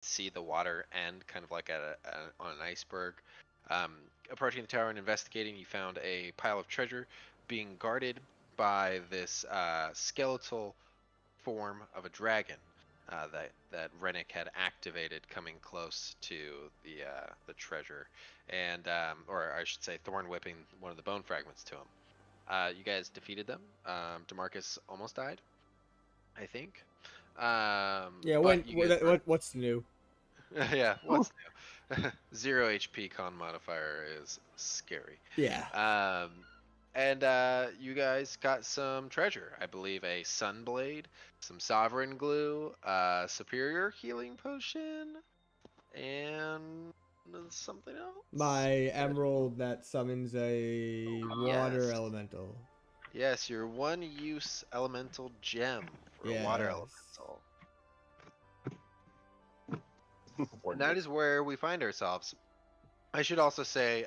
see the water end kind of like on an iceberg. Um, Approaching the tower and investigating, you found a pile of treasure being guarded by this skeletal form of a dragon that Rennick had activated, coming close to the treasure, and or I should say, thorn whipping one of the bone fragments to him. You guys defeated them. Demarcus almost died, I think. Yeah, But you guys were what's new? yeah. What's new? 0 HP con modifier is scary. Yeah. Um, and you guys got some treasure. I believe a sunblade, some sovereign glue, superior healing potion, and something else. My emerald that summons a water Yes. elemental. Yes, your one use elemental gem for a water Yes. elemental. And that is where we find ourselves. I should also say,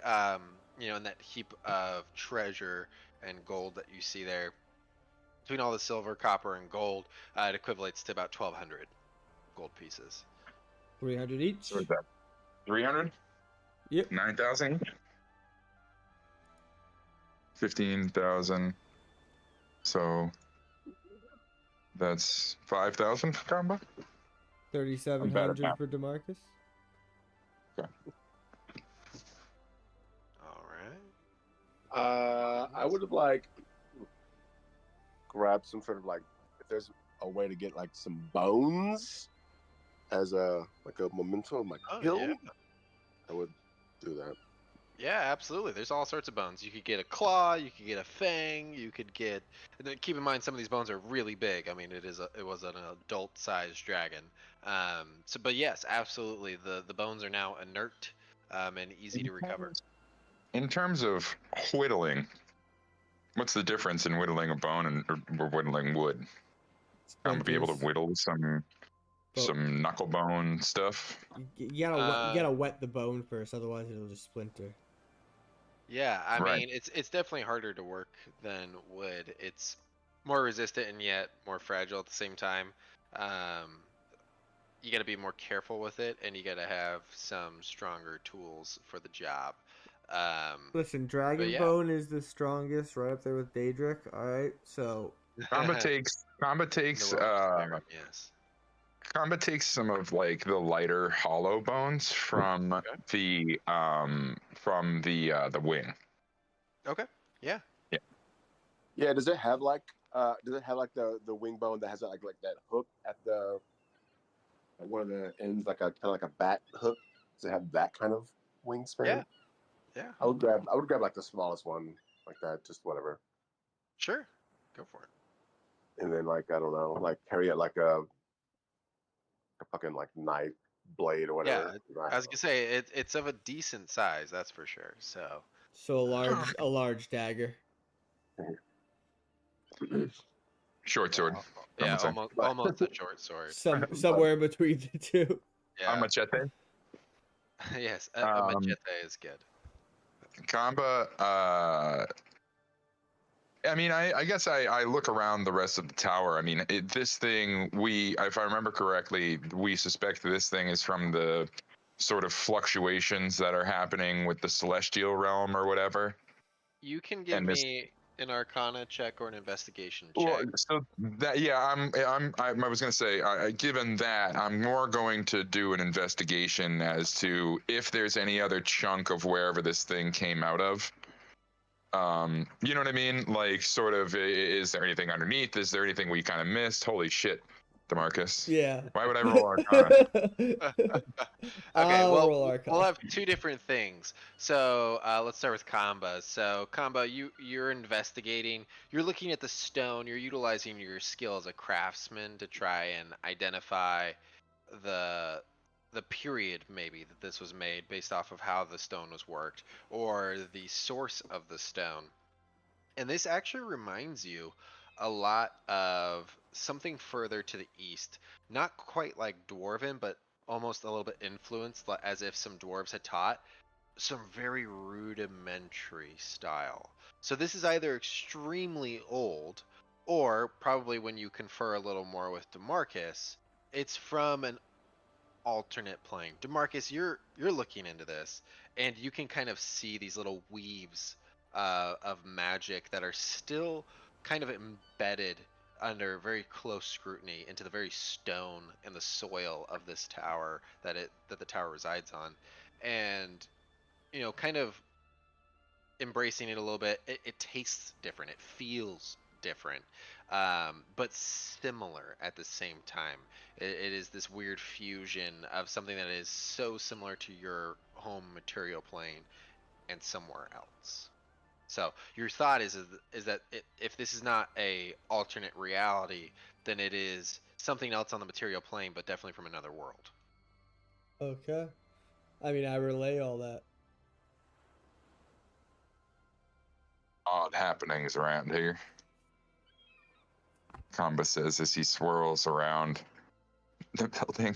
in that heap of treasure and gold that you see there, between all the silver, copper, and gold, it equivalates to about 1,200 gold pieces. 300 each. So is that 300? Yep. 9,000 each? 15,000. So that's 5,000 for combo? 3,700 for Demarcus. Okay. All right. I would have like grabbed some sort of like, if there's a way to get like some bones as a memento of my kill, Yeah. I would do that. Yeah, absolutely. There's all sorts of bones. You could get a claw, you could get a fang, you could get. And then keep in mind, some of these bones are really big. I mean, it was an adult-sized dragon. But yes, absolutely. The bones are now inert, and easy to recover. In terms of whittling, what's the difference in whittling a bone or whittling wood? I'm gonna be able to whittle some knuckle bone stuff. You gotta wet the bone first, otherwise it'll just splinter. Yeah, I Right. mean, it's definitely harder to work than wood. It's more resistant and yet more fragile at the same time. You got to be more careful with it, and you got to have some stronger tools for the job. Listen, Dragon yeah. Bone is the strongest, right up there with Daedric. All right, so Combat takes yes. Combat takes some of like the lighter hollow bones from the wing. Okay. Yeah. Yeah. Does it have like the wing bone that has like that hook at the at one of the ends, like a kind of like a bat hook? Does it have that kind of wingspan? Yeah. Yeah. I would grab like the smallest one, like that, just whatever. Sure. Go for it. And then like, I don't know, like carry it like a fucking like knife blade or whatever. Yeah. I was gonna say it's of a decent size, that's for sure. So a large dagger. Short sword. Yeah, almost a short sword. Somewhere between the two. Yeah. A machete. Yes, a machete is good. Kamba, I mean, I guess I look around the rest of the tower. I mean, this thing, if I remember correctly, we suspect this thing is from the sort of fluctuations that are happening with the celestial realm or whatever. You can give me an Arcana check or an investigation check. Well, so that, yeah, I was going to say, given that, I'm more going to do an investigation as to if there's any other chunk of wherever this thing came out of. You know what I mean? Like, sort of, is there anything underneath? Is there anything we kind of missed? Holy shit, DeMarcus. Yeah. Why would I roll Arcana? Okay, well, we'll have two different things. So let's start with Kamba. So Kamba, you're investigating. You're looking at the stone. You're utilizing your skill as a craftsman to try and identify the period maybe that this was made based off of how the stone was worked, or the source of the stone. And this actually reminds you a lot of something further to the east. Not quite like Dwarven, but almost a little bit influenced, as if some dwarves had taught some very rudimentary style. So this is either extremely old, or probably when you confer a little more with DeMarcus, it's from an alternate plane. DeMarcus, you're looking into this, and you can kind of see these little weaves of magic that are still kind of embedded under very close scrutiny into the very stone and the soil of this tower that the tower resides on, and kind of embracing it a little bit. It tastes different. It feels different, but similar at the same time. It is this weird fusion of something that is so similar to your home material plane and somewhere else. So your thought is that if this is not a alternate reality, then it is something else on the material plane, but definitely from another world. Okay. I mean, I relay all that. Odd happenings around here, Kamba says as he swirls around the building.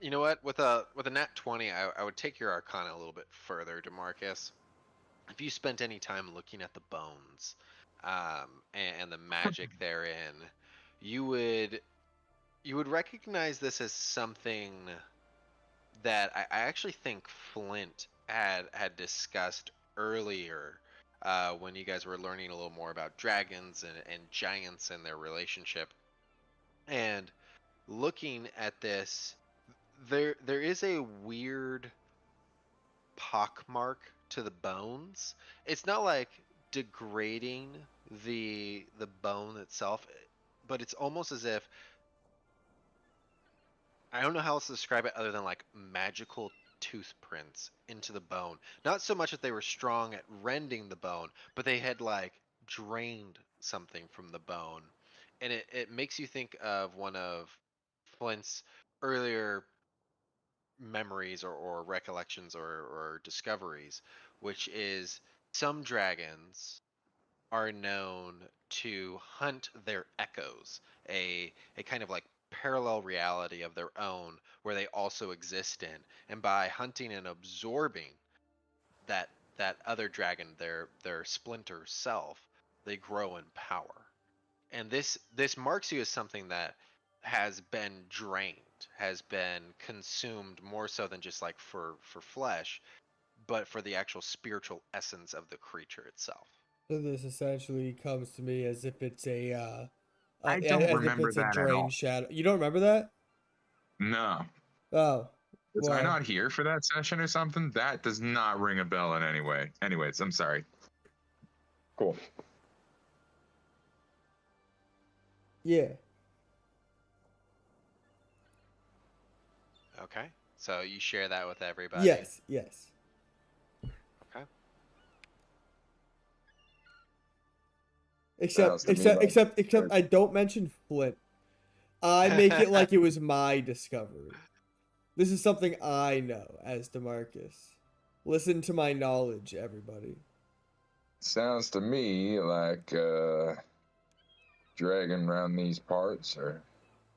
You know what? With a nat 20, I would take your Arcana a little bit further, DeMarcus. If you spent any time looking at the bones, and the magic therein, you would recognize this as something that I actually think Flint had discussed earlier, when you guys were learning a little more about dragons and giants and their relationship. And looking at this, there is a weird pockmark to the bones. It's not like degrading the bone itself, but it's almost as if, I don't know how else to describe it other than like magical tooth prints into the bone. Not so much that they were strong at rending the bone, but they had like drained something from the bone. And it makes you think of one of Flint's earlier memories or recollections or discoveries, which is some dragons are known to hunt their echoes, a kind of like parallel reality of their own where they also exist in. And by hunting and absorbing that that other dragon, their splinter self, they grow in power. And this marks you as something that has been drained, has been consumed more so than just like for flesh, but for the actual spiritual essence of the creature itself. So this essentially comes to me as if it's I don't as if remember it's a that at drain all. shadow. You don't remember that? No. Oh, Was I well, not here for that session or something? That does not ring a bell in any way. Anyways, I'm sorry. Cool. yeah. Okay. So you share that with everybody. Yes, yes. Okay. Except, Sounds to me like except, I don't mention Flint. I make it like it was my discovery. This is something I know as DeMarcus. Listen to my knowledge, everybody. sounds to me like dragging around these parts, or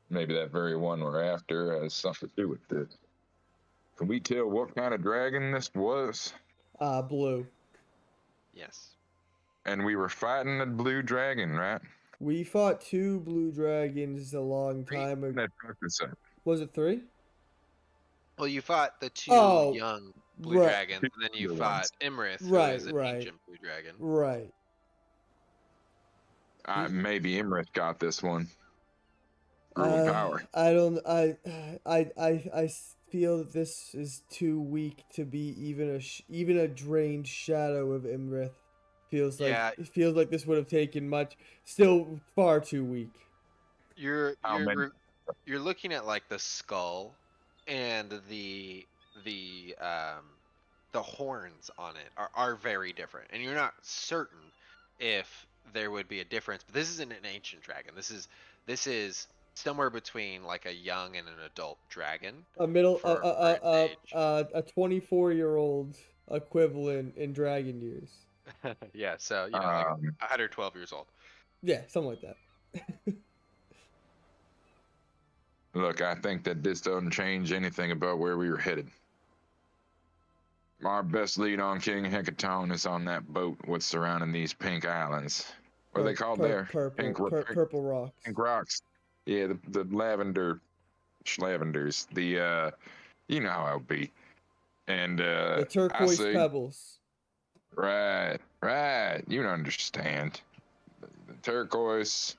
maybe that very one we're after, has something to do with this. Can we tell what kind of dragon this was? Blue. Yes. And we were fighting a blue dragon, right? We fought 2 blue dragons a long Three. time ago. That focus up. Was it 3? Well, you fought the two Oh, young blue right, dragons, and then you Blue fought ones. Imrith, who right, is an right, ancient blue dragon. right. Maybe Imrith got this one. Grew in power. I don't. I feel that this is too weak to be even a drained shadow of Imrith. Feels like Yeah. it feels like this would have taken much. Still far too weak. You're How many? you're looking at like the skull and the um the horns on it are very different, and you're not certain if there would be a difference. But this isn't an ancient dragon. This is somewhere between like a young and an adult dragon A middle for its age. a 24-year-old equivalent in dragon years. Yeah, so like Um, 112 years old. Yeah, something like that. Look, I think that this doesn't change anything about where we were headed. Our best lead on King Hecatone is on that boat what's surrounding these pink islands. What are they called there? Purple rocks. Pink rocks. Yeah, the lavender Schlavenders. The you know how it be. And The I turquoise say, pebbles. right, you don't understand. The turquoise,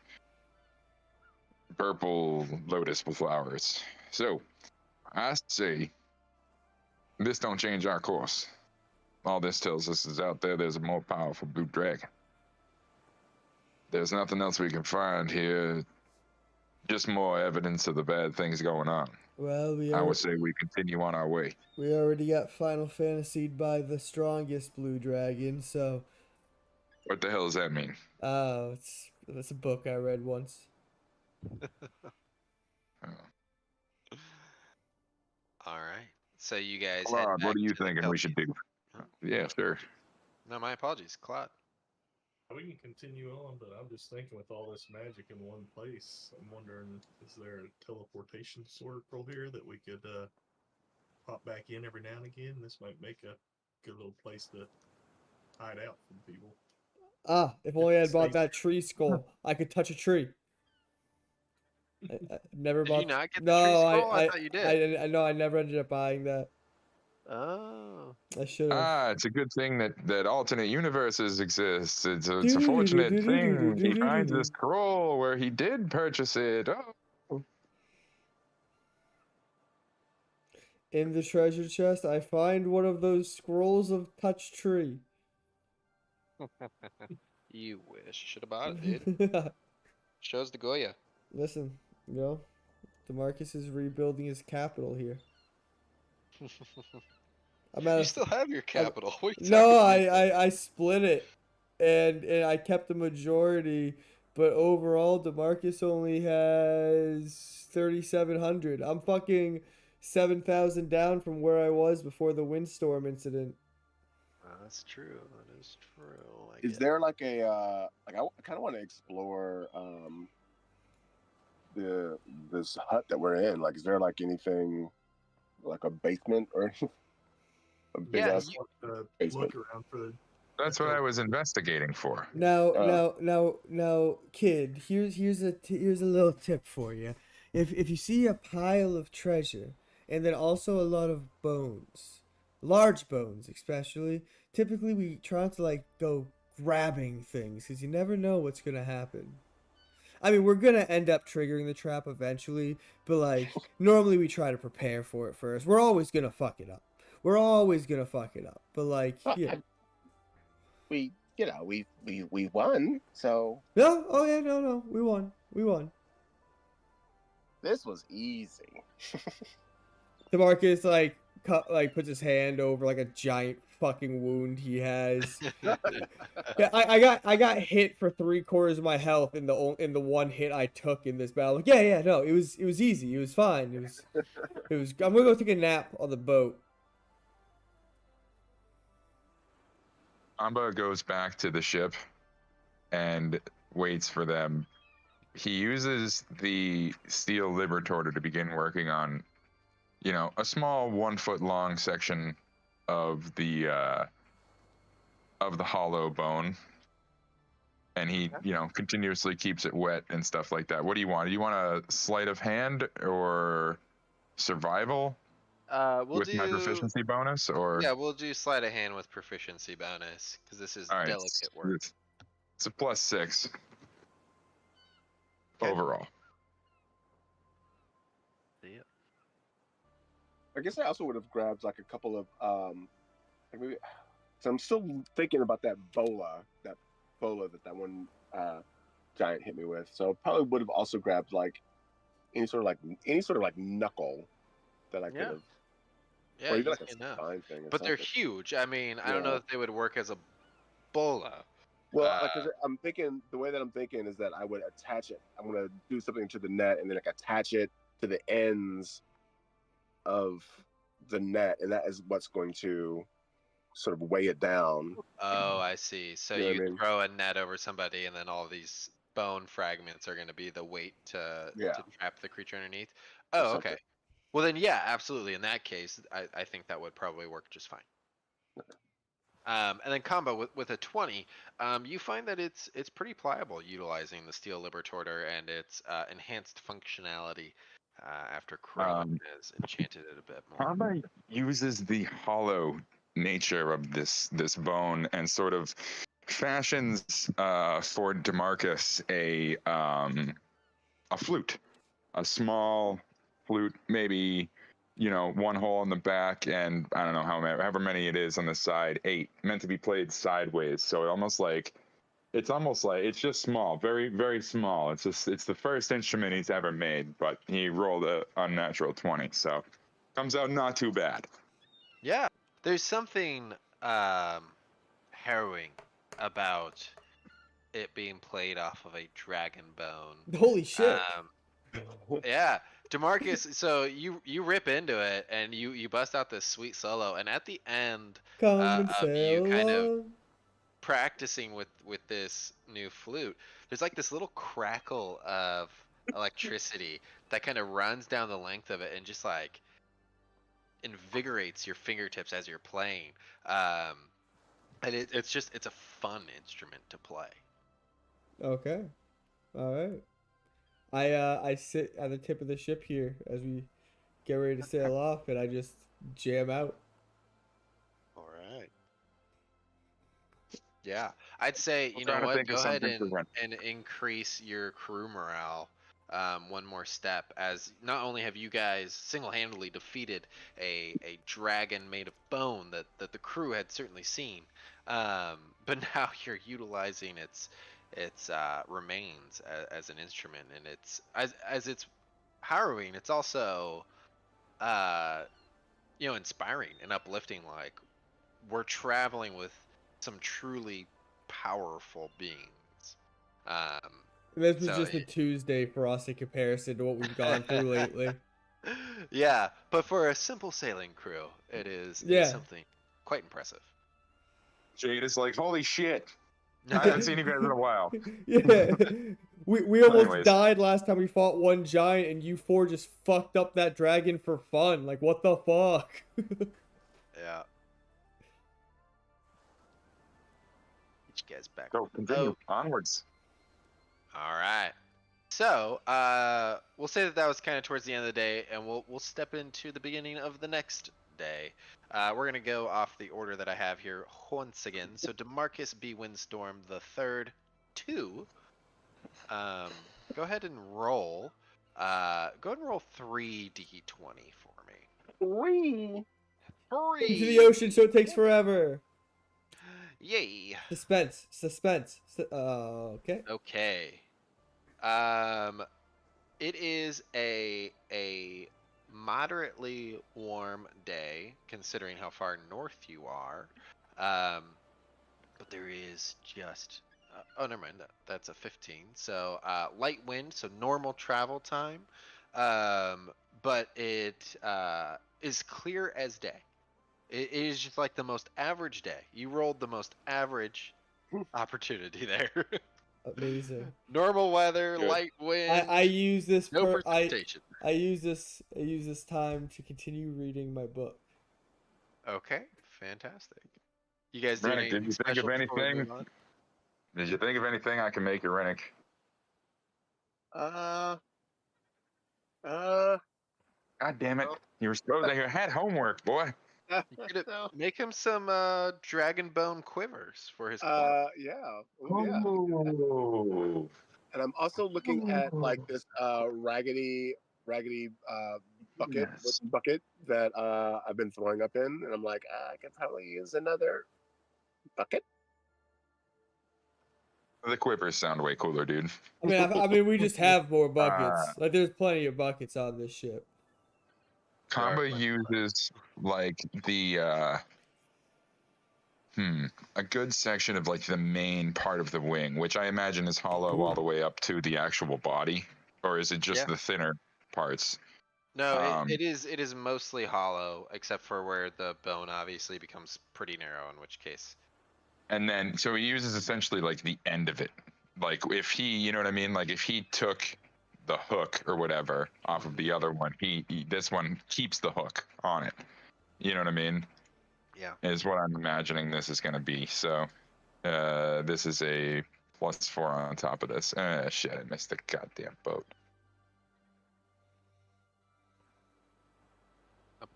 purple lotus flowers. So I say, this don't change our course. All this tells us is out there's a more powerful blue dragon. There's nothing else we can find here. Just more evidence of the bad things going on. Well, I would say we continue on our way. we already got Final Fantasied by the strongest blue dragon, so. What the hell does that mean? Oh, it's a book I read once. All right. So you guys head Claude, back what are you to the thinking we should do? Huh? Yeah, sure. No, my apologies, Claude. We can continue on, but I'm just thinking with all this magic in one place, I'm wondering, is there a teleportation circle here that we could pop back in every now and again? This might make a good little place to hide out from people. Ah, if only I'd bought that tree skull, I could touch a tree. I never Did bought. you not get the No, tree scroll? I thought you did. I know. I never ended up buying that. Oh. I should have. Ah, it's a good thing that alternate universes exist. It's a fortunate thing he finds this scroll where he did purchase it. Oh. In the treasure chest, I find one of those scrolls of touch tree. You wish. Should have bought it, dude. Shows the Goya. Listen, you know, DeMarcus is rebuilding his capital here. You still have your capital. What are you No, talking about? I split it, and I kept the majority, but overall, DeMarcus only has 3,700. I'm fucking 7,000 down from where I was before the windstorm incident. That's true. That is true. Is there like a like I kind of want to explore this hut that we're in? Like, is there like anything like a basement or a big Yeah, ass basement? Look around for the. That's what I was investigating for. Now, kid. Here's a little tip for you. If you see a pile of treasure and then also a lot of bones, large bones especially, typically we try to like go grabbing things because you never know what's gonna happen. I mean, we're gonna end up triggering the trap eventually, but like normally we try to prepare for it first. We're always gonna fuck it up. But like, yeah. We won. So No, oh yeah, no, we won. this was easy. DeMarcus like puts his hand over like a giant fucking wound he has. Yeah, I got hit for 3/4 of my health in the one hit I took in this battle. Like, yeah, no, it was easy. It was fine. It was. I'm gonna go take a nap on the boat. Amba goes back to the ship and waits for them. He uses the steel liberator to begin working on, a small 1 foot long section of the hollow bone, and he continuously keeps it wet and stuff like that. What do you want? Do you want a sleight of hand or survival? With my proficiency bonus, or yeah, we'll do sleight of hand with proficiency bonus because this is delicate work. It's a +6 Okay. overall. Yep. I guess I also would have grabbed like a couple of like maybe. So I'm still thinking about that bola that one giant hit me with. So I probably would have also grabbed like any sort of like knuckle that I could have. Yeah, Or even like easy a enough. spine thing or But they're something. huge. I mean, I don't know if they would work as a bola. Well, because I'm thinking the way that I'm thinking is that I would attach it. I'm gonna do something to the net and then like attach it to the ends of the net, and that is what's going to sort of weigh it down. Oh, I see. So You know what you I mean? throw a net over somebody, and then all these bone fragments are going to be the weight to trap the creature underneath. Oh, Something. okay. Well, then, yeah, absolutely. In that case, I think that would probably work just fine. And then combo with a 20, you find that it's pretty pliable utilizing the steel liberator and its enhanced functionality. after Crone has enchanted it a bit more. Kamba uses the hollow nature of this bone and sort of fashions for Demarcus a flute, a small flute, maybe one hole in the back, and I don't know however many it is on the side, 8, meant to be played sideways. So it's almost like it's just small, very very small. It's the first instrument he's ever made, but he rolled a unnatural 20, so comes out not too bad. Yeah, there's something harrowing about it being played off of a dragon bone. Holy shit. Yeah, Demarcus. So you rip into it and you bust out this sweet solo, and at the end Come and of you sail kind of along. practicing with this new flute, there's like this little crackle of electricity that kind of runs down the length of it and just like invigorates your fingertips as you're playing. And it's a fun instrument to play. Okay. All right. I sit at the tip of the ship here as we get ready to sail off, and I just jam out. All right. Yeah, I'd say I'm you know trying to what? think of Go ahead something to run. and increase your crew morale one more step. As not only have you guys single-handedly defeated a dragon made of bone that the crew had certainly seen, but now you're utilizing its remains as an instrument, and it's as it's harrowing. It's also inspiring and uplifting. Like we're traveling with some truly powerful beings. Um, This was so just a Tuesday for us in comparison to what we've gone through lately. yeah, but for a simple sailing crew, it is Yeah. something quite impressive. Jade is like, holy shit, I haven't seen you guys in a while. Yeah. We almost Anyways. died last time we fought one giant, and you four just fucked up that dragon for fun. Like, what the fuck? Yeah. Get you guys back. So continue onwards. All right. So, we'll say that was kind of towards the end of the day, and we'll step into the beginning of the next day. We're gonna go off the order that I have here once again. So Demarcus B. Windstorm the third, 2. Go ahead and roll. Go ahead and roll 3d20 for me. 3. Into the ocean, so it takes forever. Yay. Suspense. Okay. Okay. It is a moderately warm day considering how far north you are. But there is just oh, never mind. That's a 15. So light wind, so normal travel time. But it is clear as day. It is just like the most average day. You rolled the most average opportunity there. Amazing. Normal weather, Good. light wind. I use this. No precipitation. I use this time to continue reading my book. Okay, fantastic. You guys doing Rennick, anything did you think special of before we anything? move on? Did you think of anything I can make you, Rennick? God damn it! You were supposed to. You had homework, boy. You could make him some dragon bone quivers for his Yeah. Oh, yeah. Oh. And I'm also looking at like this raggedy bucket Yes. bucket that I've been throwing up in, and I'm like, I could probably use another bucket. The quivers sound way cooler, dude. I mean, we just have more buckets. Like, there's plenty of buckets on this ship. Kamba uses like the a good section of like the main part of the wing, which I imagine is hollow all the way up to the actual body, or is it just the thinner parts? No, it is mostly hollow, except for where the bone obviously becomes pretty narrow, in which case. And then, so he uses essentially like the end of it. Like if he, you know what I mean? Like if he took the hook or whatever off of the other one, this one keeps the hook on it. You know what I mean? Yeah. Is what I'm imagining this is going to be. So this is a +4 on top of this. Shit, I missed the goddamn boat.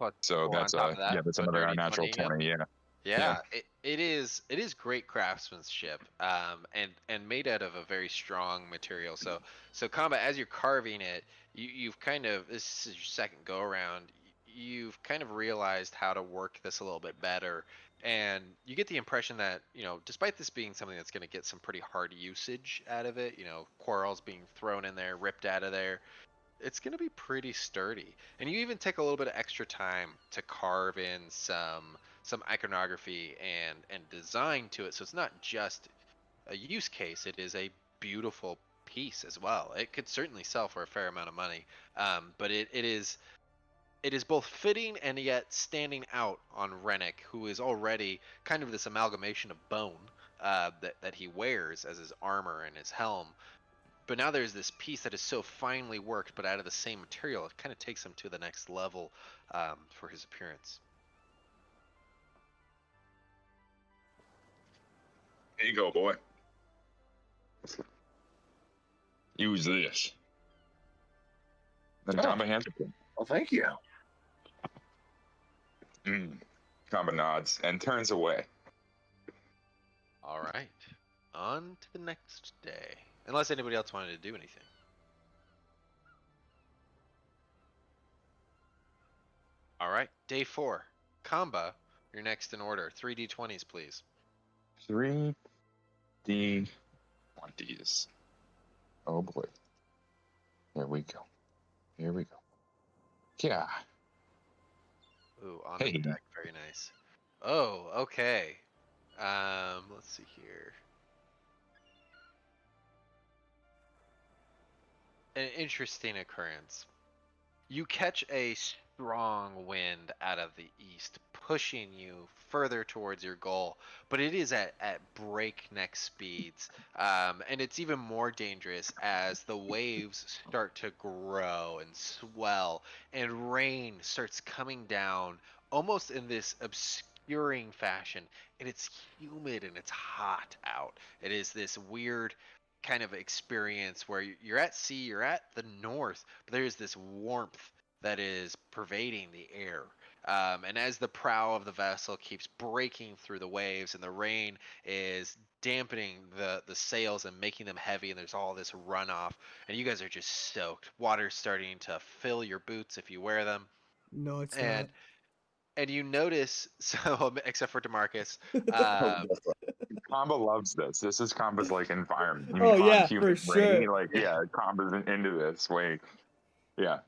Plus So 4 on that's top of that, that's so a another dirty unnatural 20. Yep. 20. Yeah. Yeah, it is great craftsmanship, and made out of a very strong material. So combat, as you're carving it, you've kind of, this is your second go around. You've kind of realized how to work this a little bit better, and you get the impression that, despite this being something that's going to get some pretty hard usage out of it, quarrels being thrown in there, ripped out of there, it's going to be pretty sturdy. And you even take a little bit of extra time to carve in some iconography and design to it, so it's not just a use case, it is a beautiful piece as well. It could certainly sell for a fair amount of money, but it is both fitting and yet standing out on Rennick, who is already kind of this amalgamation of bone that he wears as his armor and his helm. But now there's this piece that is so finely worked, but out of the same material. It kind of takes him to the next level for his appearance. Here you go, boy. Use this. Then Kamba hands it to him. Well, thank you. Kamba nods and turns away. All right, on to the next day. Unless anybody else wanted to do anything. All right, day 4. Kamba, you're next in order. 3d20s, please. 3D20s. Oh boy. Here we go. Here we go. Yeah. Ooh, on Hey. the deck, very nice. Oh, okay. Let's see here. An interesting occurrence. You catch a strong wind out of the east, pushing you further towards your goal, but it is at breakneck speeds. And it's even more dangerous as the waves start to grow and swell, and rain starts coming down almost in this obscuring fashion. And it's humid and it's hot out. It is this weird kind of experience where you're at sea, you're at the north, but there's this warmth that is pervading the air. And as the prow of the vessel keeps breaking through the waves and the rain is dampening the sails and making them heavy, and there's all this runoff, and you guys are just soaked. Water's starting to fill your boots if you wear them. No, it's And not. and you notice, so except for DeMarcus, Kamba loves this. This is Kamba's like environment. Oh, yeah, Humid for rain. sure. Like, Kamba's into this. Wait. Yeah.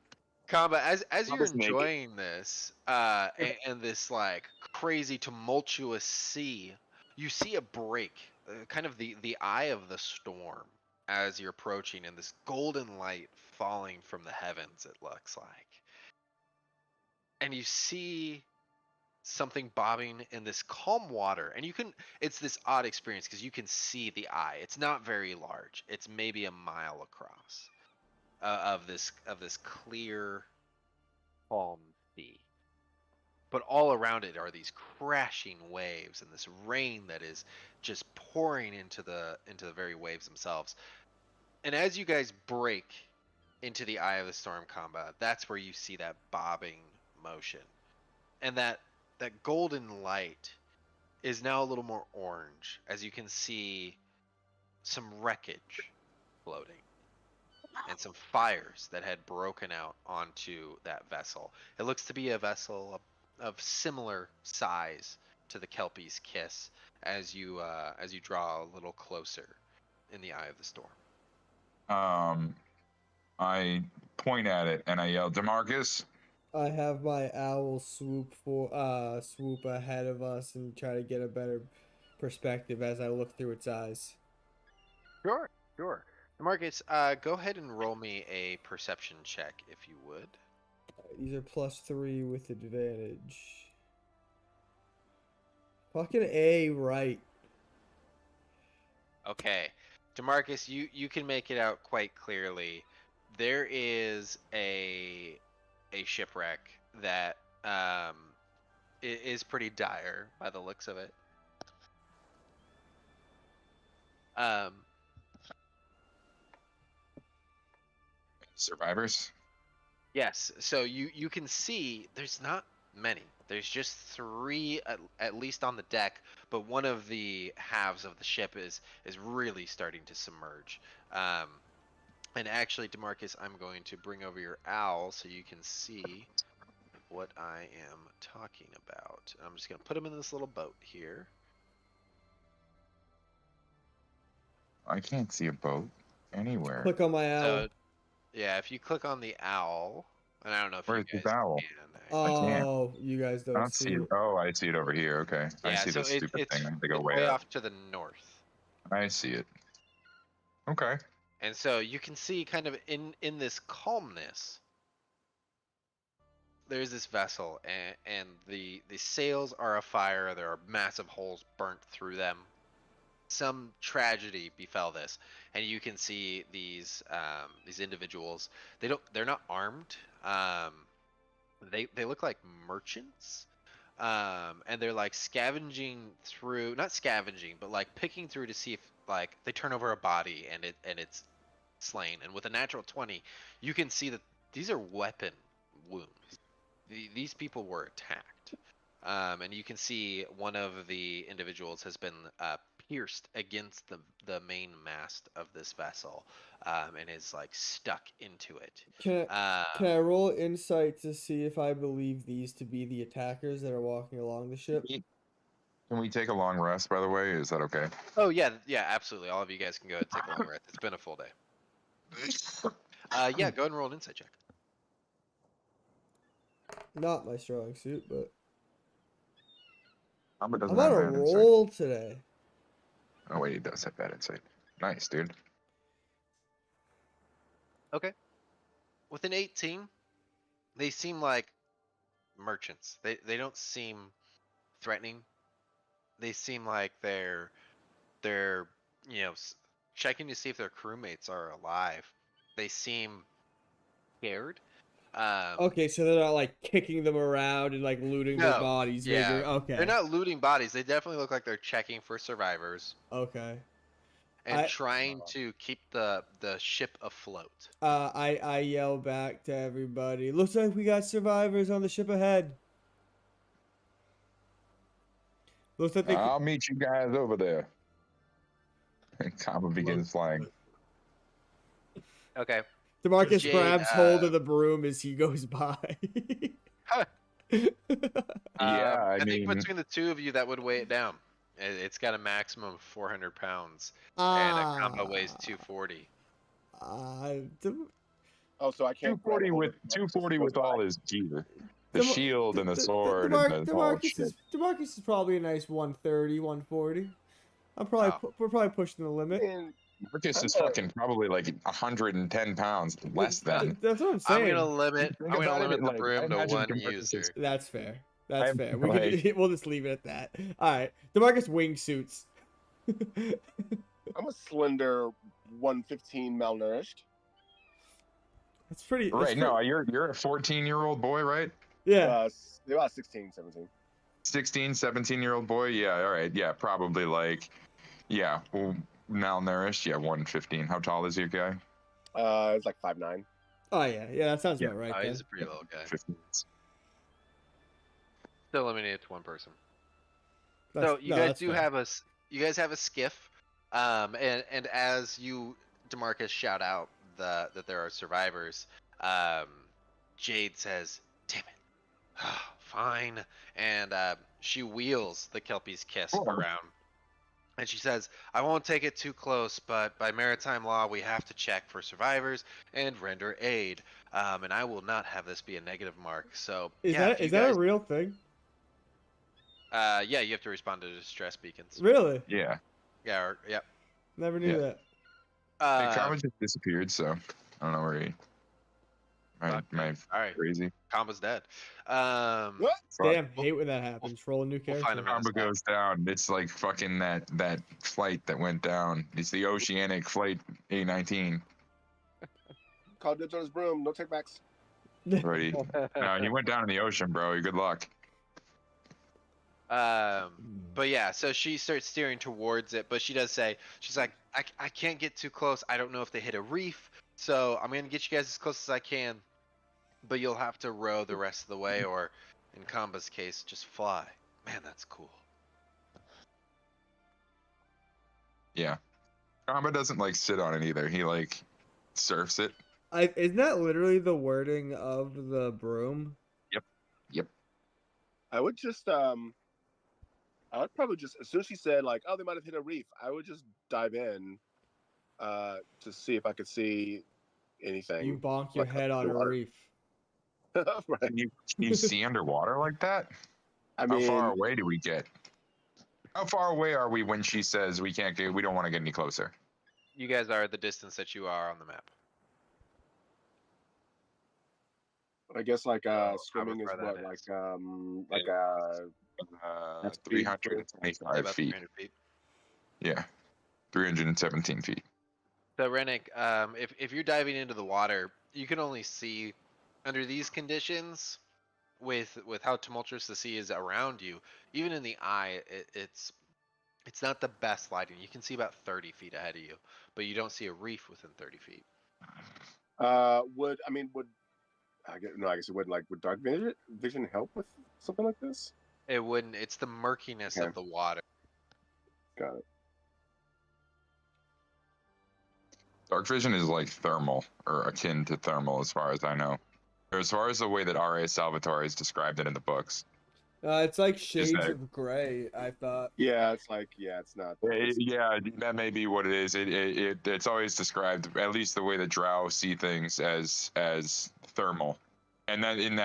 Kamba, as you're Kamba's naked. enjoying this, and this like crazy tumultuous sea, you see a break, kind of the eye of the storm as you're approaching, and this golden light falling from the heavens, it looks like. And you see something bobbing in this calm water, and it's this odd experience because you can see the eye. It's not very large. It's maybe a mile across, of this clear calm sea. But all around it are these crashing waves and this rain that is just pouring into the very waves themselves. And as you guys break into the eye of the storm combat, that's where you see that bobbing motion. And that golden light is now a little more orange, as you can see some wreckage floating and some fires that had broken out onto that vessel. It looks to be a vessel of similar size to the Kelpie's Kiss as you draw a little closer in the eye of the storm. I point at it and I yell, DeMarcus. I have my owl swoop ahead of us and try to get a better perspective as I look through its eyes. Sure, sure. Marcus, go ahead and roll me a perception check if you would. These are +3 with advantage. Fucking A, right. Okay. DeMarcus, you can make it out quite clearly. There is a shipwreck that is pretty dire by the looks of it. Survivors? Yes. So you can see there's not many. There's just three at least on the deck, but one of the halves of the ship is really starting to submerge. Um, and actually, Demarcus, I'm going to bring over your owl so you can see what I am talking about. I'm just going to put him in this little boat here. I can't see a boat anywhere. Click on my owl. So, yeah, if you click on the owl, and I don't know if Where's you the guys owl? can. I can't. Oh, you guys I don't don't see see it. it. Oh, I see it over here. Okay. I Yeah, see so this stupid it's thing. I have to go it's way way up. off to the north. I see it. Okay. And so you can see kind of in this calmness, there's this vessel, and the sails are afire. There are massive holes burnt through them. Some tragedy befell this, and you can see these individuals. They're not armed. They look like merchants. And they're like scavenging through, not scavenging, but like picking through to see if like they turn over a body and it's slain. And with a natural 20, you can see that these are weapon wounds. These people were attacked. And you can see one of the individuals has been pierced against the main mast of this vessel, and is like stuck into it. Can I roll insight to see if I believe these to be the attackers that are walking along the ship? Can we take a long rest, by the way? Is that okay? Oh yeah, absolutely. All of you guys can go ahead and take a long rest. It's been a full day. Yeah, go ahead and roll an insight check. Not my strong suit, but I'm I'm on a roll today. Oh wait, he does have bad insight. Nice, dude. Okay. With an 18, they seem like merchants. They don't seem threatening. They seem like they're checking to see if their crewmates are alive. They seem scared. Okay, so they're not like kicking them around and like looting their No, bodies. yeah, Okay. they're not looting bodies. They definitely look like they're checking for survivors Okay. and trying to keep the ship afloat. I yell back to everybody. Looks like we got survivors on the ship ahead. Looks like they. I'll meet you guys over there. And Kama begins flying. Okay. Demarcus Jade, grabs hold of the broom as he goes by. Yeah, I think mean, between the two of you, that would weigh it down. It's got a maximum of 400 pounds, and a combo weighs 240. Oh, so I can't. 240 with 240 with all his gear, the shield and the sword and the whole shit. Demarcus is probably a nice 130, 140. We're probably pushing the limit. Marcus is fucking probably like 110 pounds less than. That's what I'm saying. I'm gonna limit the broom to one user. That's fair. That's fair. Like, We'll just leave it at that. All right, Demarcus wingsuits. I'm a slender 115 malnourished. That's pretty. Right? No, you're a 14-year-old boy, right? Yeah. They're about 16, 17. 16, 17-year-old boy. Yeah. All right. Yeah. Probably like, yeah. Well, malnourished. Yeah. 115. How tall is your guy? It's like 5'9". Oh yeah. That sounds about right. He's a pretty little guy. 15. Still eliminated to one person. So you guys have a skiff, and as you, Demarcus, shout out that there are survivors, Jade says, "Damn it, fine," and she wheels the Kelpie's Kiss around, and she says, "I won't take it too close, but by maritime law, we have to check for survivors and render aid, and I will not have this be a negative mark." So is that a real thing? Yeah, you have to respond to distress beacons. Really? Yeah. Yeah. Yep. Never knew that. Hey, Kama just disappeared, so I don't know where he. Am I crazy? Kama's dead. What? Damn, hate when that happens. Roll a new character. find him. Kama goes down. It's like fucking that flight that went down. It's the Oceanic Flight A19. Call dibs on his broom. No takebacks. Already. No, he went down in the ocean, bro. Good luck. But yeah, so she starts steering towards it, but she does say, she's like, I can't get too close. I don't know if they hit a reef, so I'm gonna get you guys as close as I can, but you'll have to row the rest of the way, or In Kamba's case, just fly. Man, that's cool. Yeah. Kamba doesn't like sit on it either. He like surfs it. Isn't that literally the wording of the broom? Yep. I would just I would probably just, as soon as she said like, oh, they might have hit a reef, I would just dive in to see if I could see anything. You bonk your like head on a underwater. reef. Right. Can you see underwater like that? I How far mean, away do we get? How far away are we when she says we can't get? We don't want to get any closer. You guys are the distance that you are on the map. I guess like how swimming is far that what, is. like that's 325 Say about feet. 300 feet. Yeah, 317 feet. So Rennick, if you're diving into the water, you can only see under these conditions, with how tumultuous the sea is around you. Even in the eye, it's not the best lighting. You can see about 30 feet ahead of you, but you don't see a reef within 30 feet. would I guess it wouldn't. Like, would dark vision help with something like this? It wouldn't. It's the murkiness Okay. of the water. Got it. Dark vision is like thermal, or akin to thermal, as far as I know. Or as far as the way that R.A. Salvatore has described it in the books. It's like shades that- of gray, I thought. Yeah, it's like, yeah, it's not. Yeah, that may be what it is. It's always described, at least the way that Drow see things, as thermal. And then in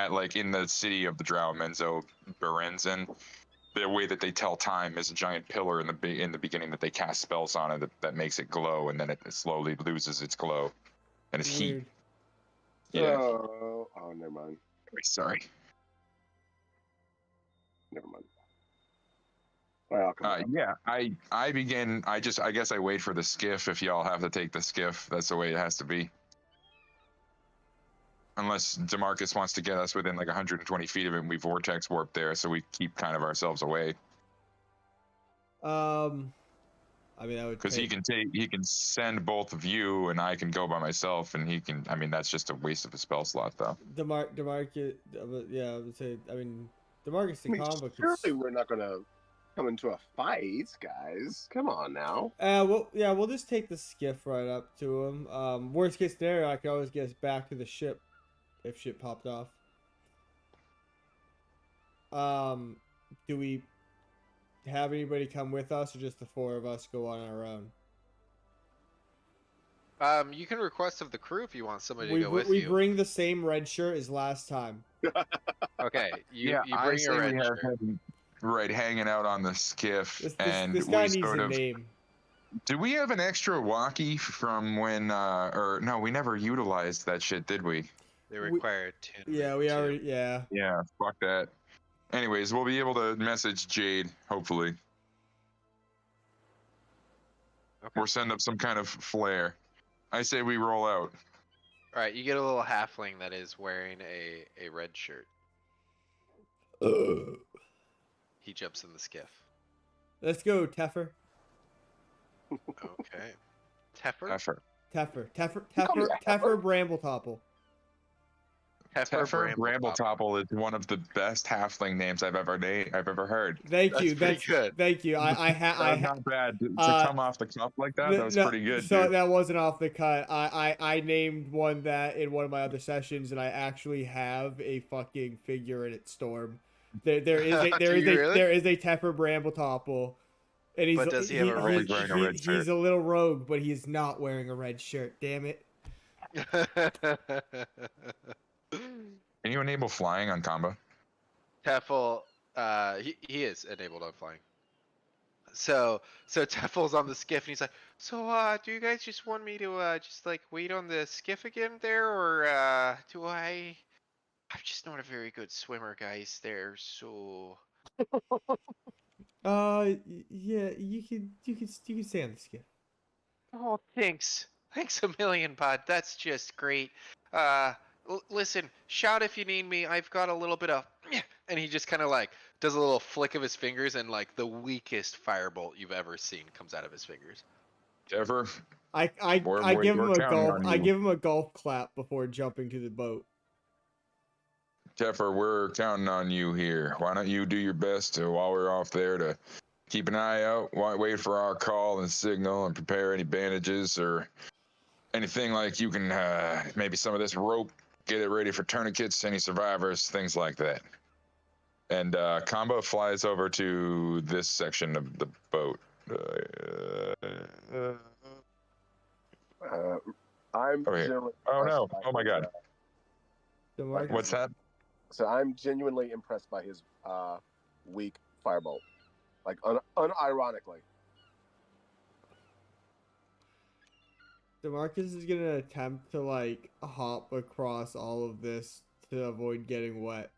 the city of the Drow, Menzo Berenzin, the way that they tell time is a giant pillar in the beginning that they cast spells on it that makes it glow, and then it slowly loses its glow, and it's heat. Weird. Yeah. Oh, never mind. Sorry. Never mind. All right, I'll come back. Yeah, I guess I wait for the skiff. If y'all have to take the skiff, that's the way it has to be. Unless DeMarcus wants to get us within like 120 feet of it, and we vortex warp there, so we keep kind of ourselves away. I mean, that would Because he can send both of you, and I can go by myself, and he can. I mean, that's just a waste of a spell slot, though. Demarcus. Yeah, I would say. I mean, Demarcus I mean, and Combo. surely we're not gonna come into a fight, guys. Come on now. We'll just take the skiff right up to him. Worst case scenario, I could always get us back to the ship if shit popped off. Do we have anybody come with us, or just the four of us go on our own? You can request of the crew if you want somebody to We go with we you. bring the same red shirt as last time. Okay, you I bring say your red we have shirt. him, right, hanging out on the skiff, and This guy we needs sort a of. name. Do we have an extra walkie from when? Or no, we never utilized that shit, did we? They require two. Yeah, we already. Yeah. Yeah, fuck that. Anyways, we'll be able to message Jade, hopefully. Okay. Or send up some kind of flare. I say we roll out. All right, you get a little halfling that is wearing a red shirt. He jumps in the skiff. Let's go, Teffer. Okay. Teffer? Heifer. Teffer Bramble-Topple. Heifer Bramble-Topple is one of the best halfling names I've ever heard. Thank you. That's pretty good. Thank you. Not bad to come off the cuff like that. That was pretty good. So dude. that wasn't off the cut. I named one that in one of my other sessions, and I actually have a fucking figure in its storm. There is a Teffer Bramble-Topple. And he's, But does he have a red shirt? He's a little rogue, but he's not wearing a red shirt. Damn it. Can you enable flying on combo? Teffel, he is enabled on flying. So Teffel's on the skiff and he's like, so do you guys just want me to just like wait on the skiff again there, or do I'm just not a very good swimmer, guys, there, so Yeah, you can stay on the skiff. oh, thanks a million, bud, that's just great. Listen, shout if you need me. I've got a little bit of, and he just kind of like does a little flick of his fingers, and like the weakest firebolt you've ever seen comes out of his fingers. Ever? I give him a golf clap before jumping to the boat. Teffer, we're counting on you here. Why don't you do your best while we're off there to keep an eye out, wait for our call and signal, and prepare any bandages or anything like you can, maybe some of this rope, get it ready for tourniquets, any survivors, things like that. And Combo flies over to this section of the boat. I'm Over here. genuinely Oh impressed no! by Oh my his, God! DeMarcus, What's that? So I'm genuinely impressed by his weak firebolt, like unironically. DeMarcus is gonna attempt to like hop across all of this to avoid getting wet.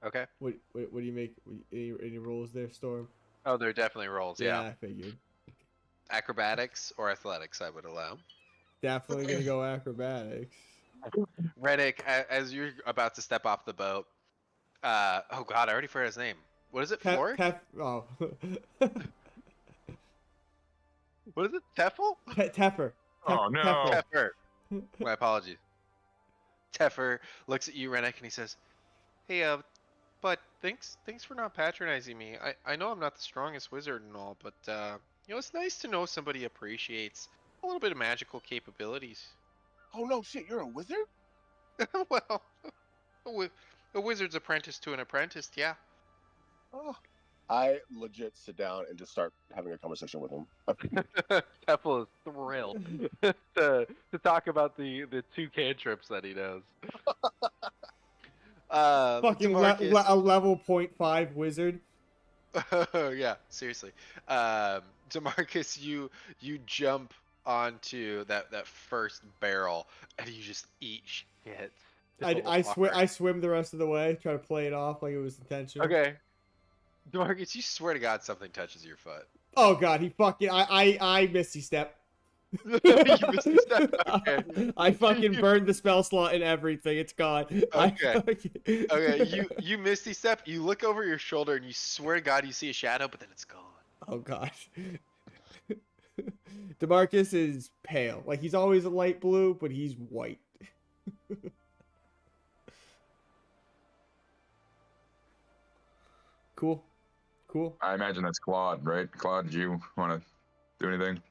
Okay. What do you make? Any rules there, Storm? Oh, there are definitely rolls. Yeah, Yeah. I figured. Acrobatics or athletics, I would allow. Definitely gonna go acrobatics. Reddick, as you're about to step off the boat, oh god, I already forgot his name. What is it? Flourish? Oh. What is it? Teffel? Teffer. Oh no! Teffer. Teffer. My apologies. Teffer looks at you, Rennick, and he says, "Hey, but thanks for not patronizing me. I know I'm not the strongest wizard and all, but it's nice to know somebody appreciates a little bit of magical capabilities." Oh no, shit! You're a wizard? Well, a wizard's apprentice to an apprentice, yeah. Oh. I legit sit down and just start having a conversation with him. Teffel is thrilled to talk about the two cantrips that he knows. Fucking DeMarcus, a level 0.5 wizard. yeah, seriously. DeMarcus, you jump onto that first barrel and you just eat shit. I swim the rest of the way, try to play it off like it was intentional. Okay. DeMarcus, you swear to God something touches your foot. Oh god, he fucking I misty step. You missed a step. Okay. I fucking burned the spell slot and everything. It's gone. Okay. Okay. You misty step. You look over your shoulder and you swear to God you see a shadow, but then it's gone. Oh gosh. DeMarcus is pale. Like he's always a light blue, but he's white. Cool. I imagine that's Claude, right? Claude, do you want to do anything?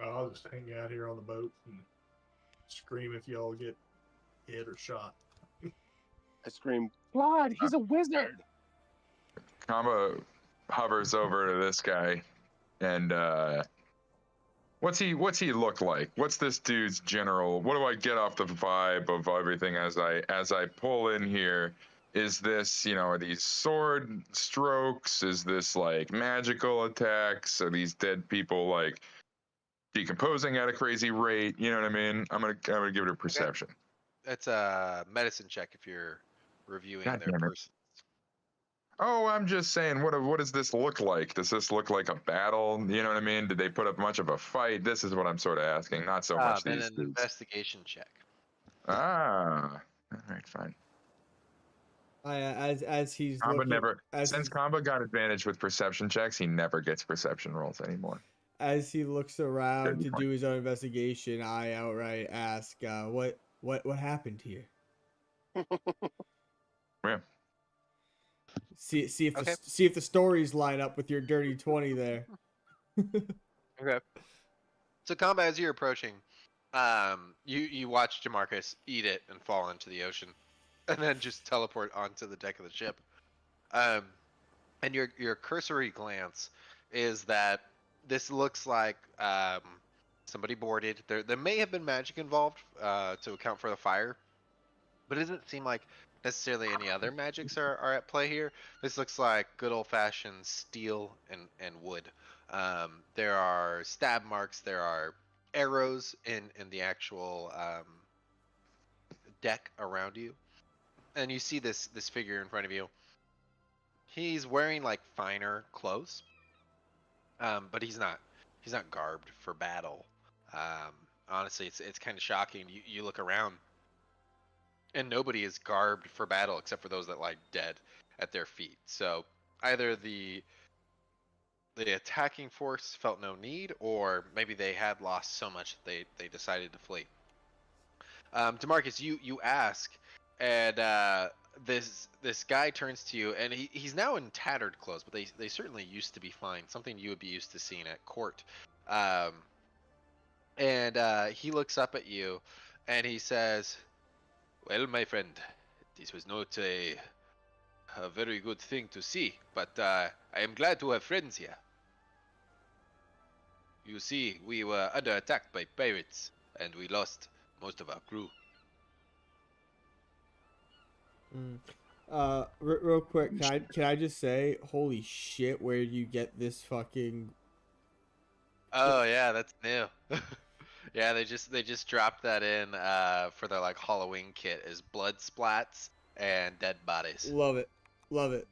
I'll just hang out here on the boat and scream if y'all get hit or shot. I scream, "Claude, he's a wizard!" Kamba hovers over to this guy, and what's he look like? What's this dude's general? What do I get off the vibe of everything as I pull in here? Is this, are these sword strokes? Is this like magical attacks? Are these dead people like decomposing at a crazy rate? You know what I mean? I'm gonna give it a perception. Okay. That's a medicine check if you're reviewing God their damn it. person. Oh, I'm just saying, what does this look like? Does this look like a battle? You know what I mean? Did they put up much of a fight? This is what I'm sort of asking, not so much Then these an dudes. investigation check. Ah, all right, fine. As he's Kamba looking, never, since Kamba got advantage with perception checks, he never gets perception rolls anymore. as he looks around to Good point. do his own investigation, I outright ask, what happened here? Yeah. See if Okay. see if the stories line up with your dirty 20 there. Okay. So, Combat, as you're approaching, you watch Jamarcus eat it and fall into the ocean, and then just teleport onto the deck of the ship. And your cursory glance is that this looks like somebody boarded. There may have been magic involved to account for the fire, but it doesn't seem like necessarily any other magics are at play here. This looks like good old-fashioned steel and wood. There are stab marks. There are arrows in the actual deck around you, and you see this figure in front of you. He's wearing like finer clothes, but he's not garbed for battle. Honestly, it's kind of shocking. You look around, and nobody is garbed for battle except for those that lie dead at their feet. So either the the attacking force felt no need, or maybe they had lost so much that they decided to flee. Demarcus, you ask, and this guy turns to you, and he's now in tattered clothes, but they certainly used to be fine. Something you would be used to seeing at court. Um, and he looks up at you, and he says, "Well, my friend, this was not a very good thing to see, but I am glad to have friends here. You see, we were under attack by pirates, and we lost most of our crew." Mm. Real quick, can I just say, holy shit, where do you get this fucking? Oh yeah, that's new. Yeah, they just dropped that in for their like Halloween kit is blood splats and dead bodies. Love it, love it,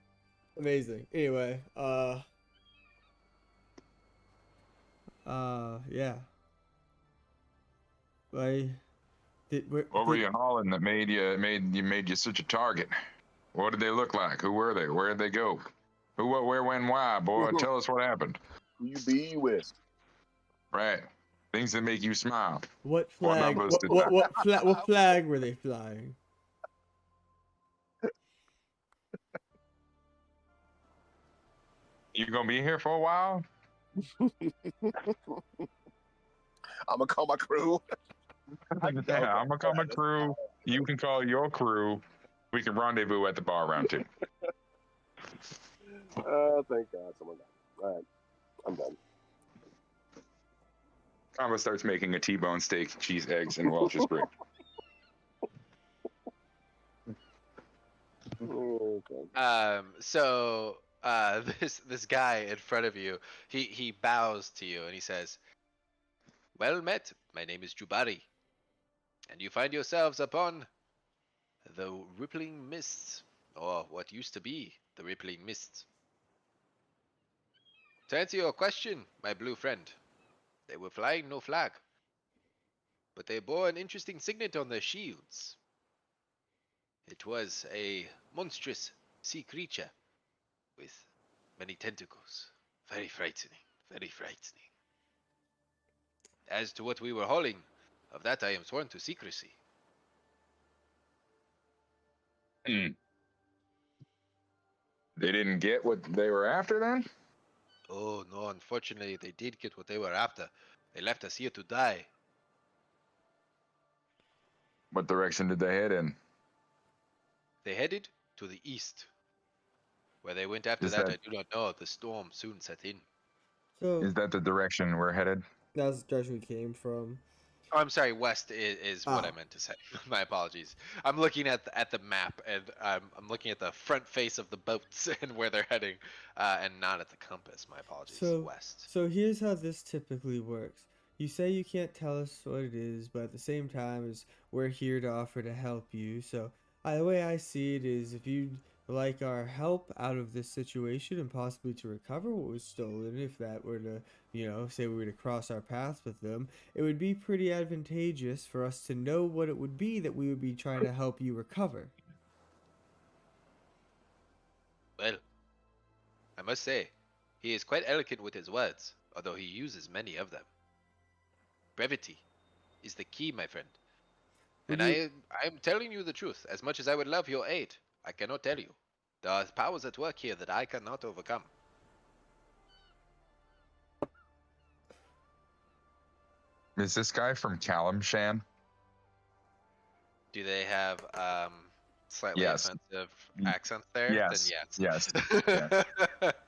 amazing. Anyway, yeah. I What were you hauling that made you such a target? What did they look like? Who were they? Where did they go? Who, what, where, when, why? Boy, tell us what happened. Who you be with? Right. Things that make you smile. What Or flag? numbers to What flag were they flying? You gonna be here for a while? I'm gonna call my crew. Yeah, I'm gonna call my crew. You can call your crew. We can rendezvous at the bar round 2. Oh, thank God, someone died. All right, I'm done. Combo starts making a T-bone steak, cheese, eggs, and Welch's grape. Okay. So this guy in front of you, he bows to you and he says, "Well met. My name is Jubari, and you find yourselves upon the Rippling Mists, or what used to be the Rippling Mists. To answer your question, my blue friend, they were flying no flag, but they bore an interesting signet on their shields. It was a monstrous sea creature with many tentacles. Very frightening, very frightening. As to what we were hauling, of that I am sworn to secrecy." They didn't get what they were after then? Oh no, unfortunately they did get what they were after. They left us here to die. What direction did they head in? They headed to the east. Where they went after Is that, that I do not know. The storm soon set in. So is that the direction we're headed? that's the direction we came from. Oh, I'm sorry. West is what I Ah. meant to say. My apologies. I'm looking at the map, and I'm looking at the front face of the boats and where they're heading, and not at the compass. My apologies. So, West. so here's how this typically works. You say you can't tell us what it is, but at the same time, is we're here to offer to help you. So, the way I see it is, if you'd like our help out of this situation and possibly to recover what was stolen, if that were to, say we were to cross our paths with them, it would be pretty advantageous for us to know what it would be that we would be trying to help you recover. Well, I must say, he is quite eloquent with his words, although he uses many of them. Brevity is the key, my friend. Would And you? I am telling you the truth. As much as I would love your aid, I cannot tell you. There are powers at work here that I cannot overcome. Is this guy from Kalimshan? Do they have slightly Yes. offensive accents there? Yes. Then Yes.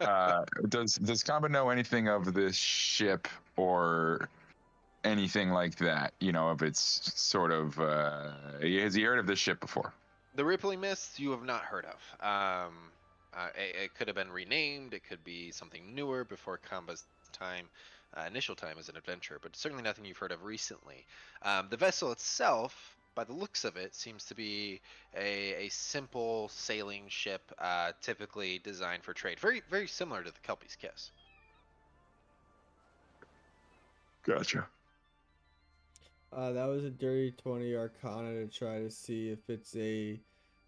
yes. Does Combo know anything of this ship or anything like that? Of its sort of. Has he heard of this ship before? The Rippling Mists you have not heard of. It could have been renamed. It could be something newer before Kamba's time, initial time as an adventurer, but certainly nothing you've heard of recently. The vessel itself, by the looks of it, seems to be a simple sailing ship, typically designed for trade. Very, very similar to the Kelpie's Kiss. Gotcha. That was a dirty 20 Arcana to try to see if it's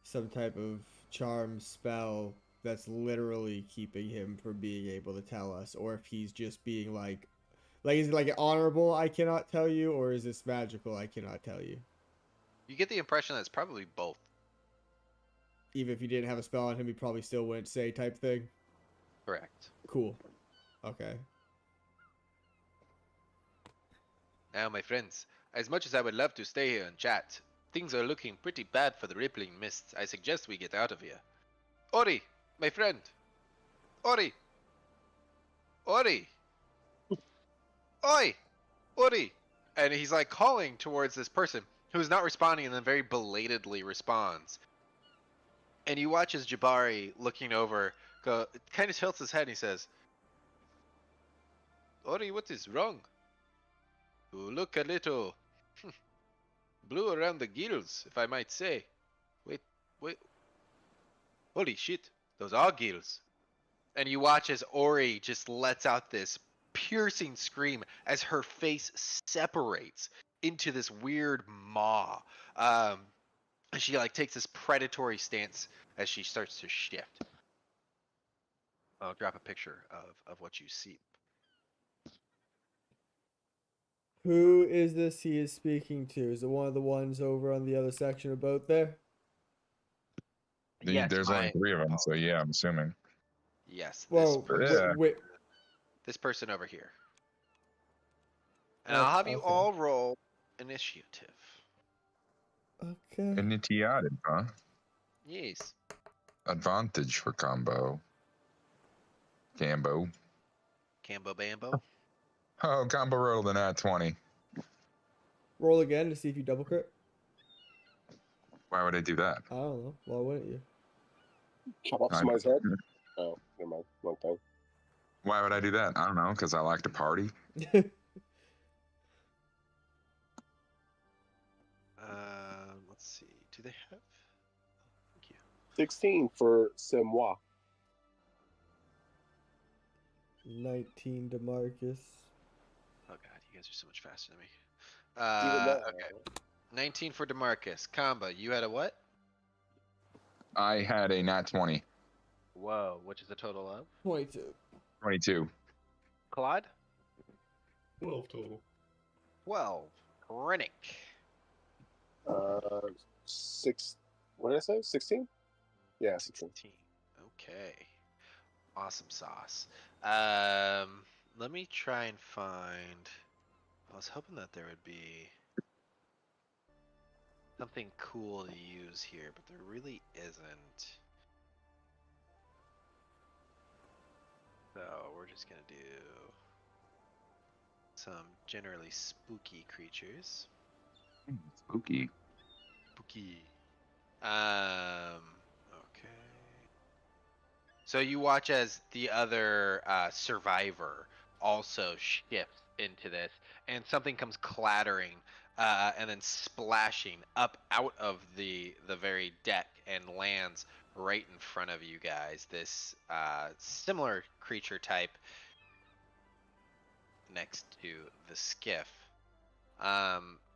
some type of charm spell that's literally keeping him from being able to tell us, or if he's just being like is it like honorable, I cannot tell you, or is this magical, I cannot tell you? You get the impression that it's probably both. Even if he didn't have a spell on him, he probably still wouldn't say type thing? Correct. Cool. Okay. Now, my friends, as much as I would love to stay here and chat, things are looking pretty bad for the Rippling Mists. I suggest we get out of here. Ori, my friend. Ori. Ori. Oi. Ori. And he's like calling towards this person who's not responding and then very belatedly responds. And you watch as Jabari, looking over, kind of tilts his head and he says, Ori, what is wrong? You look a little blue around the gills, if I might say. Wait. Holy shit, those are gills. And you watch as Ori just lets out this piercing scream as her face separates into this weird maw. And she like takes this predatory stance as she starts to shift. I'll drop a picture of what you see. Who is this he is speaking to? Is it one of the ones over on the other section of boat there? Yes, There's only 3 of them, so yeah, I'm assuming. Yes, Whoa, person. wait. This person over here. And I'll have you all roll initiative. Okay. Initiated, huh? Yes. Advantage for combo. Cambo. Cambo Bambo. Oh, combo rolled a nat 20. Roll again to see if you double crit. Why would I do that? I don't know. Why wouldn't you? Chop off somebody's head? Oh, never mind. Wrong thing. Why would I do that? I don't know, because I like to party. Let's see. Do they have? Thank you. 16 for C'est moi. 19 to Marcus. Oh god, you guys are so much faster than me. Okay. 19 for DeMarcus. Kamba, you had a what? I had a nat 20. Whoa, which is a total of? 22. 22. Claude? 12 total. 12. Krennic. 6. What did I say? 16? Yeah, 16. Okay. Awesome sauce. Let me try and find. I was hoping that there would be something cool to use here, but there really isn't. So we're just gonna do some generally spooky creatures. Spooky. Spooky. Okay. So you watch as the other survivor also shifts into this, and something comes clattering and then splashing up out of the very deck and lands right in front of you guys. This similar creature type next to the skiff.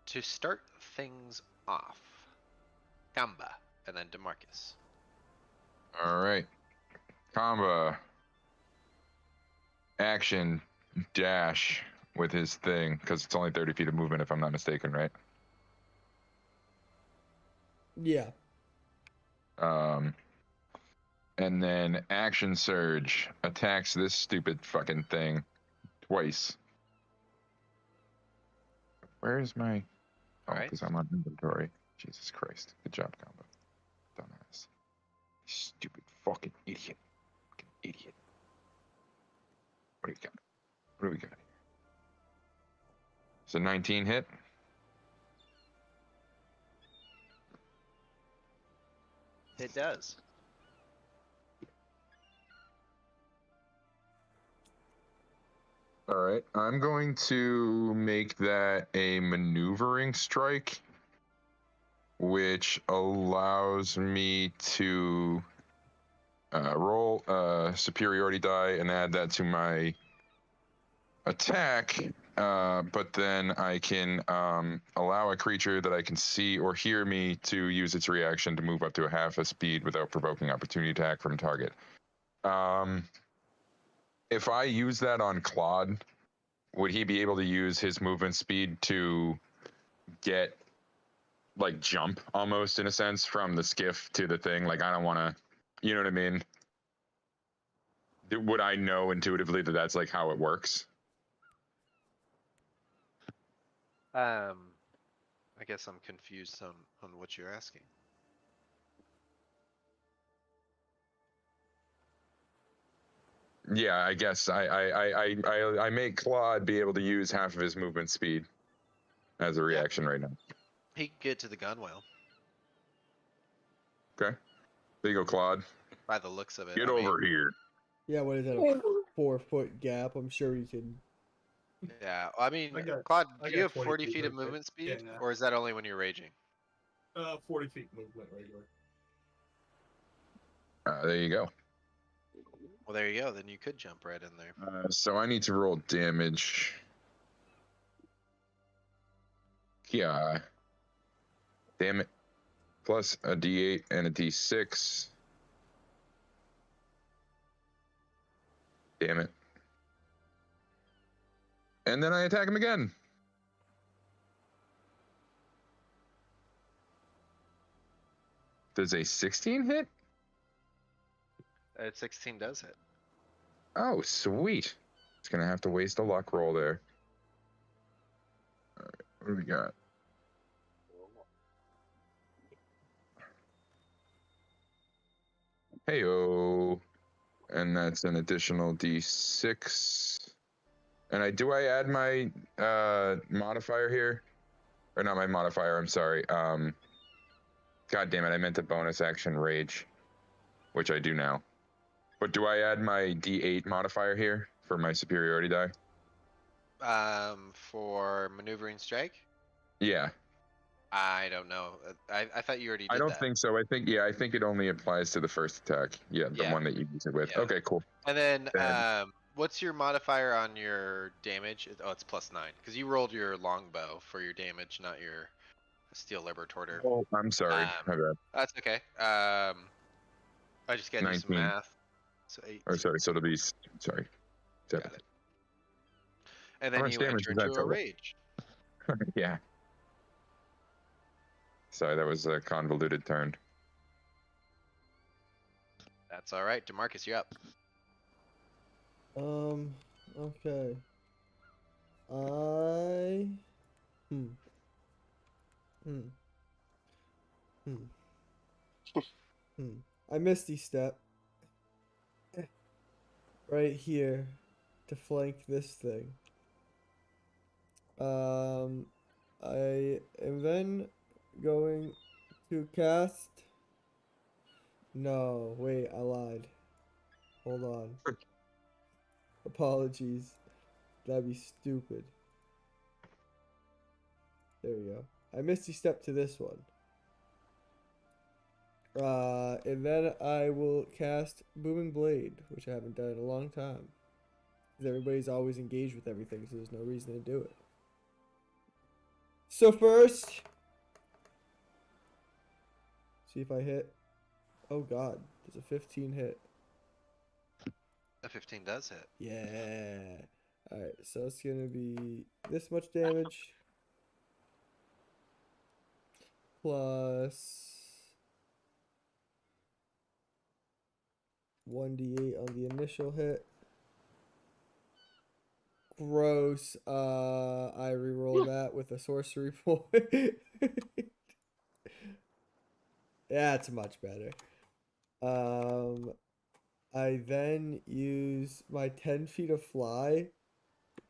To start things off, Kamba and then DeMarcus. All right. Kamba. Action dash with his thing, because it's only 30 feet of movement if I'm not mistaken, right? Yeah. And then action surge attacks this stupid fucking thing twice. Where is my... Oh, because I'm on inventory. Jesus Christ. Good job, Combo. Dumbass. Stupid fucking idiot. Fucking idiot. What do we got? What do we got here? It's a 19 hit. It does. All right, I'm going to make that a maneuvering strike, which allows me to roll a superiority die and add that to my attack, but then I can allow a creature that I can see or hear me to use its reaction to move up to a half a speed without provoking opportunity attack from target. If I use that on Claude, would he be able to use his movement speed to get like jump almost in a sense from the skiff to the thing? Like I don't want to, you know what I mean? Would I know intuitively that that's like how it works? I guess I'm confused on what you're asking. Yeah, I guess I make Claude be able to use half of his movement speed as a reaction right now. He could get to the gunwale Okay, there you go, Claude. by the looks of it. Get over here. Yeah, what is that? A 4-foot gap? I'm sure we can. Yeah, I mean, I Claude, got do you have 20 40 feet feet of movement. movement speed, Yeah. or is that only when you're raging? 40 feet movement regular. There you go. Well, there you go. Then you could jump right in there. So I need to roll damage. Yeah. Damn it. Plus a D8 and a D6. Damn it. And then I attack him again. Does a 16 hit? 16 does hit. Oh, sweet. It's going to have to waste a luck roll there. All right, what do we got? Heyo. And that's an additional D6. And I add my modifier here? Or not my modifier, I'm sorry. God damn it, I meant the bonus action rage, which I do now. But do I add my D8 modifier here for my superiority die? For maneuvering strike? Yeah. I don't know. I thought you already did I don't that. think so. I think it only applies to the first attack. Yeah, the Yeah. one that you use it with. Yeah. Okay, cool. And then, what's your modifier on your damage? Oh, it's +9 because you rolled your longbow for your damage, not your steel liberator. Oh, I'm sorry. My bad. That's okay. I just gotta do some 19. math. So 8. Or sorry, so it'll be sorry. Got it. And then much you damage enter is that into a total? rage. Yeah. Sorry, that was a convoluted turn. That's all right. DeMarcus, you're up. Okay. I Misty Step right here to flank this thing. I am then going to cast. No, wait, I lied. Hold on. Apologies. That'd be stupid. There we go. I Misty Step to this one. And then I will cast Booming Blade, which I haven't done in a long time. Because everybody's always engaged with everything, so there's no reason to do it. So first, see if I hit. Oh god, there's a 15 hit. A 15 does hit. Yeah. Alright, so it's gonna be this much damage. Plus 1d8 on the initial hit. Gross. I reroll that with a sorcery point. That's much better. I then use my 10 feet of fly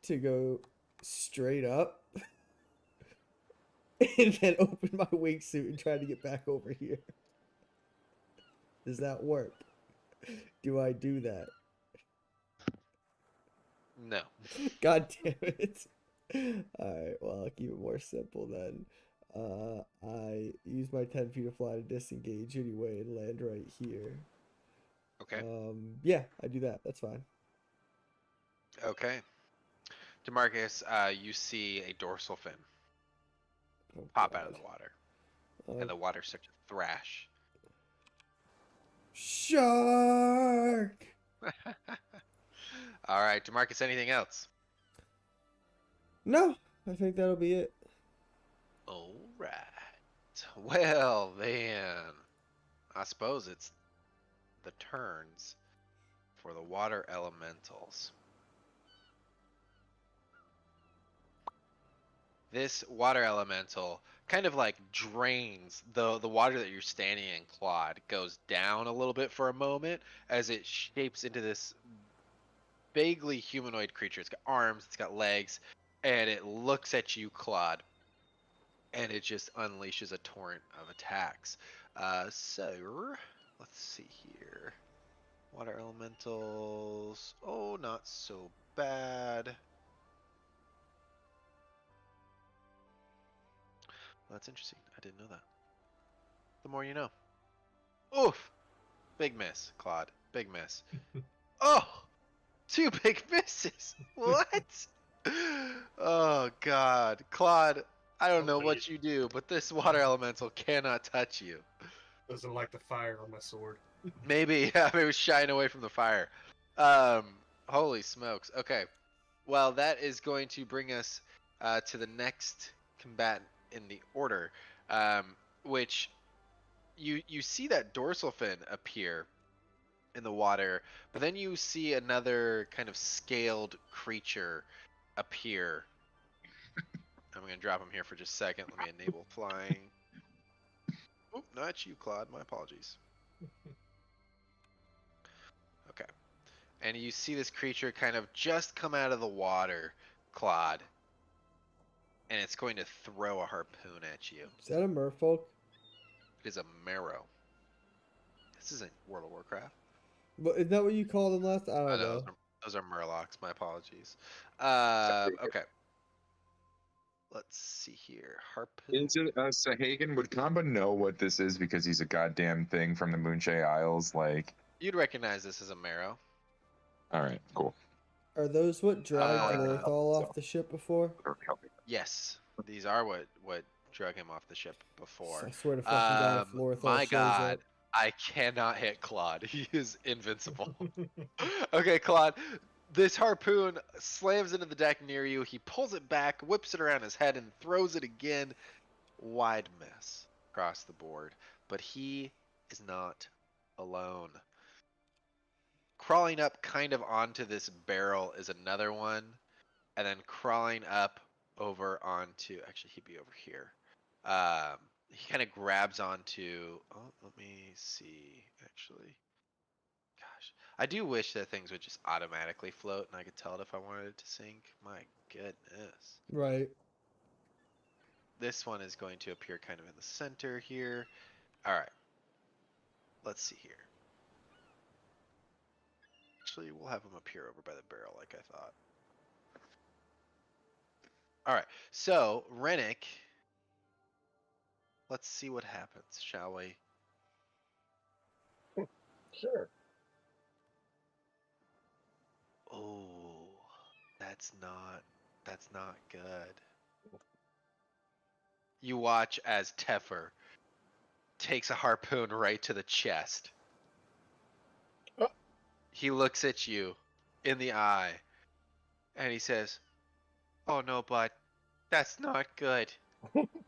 to go straight up. And then open my wingsuit and try to get back over here. Does that work? Do I do that? No. God damn it. Alright, well, I'll keep it more simple then. I use my 10 feet of fly to disengage anyway and land right here. Okay. Yeah, I do that. That's fine. Okay. DeMarcus, you see a dorsal fin Oh, pop God. out of the water. And the water starts to thrash. Shark! All right, Demarcus, anything else? No, I think that'll be it. All right. Well, then, I suppose it's the turns for the water elementals. This water elemental kind of like drains the water that you're standing in, Claude, goes down a little bit for a moment as it shapes into this vaguely humanoid creature. It's got arms, it's got legs, and it looks at you, Claude, and it just unleashes a torrent of attacks. So let's see here. Water elementals. Oh, not so bad. That's interesting. I didn't know that. The more you know. Oof! Big miss, Claude. Big miss. Oh! Two big misses! What? Oh, God. Claude, I don't know what you do, but this water elemental cannot touch you. Doesn't like the fire on my sword. Maybe, yeah, maybe shying away from the fire. Holy smokes. Okay. Well, that is going to bring us to the next combatant in the order, which you see that dorsal fin appear in the water, but then you see another kind of scaled creature appear. I'm going to drop him here for just a second. Let me enable flying. Oop, not you, Claude. My apologies. Okay. And you see this creature kind of just come out of the water, Claude, and it's going to throw a harpoon at you. Is that a merfolk? It is a marrow. This isn't World of Warcraft. But isn't that what you called them last? I I don't know know. those are murlocs. My apologies. Okay. Let's see here. Harpoon. Is it Sahagan? Would Kamba know what this is because he's a goddamn thing from the Moonshade Isles? Like, You'd recognize this as a marrow. all right, cool. Are those what dragged Uh, Lorthal off the ship before? Yes, these are what drug him off the ship before. I swear to fucking God, if Lorthal My shows God, up. I cannot hit Claude. He is invincible. Okay, Claude. This harpoon slams into the deck near you. He pulls it back, whips it around his head, and throws it again. Wide miss across the board. But he is not alone. Crawling up kind of onto this barrel is another one. And then crawling up over onto, actually he'd be over here. He kind of grabs onto, oh, let me see, actually. Gosh, I do wish that things would just automatically float and I could tell it if I wanted it to sink. My goodness. Right. This one is going to appear kind of in the center here. All right. Let's see here. Actually, we'll have him appear over by the barrel like I thought. All right. So, Rennick, let's see what happens, shall we? Sure. Oh, that's not good. You watch as Teffer takes a harpoon right to the chest. Oh. He looks at you in the eye and he says, "Oh no, bud, that's not good."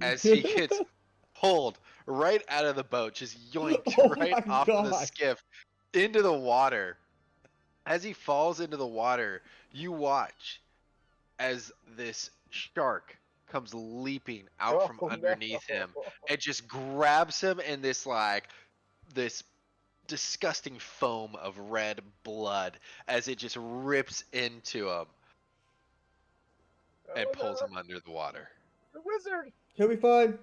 As he gets pulled right out of the boat, just yoinked Oh right my off of the God. skiff into the water. As he falls into the water, you watch as this shark comes leaping out from underneath him and just grabs him in this this disgusting foam of red blood as it just rips into him and pulls him under the water. The wizard. He'll be fine.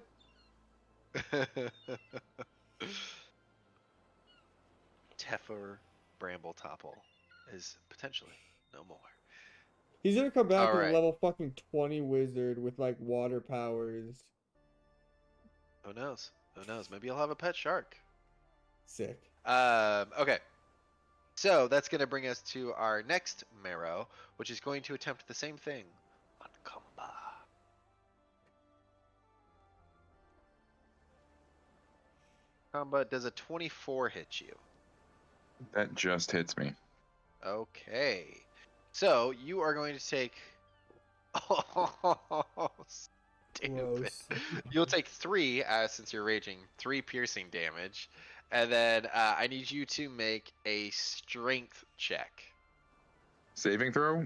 Teffer Bramble-Topple is potentially no more. He's gonna come back All as a right. level fucking 20 wizard with like water powers. Who knows? Who knows? Maybe he'll have a pet shark. Sick. Okay. So that's going to bring us to our next marrow, which is going to attempt the same thing on Kamba. Kamba, does a 24 hit you? That just hits me. Okay. So you are going to take. Oh, stupid. Gross. You'll take 3, since you're raging, 3 piercing damage, and then I need you to make a strength check. Saving throw?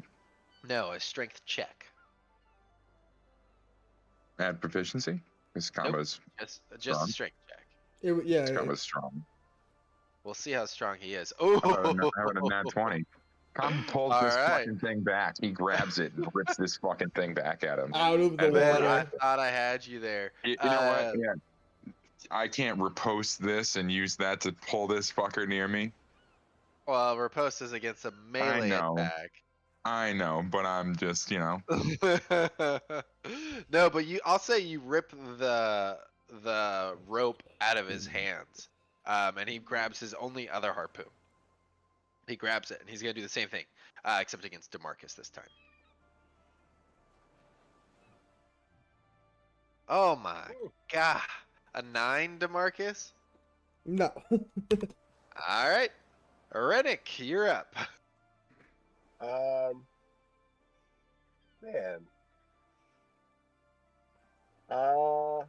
No, a strength check. Add proficiency? This Nope. combo's Just a strong. strength check. Yeah. This combo's strong. We'll see how strong he is. How about Oh, a nat 20? Combo pulls all this right. fucking thing back. He grabs it and rips this fucking thing back at him. Out of the And Man, water. I thought I had you there. You know what? Yeah. I can't riposte this and use that to pull this fucker near me. Well, riposte is against a melee attack. I know, but I'm just, No, but I'll say you rip the rope out of his hands, and he grabs his only other harpoon. He grabs it, and he's gonna do the same thing, except against DeMarcus this time. Oh my god, a 9, DeMarcus. No. All right, Rennick, you're up. Man. I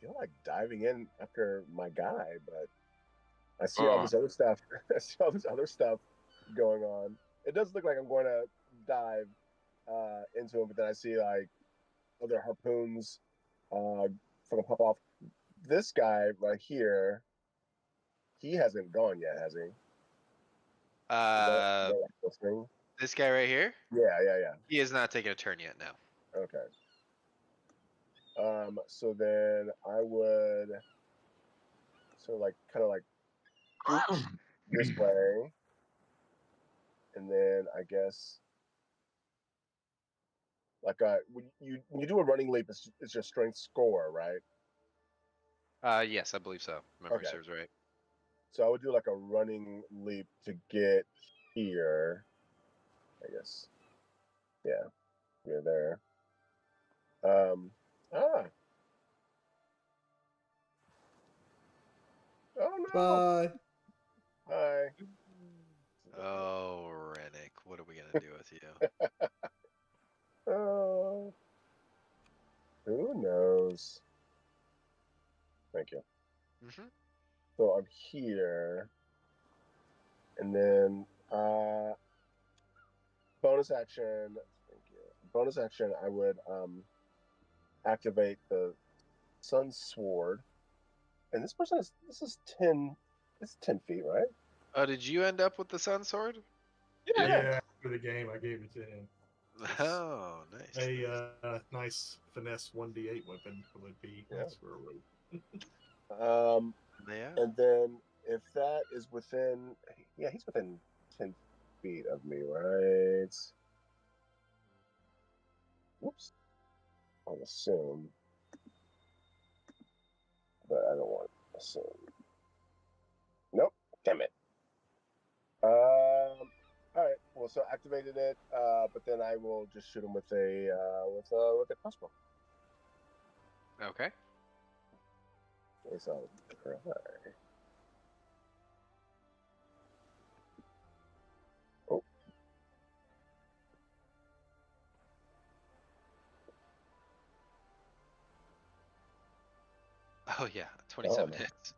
feel like diving in after my guy, but I see all this other stuff. I see all this other stuff going on. It does look like I'm going to dive into him, but then I see like other harpoons fucking pop off. This guy right here, he hasn't gone yet, has he? Listening? This guy right here. Yeah. He has not taken a turn yet. No. Okay. So then I would kind of like this way, and then I guess like when you do a running leap, it's your strength score, right? Yes, I believe so. Memory serves right. So I would do like a running leap to get here, I guess. Yeah, we're there. Ah. Oh no. Bye. Hi. Oh, Rennick, what are we gonna do with you? Oh. Who knows? Thank you. Mm-hmm. So I'm here, and then bonus action. Thank you. Bonus action. I would activate the Sun Sword, and this person is 10. It's 10 feet, right? Oh, did you end up with the Sun Sword? Yeah, after the game, I gave it to him. Oh, nice. A nice finesse 1d8 weapon would be nice for a rope. Yeah. And then if that is within, he's within 10 feet of me, right? Whoops. I'll assume, but I don't want to assume. Nope. Damn it. All right. Well, so activated it, but then I will just shoot him with a crossbow. Okay. So I'll try. Oh. Oh yeah, 27 hits.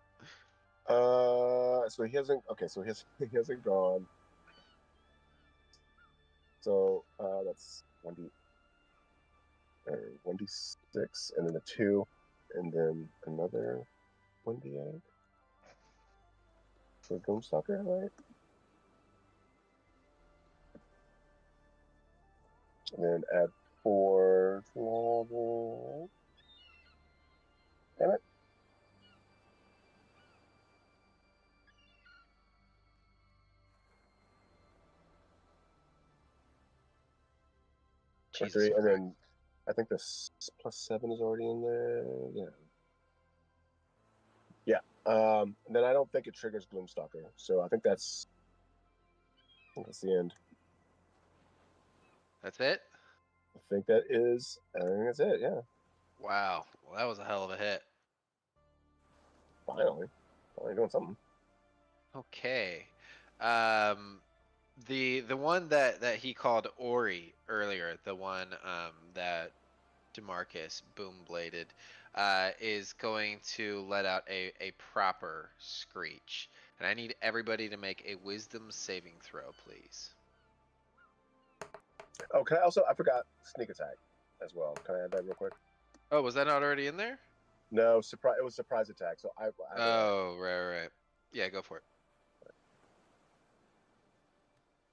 So he hasn't. Okay, so he hasn't gone. So that's 1d6, and then a 2, and then another 1d8 for Goomstalker, right? And then add 4. Damn it. Jesus 3, and Christ. then I think the +7 is already in there. Yeah. Then I don't think it triggers Gloomstalker, so I think that's the end. That's it? I think that's it. Yeah. Wow. Well, that was a hell of a hit. Finally doing something. Okay. Um, the one that he called Ori earlier, the one that Demarcus boom bladed, is going to let out a proper screech, and I need everybody to make a Wisdom saving throw, please. Oh, I forgot sneak attack as well. Can I add that real quick? Oh, was that not already in there? No, surprise. It was surprise attack. So I Oh, right. Yeah, go for it.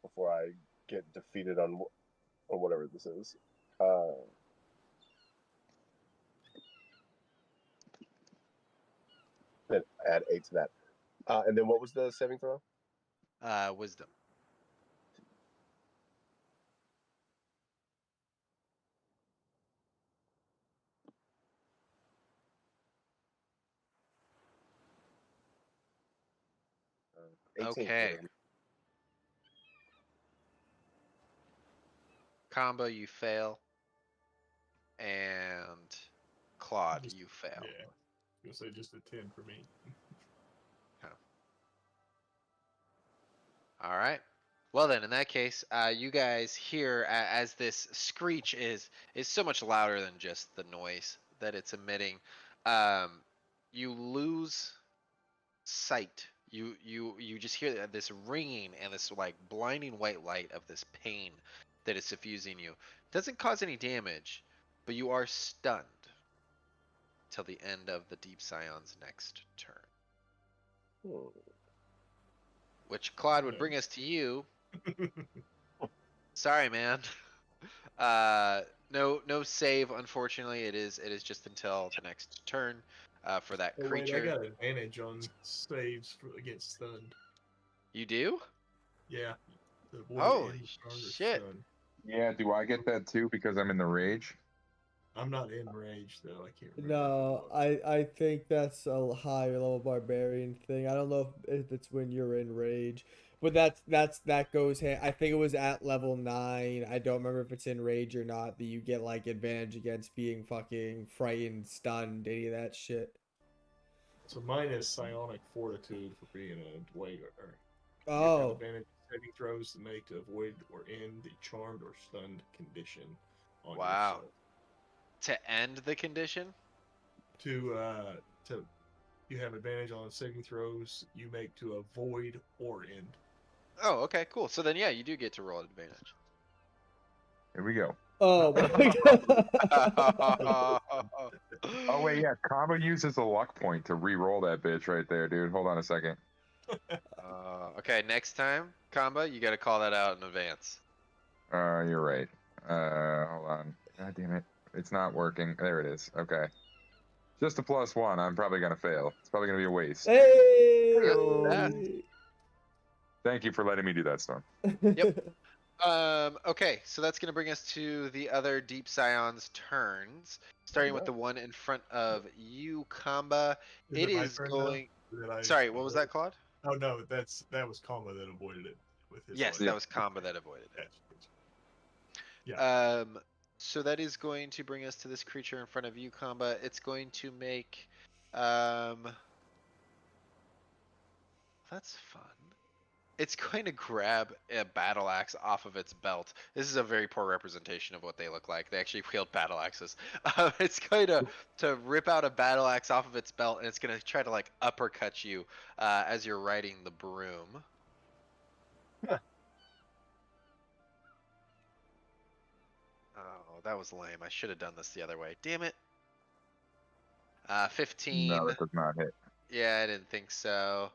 before I get defeated on whatever this is. Then add 8 to that. And then what was the saving throw? Wisdom. Uh, 18. Okay. Combo, you fail. And Claude, you fail. Yeah. I was gonna say just a 10 for me. Okay. All right. Well then, in that case, you guys hear as this screech is so much louder than just the noise that it's emitting. You lose sight. You just hear this ringing and this like blinding white light of this pain that is suffusing you. Doesn't cause any damage, but you are stunned till the end of the Deep Scion's next turn. Which, Claude, would bring us to you. Sorry, man. No save, unfortunately. It is just until the next turn for that Oh, wait, I creature. got advantage on saves against stunned. You do? Yeah. The avoid Holy end, charmed, or shit. stun. Yeah, do I get that too because I'm in the rage? I'm not in rage though. I can't remember. No, I think that's a higher level barbarian thing. I don't know if it's when you're in rage, but that goes hand. I think it was at level 9. I don't remember if it's in rage or not that you get like advantage against being fucking frightened, stunned, any of that shit. So mine is psionic fortitude for being a dweller. You have Oh, advantage saving throws to make to avoid or end the charmed or stunned condition on Wow. yourself. To end the condition? To you have advantage on saving throws you make to avoid or end. Oh, okay, cool. So then, yeah, you do get to roll advantage. Here we go. oh my god. Oh wait, yeah. Combo uses a luck point to re-roll that bitch right there, dude. Hold on a second. Okay, next time, Combo, you got to call that out in advance. You're right. Hold on. God damn it. It's not working. There it is. Okay. Just a +1. I'm probably gonna fail. It's probably gonna be a waste. Hey. Thank you for letting me do that, Storm. Yep. Okay, so that's going to bring us to the other Deep Scion's turns, starting with the one in front of you, Kamba. It is going. Sorry, what was that, Claude? Oh no, that was Kamba that avoided it with his. Yes, life. that was Kamba that avoided it. Yeah. So that is going to bring us to this creature in front of you, Kamba. It's going to make. That's fun. It's going to grab a battle axe off of its belt. This is a very poor representation of what they look like. They actually wield battle axes. It's going to rip out a battle axe off of its belt, and it's going to try to like uppercut you as you're riding the broom. Huh. Oh, that was lame. I should have done this the other way. Damn it. 15. No, that does not hit. Yeah, I didn't think so.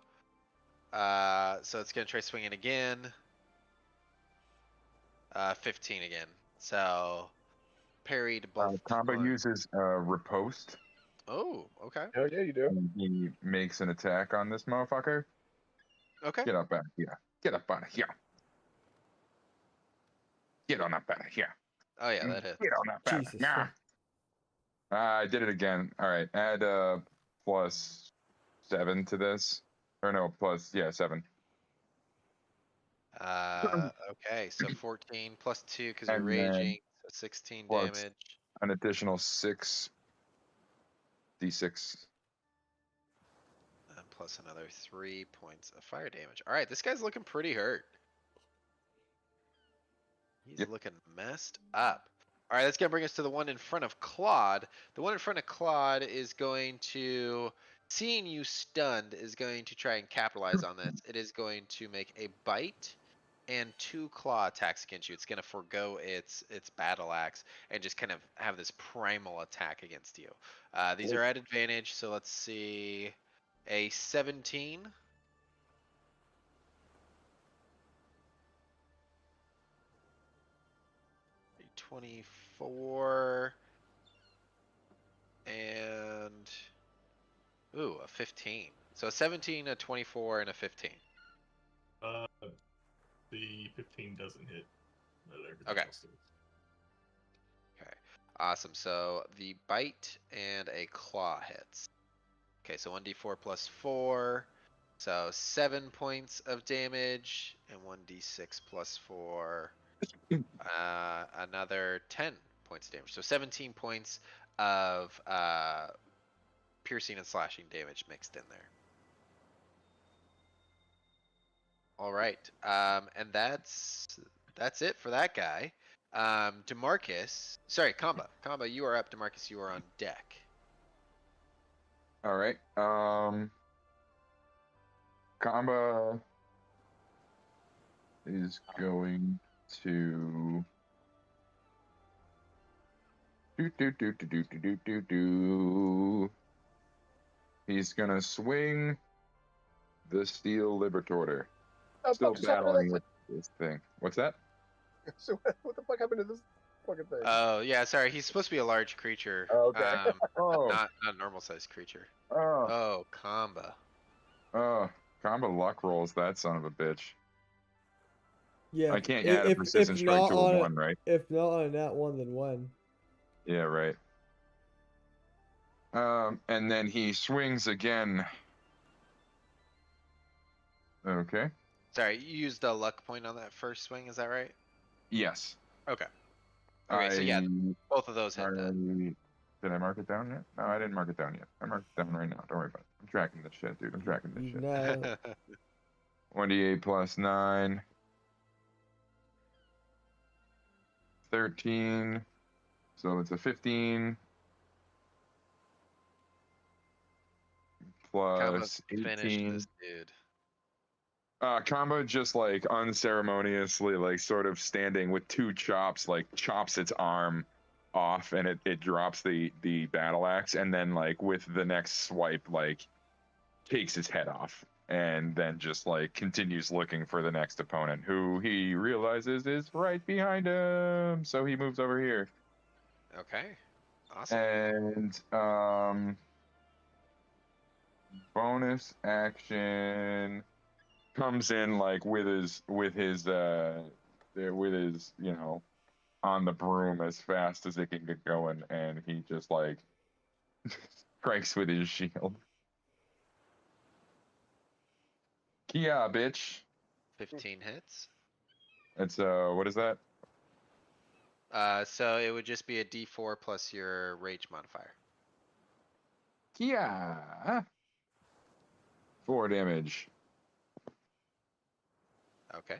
So it's gonna try swinging again. 15 again. So parried both. Combo uses riposte. Oh, okay. Oh yeah, you do. And he makes an attack on this motherfucker. Okay. Get up out of here. Get up out of here. Get on up out of here. Oh yeah, that hits. Get on up out of Jesus. here. I did it again. All right, add +7 to this. Or no, +7. Okay, so 14 plus 2 because you're And then raging, so 16 plus damage. an additional 6d6. plus another 3 points of fire damage. All right, this guy's looking pretty hurt. He's Yep. looking messed up. All right, that's going to bring us to the one in front of Claude. The one in front of Claude is going to, seeing you stunned, is going to try and capitalize on this. It is going to make a bite and 2 claw attacks against you. It's going to forego its battle axe and just kind of have this primal attack against you. These are at advantage, so let's see. A 17. A 24. And ooh, a 15. So a 17, a 24, and a 15. The 15 doesn't hit. Okay. Okay. Awesome. So the bite and a claw hits. Okay, so 1d4 plus 4. So 7 points of damage, and 1d6 plus 4. Another 10 points of damage. So 17 points of piercing and slashing damage mixed in there. All right, and that's it for that guy. Demarcus, sorry, Kamba, you are up. Demarcus, you are on deck. All right. Kamba is going to He's gonna swing the steel liberator. Still battling with this thing. What's that? So what the fuck happened to this fucking thing? Oh yeah, sorry. He's supposed to be a large creature. Okay. Not a normal sized creature. Oh, Kamba. Kamba luck rolls that son of a bitch. Yeah. I can't add a persistent strike to a 1, right? If not on that one, then 1. Yeah, right. And then he swings again. Okay. Sorry, you used a luck point on that first swing, is that right? Yes. Okay. Okay, so yeah, both of those hit then. Did I mark it down yet? No, I didn't mark it down yet. I marked it down right now. Don't worry about it. I'm tracking this shit, dude. I'm tracking this shit. No. 1d8 plus 9. 13. So it's a 15. Plus 18. Finish this dude. Combo just like unceremoniously, like sort of standing with 2 chops, like chops its arm off, and it drops the battle axe, and then like with the next swipe, like takes his head off, and then just like continues looking for the next opponent, who he realizes is right behind him. So he moves over here. Okay. Awesome. And bonus action comes in like with his you know, on the broom as fast as it can get going, and he just like strikes with his shield. Kia, bitch. 15 hits. It's what is that? So it would just be a D4 plus your rage modifier. Kia. 4 damage. Okay.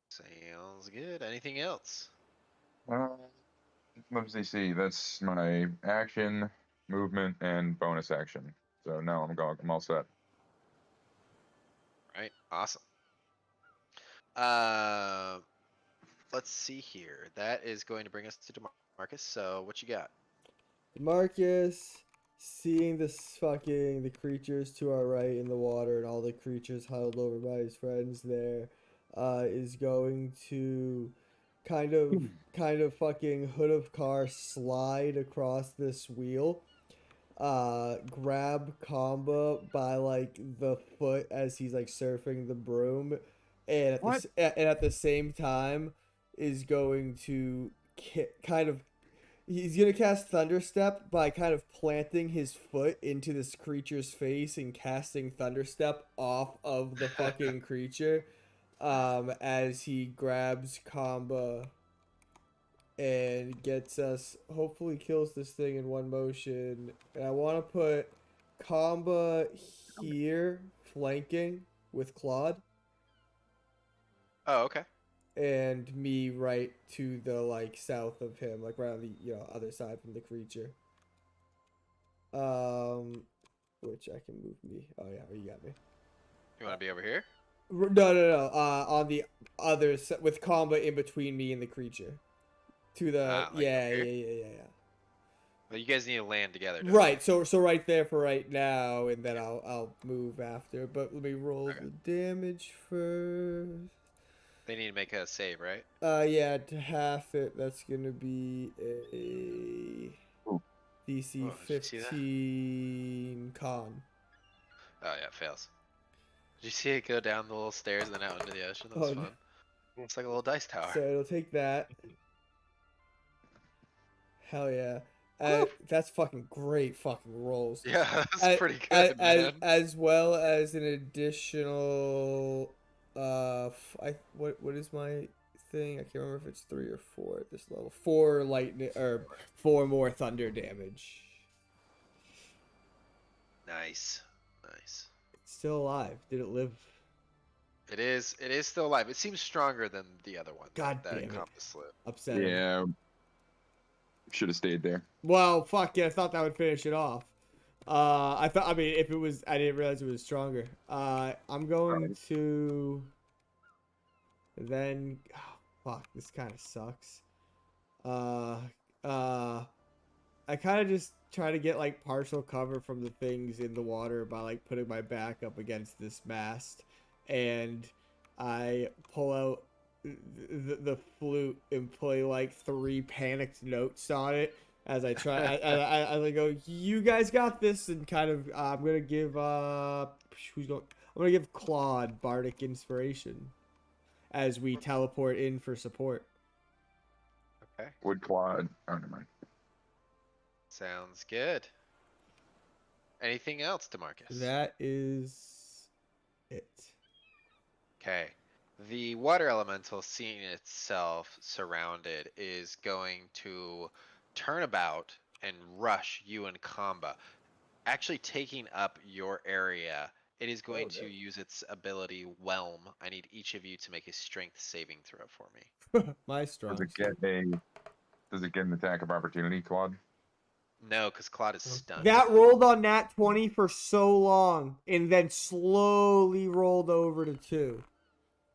Sounds good. Anything else? Let me see. That's my action, movement, and bonus action. So now I'm all set. Right. Awesome. Let's see here. That is going to bring us to DeMarcus. So what you got? Marcus, seeing the creatures to our right in the water and all the creatures huddled over by his friends there, is going to kind of fucking hood of car slide across this wheel, grab Kamba by like the foot as he's like surfing the broom, and at the same time is going to he's gonna cast Thunderstep by kind of planting his foot into this creature's face and casting Thunderstep off of the fucking creature, as he grabs Kamba and gets us, hopefully kills this thing in one motion. And I want to put Kamba here, flanking with Claude, Oh, okay. and me right to the like south of him, like right on the other side from the creature. Which I can move me. Oh yeah, you got me. You want to be over here? No, no, no. On the other with combat in between me and the creature. To the Like yeah, over yeah, here? yeah, yeah, yeah. Well, you guys need to land together, don't Right. you? So right there for right now, and then I'll move after. But let me roll Okay. the damage first. They need to make a save, right? Yeah, to half it, that's gonna be a Ooh. DC Oh, did you see that? 15 con. Oh yeah, it fails. Did you see it go down the little stairs and then out into the ocean? That was Oh, no. fun. It's like a little dice tower. So it'll take that. Hell yeah. Woo! That's fucking great fucking rolls. Yeah, that's pretty good, man. As well as an additional what is my thing? I can't remember if it's 3 or 4 at this level. 4 lightning or 4 more thunder damage. Nice. Nice. It's still alive. Did it live? It is still alive. It seems stronger than the other one. God that damn it. compass slip. Upsetting. Yeah. Should have stayed there. Well, fuck yeah, I thought that would finish it off. I mean, if it was, I didn't realize it was stronger. I'm going to then, oh, fuck, this kind of sucks. I kind of just try to get like partial cover from the things in the water by like putting my back up against this mast, and I pull out the flute and play like 3 panicked notes on it as I try. I go, you guys got this, and kind of I'm gonna give who's going? I'm gonna give Claude bardic inspiration as we teleport in for support. Okay. Would Claude? Oh, never mind. Sounds good. Anything else, DeMarcus? That is it. Okay. The water elemental, seeing itself surrounded, is going to turn about and rush you and Kamba. Actually taking up your area, it is going to use its ability Whelm. I need each of you to make a strength saving throw for me. My strong. Does it get an attack of opportunity, Claude? No, because Claude is stunned. That rolled on nat 20 for so long, and then slowly rolled over to 2.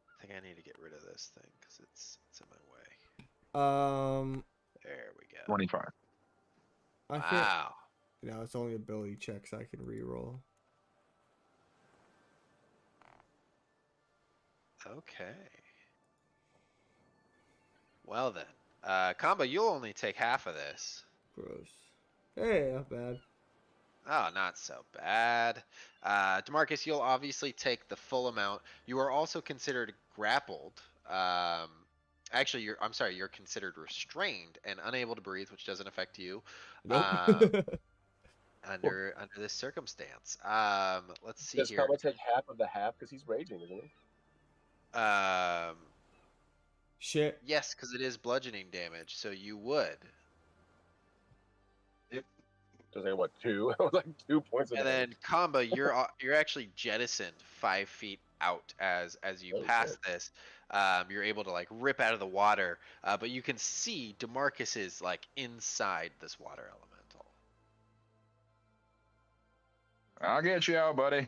I think I need to get rid of this thing because it's in my way. There we go. 25. I can't. Wow. No, it's only ability checks I can reroll. Okay. Well then, Kamba, you'll only take half of this. Gross. Hey, not bad. Oh, not so bad. DeMarcus, you'll obviously take the full amount. You are also considered grappled. Actually, you're considered restrained and unable to breathe, which doesn't affect you. Nope. Under this circumstance. Let's see Does here. Kama take half of the half because he's raging, isn't he? Shit. Yes, because it is bludgeoning damage, so you would. Does he what 2? Like 2 points of And damage. then Kamba, you're actually jettisoned 5 feet out as you pass this. You're able to like rip out of the water, but you can see DeMarcus is like inside this water elemental. I'll get you out, buddy.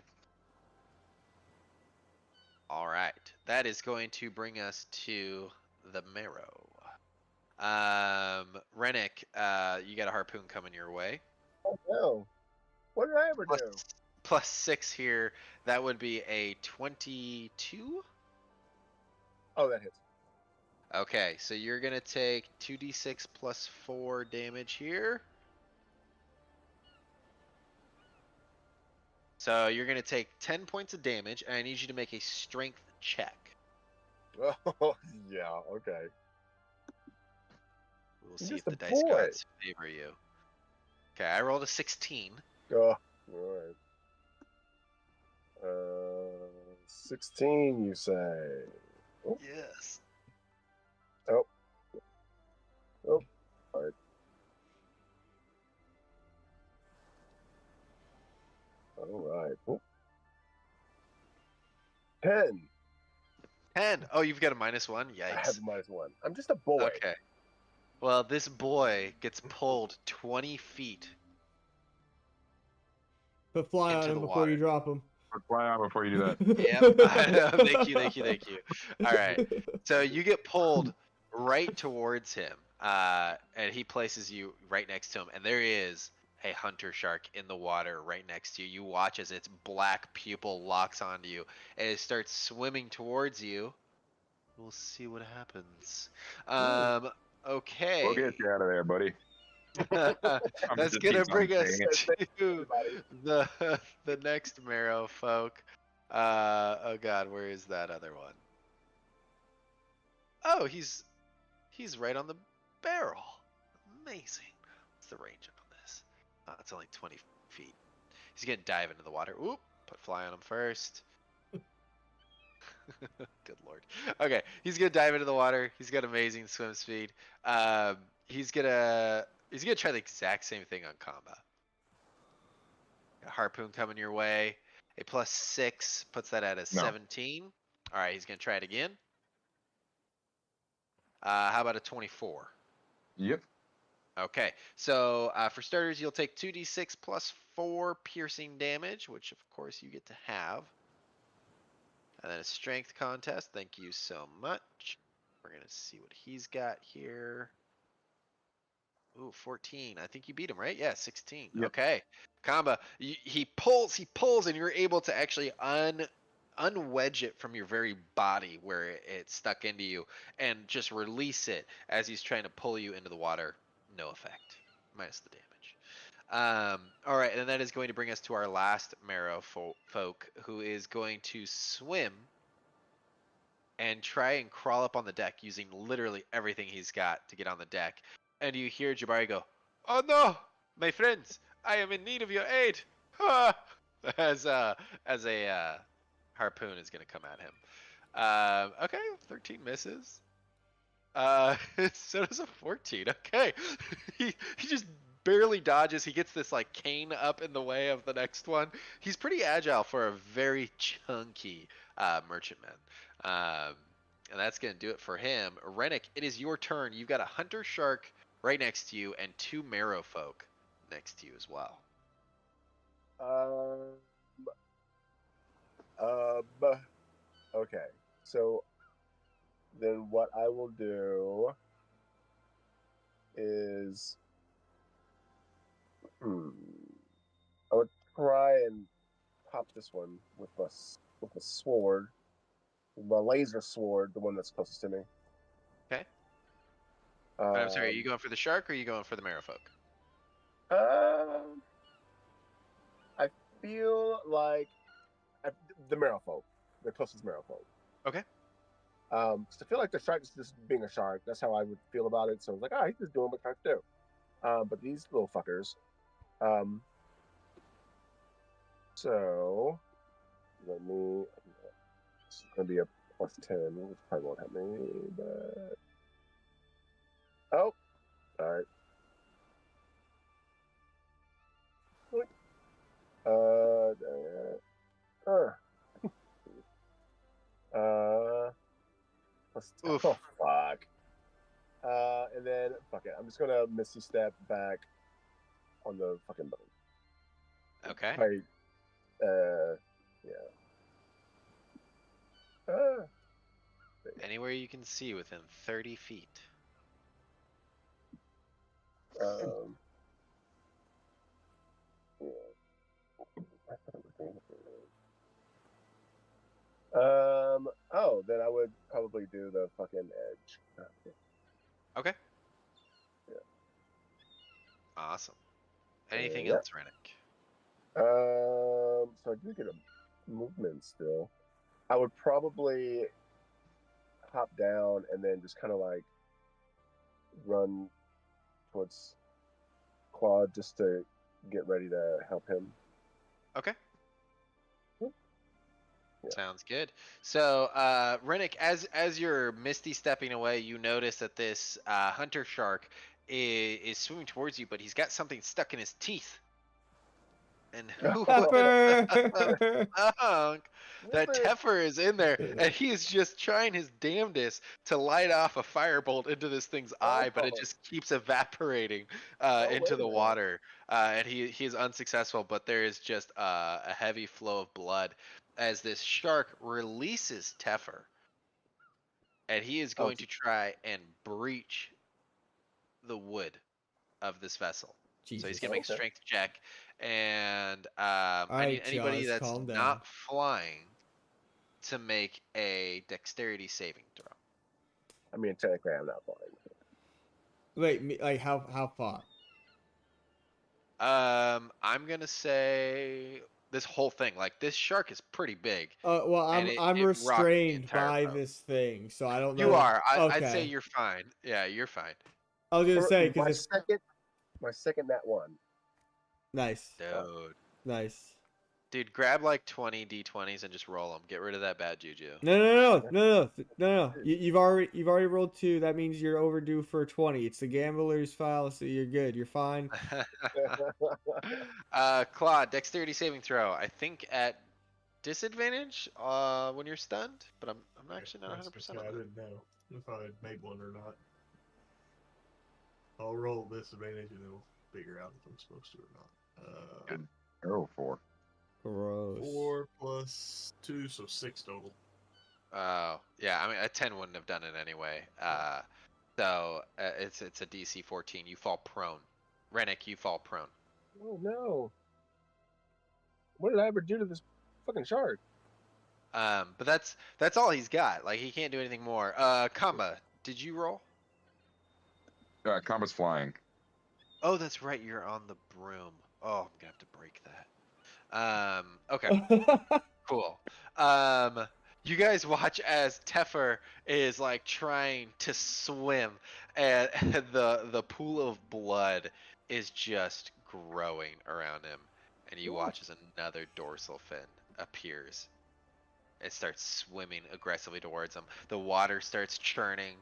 All right, that is going to bring us to the marrow. Rennick, you got a harpoon coming your way. Oh no! What did I ever do? Plus 6 here. That would be a 22. Oh, that hits. Okay, so you're gonna take 2d6 plus 4 damage here. So you're gonna take 10 points of damage, and I need you to make a strength check. Oh yeah, okay. We'll You're see if just a the dice boy. gods favor you. Okay, I rolled a 16. Oh, all right. 16, you say? Oh. Yes. Oh. 10. 10. Oh, you've got a -1. I have Yikes. a -1. I'm just a boy. Okay. Well, this boy gets pulled 20 feet But fly on into him the before you water. drop him. Fly out before you do that. Yep. Thank you. All right. So you get pulled right towards him, and he places you right next to him, and there is a hunter shark in the water right next to you. You watch as its black pupil locks onto you, and it starts swimming towards you. We'll see what happens. Okay. We'll get you out of there, buddy. That's just gonna keeps on bring us saying it. to the next marrow folk. Oh god, where is that other one? Oh, he's right on the barrel. Amazing. What's the range on this? It's only 20 feet. He's gonna dive into the water. Oop, put fly on him first. Good lord. Okay, he's gonna dive into the water. He's got amazing swim speed. He's gonna try the exact same thing on combo. A harpoon coming your way. A +6 puts that at a 17. All right, he's gonna try it again. How about a 24? Yep. Okay, so for starters, you'll take 2d6 plus 4 piercing damage, which of course you get to have. And then a strength contest. Thank you so much. We're going to see what he's got here. Ooh, 14. I think you beat him, right? Yeah, 16. Yep. Okay. Kamba, he pulls, and you're able to actually unwedge it from your very body where it's stuck into you and just release it as he's trying to pull you into the water. No effect. Minus the damage. All right, and that is going to bring us to our last marrow folk, who is going to swim and try and crawl up on the deck using literally everything he's got to get on the deck. And you hear Jabari go, "Oh no, my friends, I am in need of your aid!" as a harpoon is going to come at him. Okay, 13 misses. So does a 14. Okay, he just barely dodges. He gets this like cane up in the way of the next one. He's pretty agile for a very chunky merchantman. And that's gonna do it for him. Rennick, it is your turn. You've got a hunter shark right next to you and 2 marrow folk next to you as well. Okay. So then what I will do is I would try and pop this one with a sword, my laser sword, the one that's closest to me. Okay. I'm sorry, are you going for the shark or are you going for the marrow folk? I feel like the marrow folk, the closest marrow folk. Okay. Cause I feel like the shark is just being a shark. That's how I would feel about it. So I was like, he's just doing what sharks do. But these little fuckers. So let me. It's gonna be a +10, which probably won't help me. But all right. Oof. Oh fuck. And then fuck it. I'm just gonna misty step back on the fucking boat. Okay. Probably, yeah. Anywhere you can see within 30 feet. Yeah. Oh, then I would probably do the fucking edge. Okay. Yeah. Awesome. Anything Yeah. else, Rennick? So I do get a movement still. I would probably hop down and then just kind of like run towards Quad just to get ready to help him. Okay. Yeah. Sounds good. So, Rennick, as you're misty stepping away, you notice that this hunter shark is swimming towards you, but he's got something stuck in his teeth. And No. who would have Pepper! thunk that Flipper. Teffer is in there and he is just trying his damnedest to light off a firebolt into this thing's eye, but it Oh. just keeps evaporating Oh, into wait a the minute. water. And he is unsuccessful, but there is just a heavy flow of blood as this shark releases Teffer. And he is Oh, going to try and breach the wood of this vessel. So he's Jesus. gonna make a okay. strength check, and I All need right, anybody Jaws, that's calm down. not flying to make a dexterity saving throw. I mean, technically, I'm not flying. Wait, like how far? I'm gonna say this whole thing. Like this shark is pretty big, Well, and I'm it rocked the restrained entire by boat. this thing, so I don't You know. are. I'd say Okay, you're fine. Yeah, you're fine. I was gonna For say because if my second nat one. nice, Dude. nice. Dude, grab like 20 d20s and just roll them. Get rid of that bad juju. No. You've already rolled 2. That means you're overdue for 20. It's the gambler's fallacy. You're good. You're fine. Claude, dexterity saving throw. I think at disadvantage when you're stunned, but I'm actually not 100% Okay, on I that. didn't know if I had made one or not. I'll roll disadvantage and it'll figure out if I'm supposed to or not. Good. Oh, 4. Gross. 4 plus 2, so 6 total. Oh, yeah. I mean, a 10 wouldn't have done it anyway. So it's a DC 14. You fall prone. Rennick, you fall prone. Oh no! What did I ever do to this fucking shark? But that's all he's got. Like he can't do anything more. Kamba, did you roll? Combat's flying. Oh, that's right. You're on the broom. Oh, I'm gonna have to break that. Okay. Cool. You guys watch as Teffer is like trying to swim, and the pool of blood is just growing around him, and you watch as another dorsal fin appears. It starts swimming aggressively towards him. The water starts churning,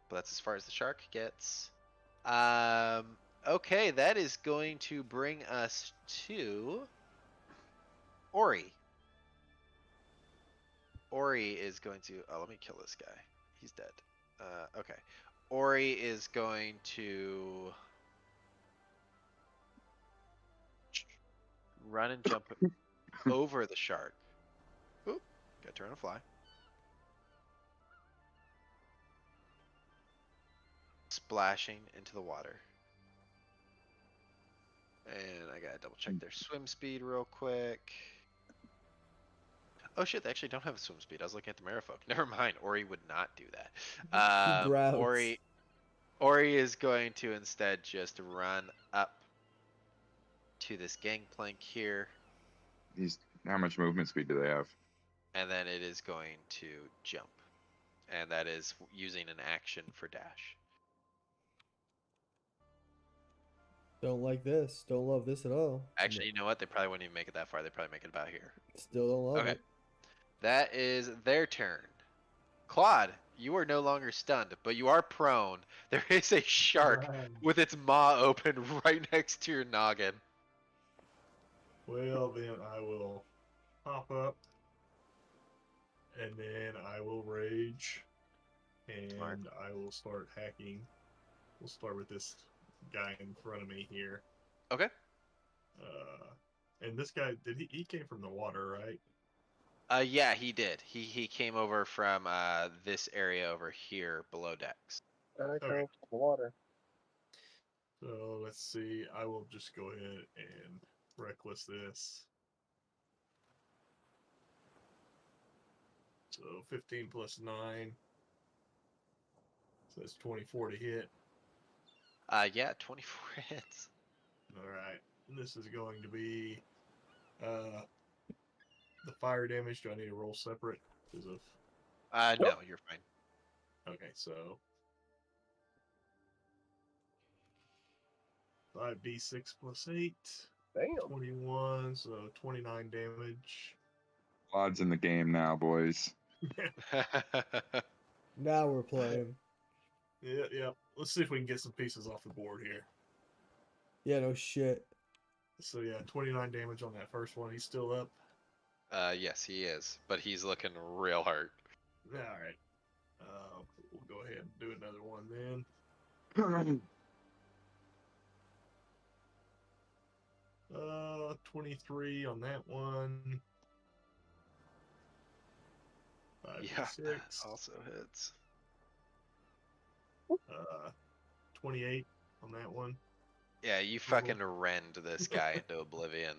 but that's as far as the shark gets. Okay, that is going to bring us to Ori. Ori is going to. Oh, let me kill this guy. He's dead. Okay. Ori is going to run and jump over the shark. Oop. Got to turn a fly. Splashing into the water. And I gotta double check their swim speed real quick. Oh shit, they actually don't have a swim speed. I was looking at the merfolk. Never mind, Ori would not do that. Drowns. Ori is going to instead just run up to this gangplank here, How much movement speed do they have? and then it is going to jump. And that is using an action for dash. Don't like this. Don't love this at all. Actually, you know what? They probably wouldn't even make it that far. They probably make it about here. Still don't love Okay. it. That is their turn. Claude, you are no longer stunned, but you are prone. There is a shark with its maw open right next to your noggin. Well, then I will pop up, and then I will rage, and Smart. I will start hacking. We'll start with this guy in front of me here. Okay. And this guy, he came from the water, right? Yeah, he did. He came over from this area over here below decks. I came to the water. So let's see. I will just go ahead and reckless this. So 15 plus 9. So that's 24 to hit. Yeah, 24 hits. Alright. This is going to be the fire damage. Do I need to roll separate? Because of No, you're fine. okay, so 5d6 plus 8. Damn. 21, so 29 damage. Odds in the game now, boys. Now we're playing. Yeah. Let's see if we can get some pieces off the board here. Yeah, no shit. So yeah, 29 damage on that first one. He's still up. Yes, he is, but he's looking real hurt. All right. We'll go ahead and do another one then. 23 on that one. Yeah, 5d6. also hits. 28 on that one. Yeah, you fucking rend this guy into oblivion.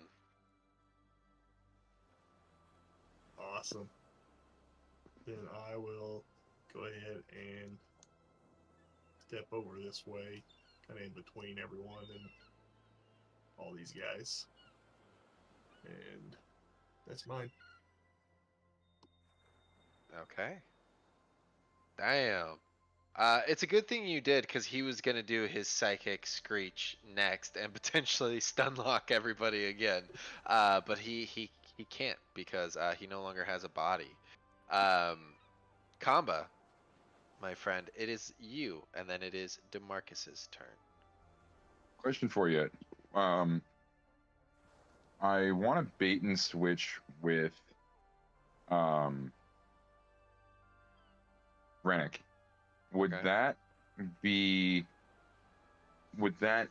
Awesome. Then I will go ahead and step over this way, kind of in between everyone and all these guys. And that's mine. Okay. Damn. It's a good thing you did, because he was gonna do his psychic screech next and potentially stun lock everybody again. But he can't, because he no longer has a body. Kamba, my friend, it is you, and then it is DeMarcus's turn. Question for you. I want to bait and switch with Rennick. Would Okay. that be? Would that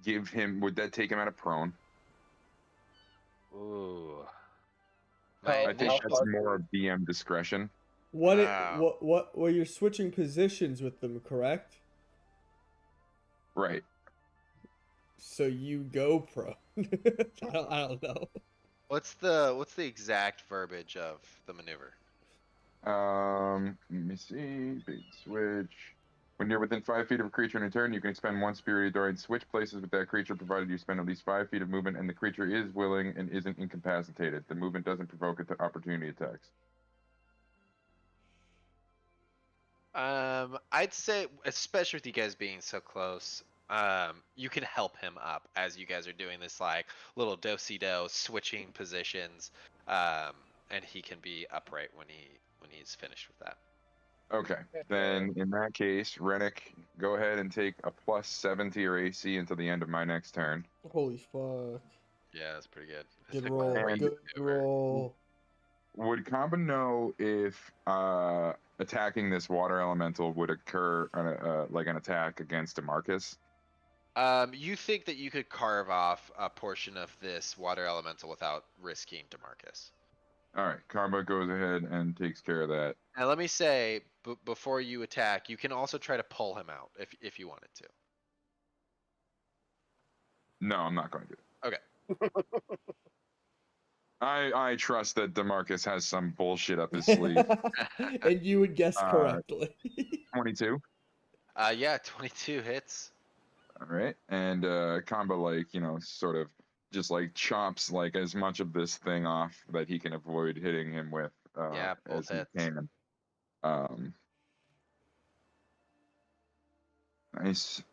give him? Would that take him out of prone? Ooh. I think that's more of DM discretion. What? Well, you're switching positions with them, correct? Right. So you go pro. I don't know. What's the exact verbiage of the maneuver? Let me see. Bait switch. When you're within 5 feet of a creature in a turn, you can expend one Spirit Door and switch places with that creature, provided you spend at least 5 feet of movement and the creature is willing and isn't incapacitated. The movement doesn't provoke opportunity attacks. I'd say, especially with you guys being so close, you can help him up as you guys are doing this like little do-si-do switching positions, and he can be upright when he's finished with that. Okay, then in that case, Rennick, go ahead and take a +7 to your AC until the end of my next turn. Holy fuck. Yeah, that's pretty good. Good roll. Good roll. Would Kamba know if attacking this water elemental would occur like an attack against DeMarcus? You think that you could carve off a portion of this water elemental without risking DeMarcus? All right, Kamba goes ahead and takes care of that. And let me say, before you attack, you can also try to pull him out if you wanted to. No, I'm not going to. Okay. I trust that DeMarcus has some bullshit up his sleeve. And you would guess correctly. 22. Yeah, 22 hits. All right, and Kamba, like, you know, sort of just like chops like as much of this thing off that he can avoid hitting him with Yeah, as both hits. he can. Nice.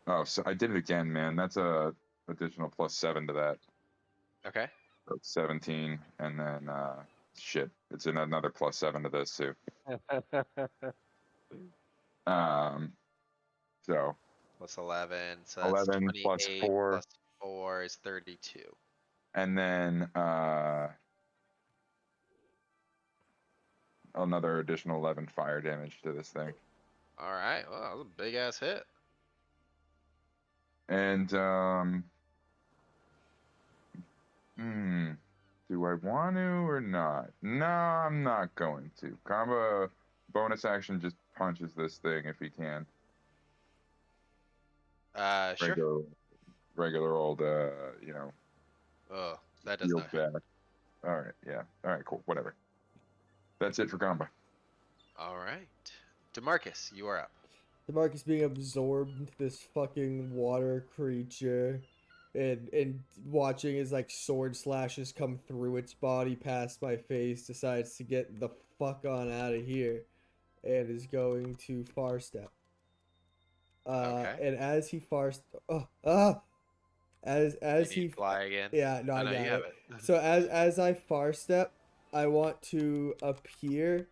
Oh, so I did it again, man. That's a additional +7 to that. Okay. So 17, and then shit, it's another +7 to this too. So +11, so that's 11 plus 4 plus 4 is 32. And then another additional 11 fire damage to this thing. All right, well, that was a big ass hit. And do I want to or not? No, I'm not going to. Kamba bonus action just punches this thing if he can. Sure. Regular old, you know. Oh, that does not hit. All right, yeah. All right, cool. Whatever. That's it for Kamba. All right, DeMarcus, you are up. DeMarcus being absorbed into this fucking water creature, and watching his like sword slashes come through its body past my face, decides to get the fuck on out of here, and is going to far step. Okay. And as he as he fly again. Yeah, no, I got you have it. it. So as I far step, I want to appear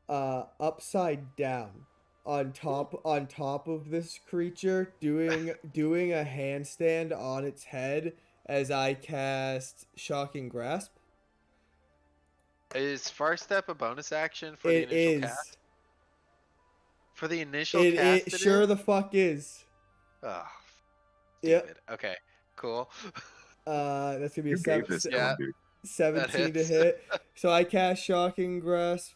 upside down on top of this creature, doing a handstand on its head as I cast Shocking Grasp. Is Far Step a bonus action for the It initial is. cast? For the initial It cast, it sure is? the fuck is. Oh, Yep. stupid. Okay, cool. That's gonna be a You gave this to Yeah, him, dude. that 17 to hits. hit. So I cast Shocking Grasp.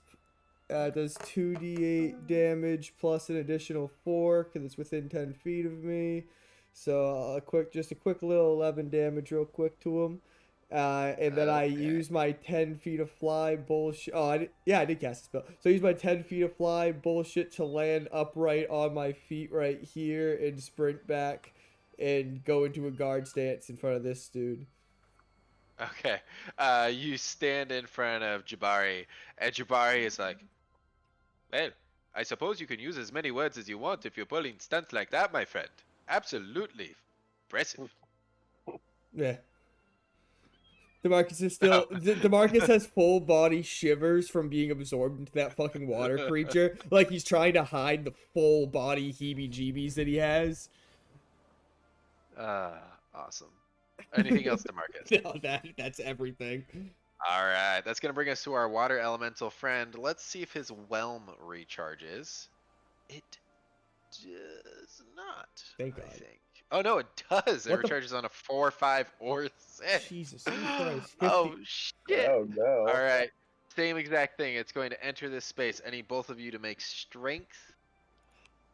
Does 2d8 damage plus an additional 4 because it's within 10 feet of me. So just a quick little 11 damage, real quick to him. And then I Okay. use my 10 feet of fly bullshit. Oh, I did cast a spell. So I use my 10 feet of fly bullshit to land upright on my feet right here and sprint back and go into a guard stance in front of this dude. Okay. You stand in front of Jabari, and Jabari is like, well, I suppose you can use as many words as you want if you're pulling stunts like that, my friend. Absolutely. Impressive. Yeah. Demarcus has full body shivers from being absorbed into that fucking water creature. Like he's trying to hide the full body heebie-jeebies that he has. Awesome. Anything else, Demarcus? No, that's everything. All right, that's gonna bring us to our water elemental friend. Let's see if his whelm recharges. It does not. Thank I God. think. Oh no, it does. It What the- recharges on a 4, 5, or 6. Jesus Christ, 50. Oh shit. Oh no! All right. Same exact thing. It's going to enter this space. I need both of you to make strength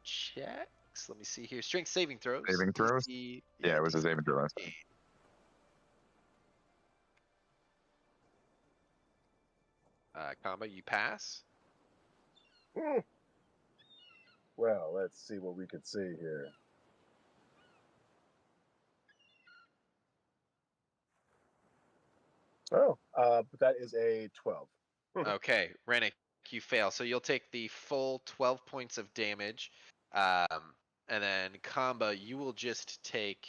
checks. Let me see here. Strength saving throws. Saving throws? DC, Yeah, it was a DC saving throw last time. 14. Combo, you pass. Well, let's see what we could see here. Oh, but that is a 12. Okay, Rennick, you fail. So you'll take the full 12 points of damage. And then Combo, you will just take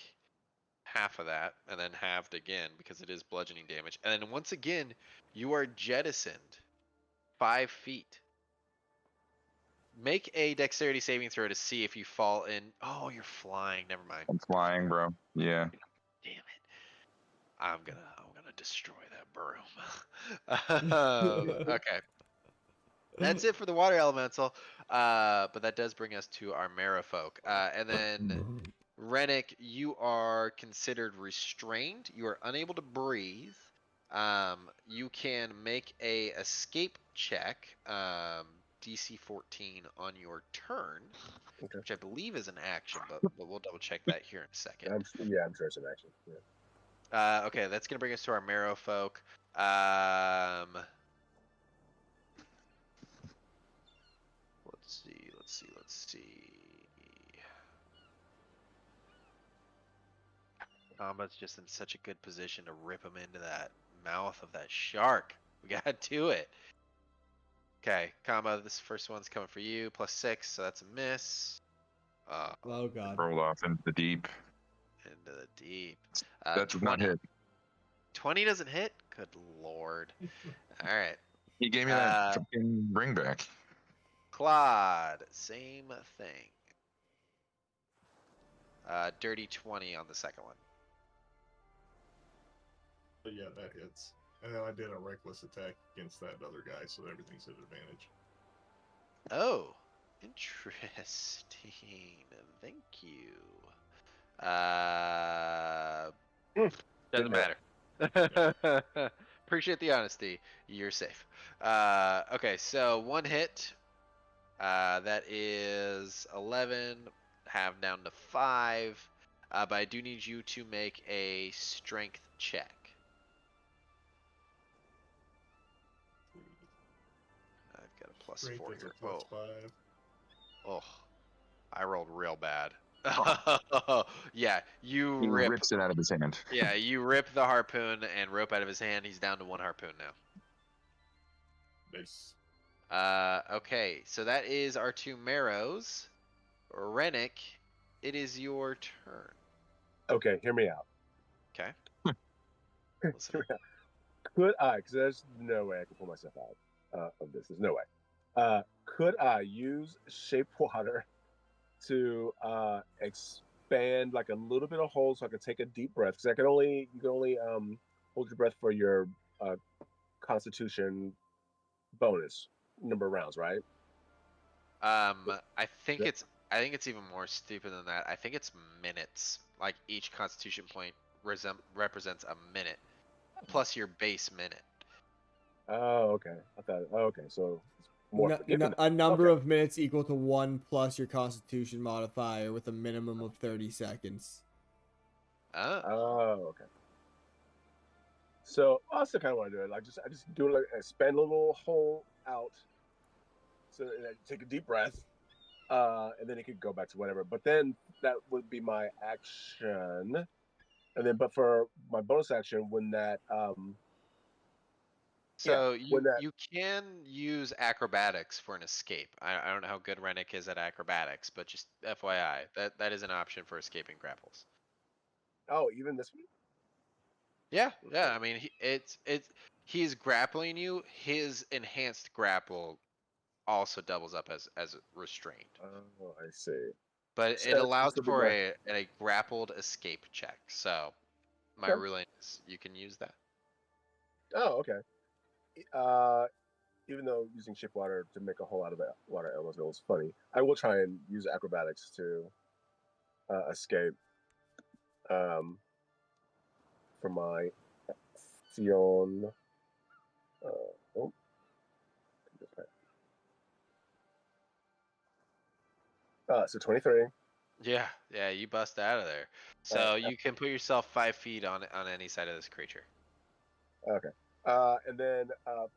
half of that and then halved again because it is bludgeoning damage. And then once again, you are jettisoned 5 feet. Make a dexterity saving throw to see if you fall in. Oh, you're flying. Never mind. I'm flying, bro. Yeah. Damn it. I'm gonna destroy that broom. Okay. That's it for the water elemental. But that does bring us to our merfolk. And then Rennick, you are considered restrained. You are unable to breathe. You can make a escape check, DC 14 on your turn, Okay. which I believe is an action, but we'll double check that here in a second. I'm sure it's an action. Yeah. Okay, that's gonna bring us to our merfolk. Let's see. Combat's just in such a good position to rip him into that mouth of that shark. We gotta do it. Okay, Combat, this first one's coming for you. +6, so that's a miss. Oh God. Roll off into the deep. Into the deep. That does not 20. hit. 20 doesn't hit? Good lord. Alright. He gave me that fucking ring back. Claude, same thing. Dirty 20 on the second one. But yeah, that hits. And then I did a reckless attack against that other guy, so everything's at advantage. Oh, interesting. Thank you. Doesn't matter. Appreciate the honesty. You're safe. Okay, so one hit. That is 11. Half down to 5. But I do need you to make a strength check. I've got a Strength +4 is here. a +5. Oh, I rolled real bad. Yeah, you He rip. rips it out of his hand. Yeah, you rip the harpoon and rope out of his hand. He's down to 1 harpoon now. Nice. Okay, so that is our 2 marrows. Rennick, it is your turn. Okay, hear me out. Okay. Hear me out. Could I? Because there's no way I can pull myself out of this. There's no way. could I use shape water to expand like a little bit of hole so I can take a deep breath? Because you can only hold your breath for your uh, Constitution bonus number of rounds, right? I think it's even more stupid than that. I think it's minutes. Like each Constitution point represents a minute plus your base minute. Oh, okay. I thought. Oh, okay, so it's more forgiving. A number Okay. of minutes equal to 1 plus your Constitution modifier with a minimum of 30 seconds. Oh. Oh, okay. So I still kind of want to do it. Like I just do it like expand a little hole out, so and I take a deep breath, and then it could go back to whatever. But then that would be my action, and then but for my bonus action, when that So when that you can use acrobatics for an escape. I don't know how good Rennick is at acrobatics, but just FYI, that is an option for escaping grapples. even this one. Yeah, yeah. I mean, he's grappling you. His enhanced grapple also doubles up as restrained, Oh, I see. but it So allows this will be for my a grappled escape check. So my okay. ruling is you can use that. Oh, okay. Uh, even though using ship water to make a hole out of it, water elements is funny, I will try and use acrobatics to escape for my action. Oh, so 23. Yeah, yeah. You bust out of there. Uh, So you can put yourself 5 feet on any side of this creature. okay. And then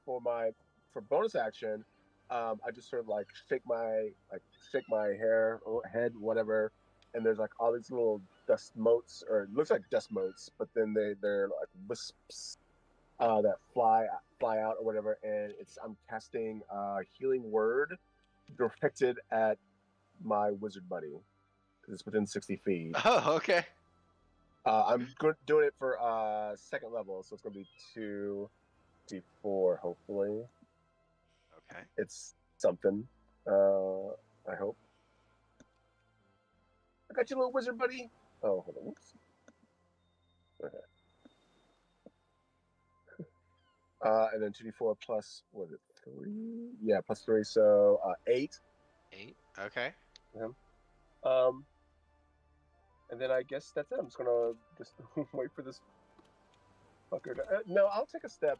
for bonus action, I just sort of like shake my hair or head, whatever, and there's like all these little dust motes, or it looks like dust motes, but then they're like wisps that fly out or whatever, and I'm casting healing word directed at my wizard buddy because it's within 60 feet. Oh, okay. I'm doing it for second level, so it's gonna be 2d4. Hopefully, Okay. it's something. I hope. I got you, little wizard buddy. Oh, hold on. Whoops. Okay. And then 2d4 plus, what is it, 3? Yeah, plus 3, so 8. 8. Okay. Yeah. And then I guess that's it. I'm just gonna wait for this fucker to. No, I'll take a step.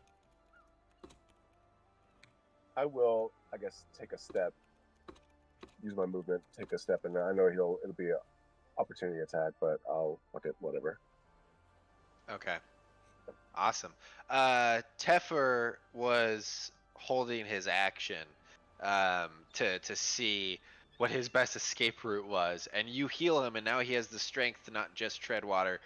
I will, I guess, take a step. Use my movement, take a step, and I know it'll be an opportunity attack, but I'll fuck it, whatever. Okay. Awesome. Teffer was holding his action to see what his best escape route was, and you heal him, and now he has the strength to not just tread water.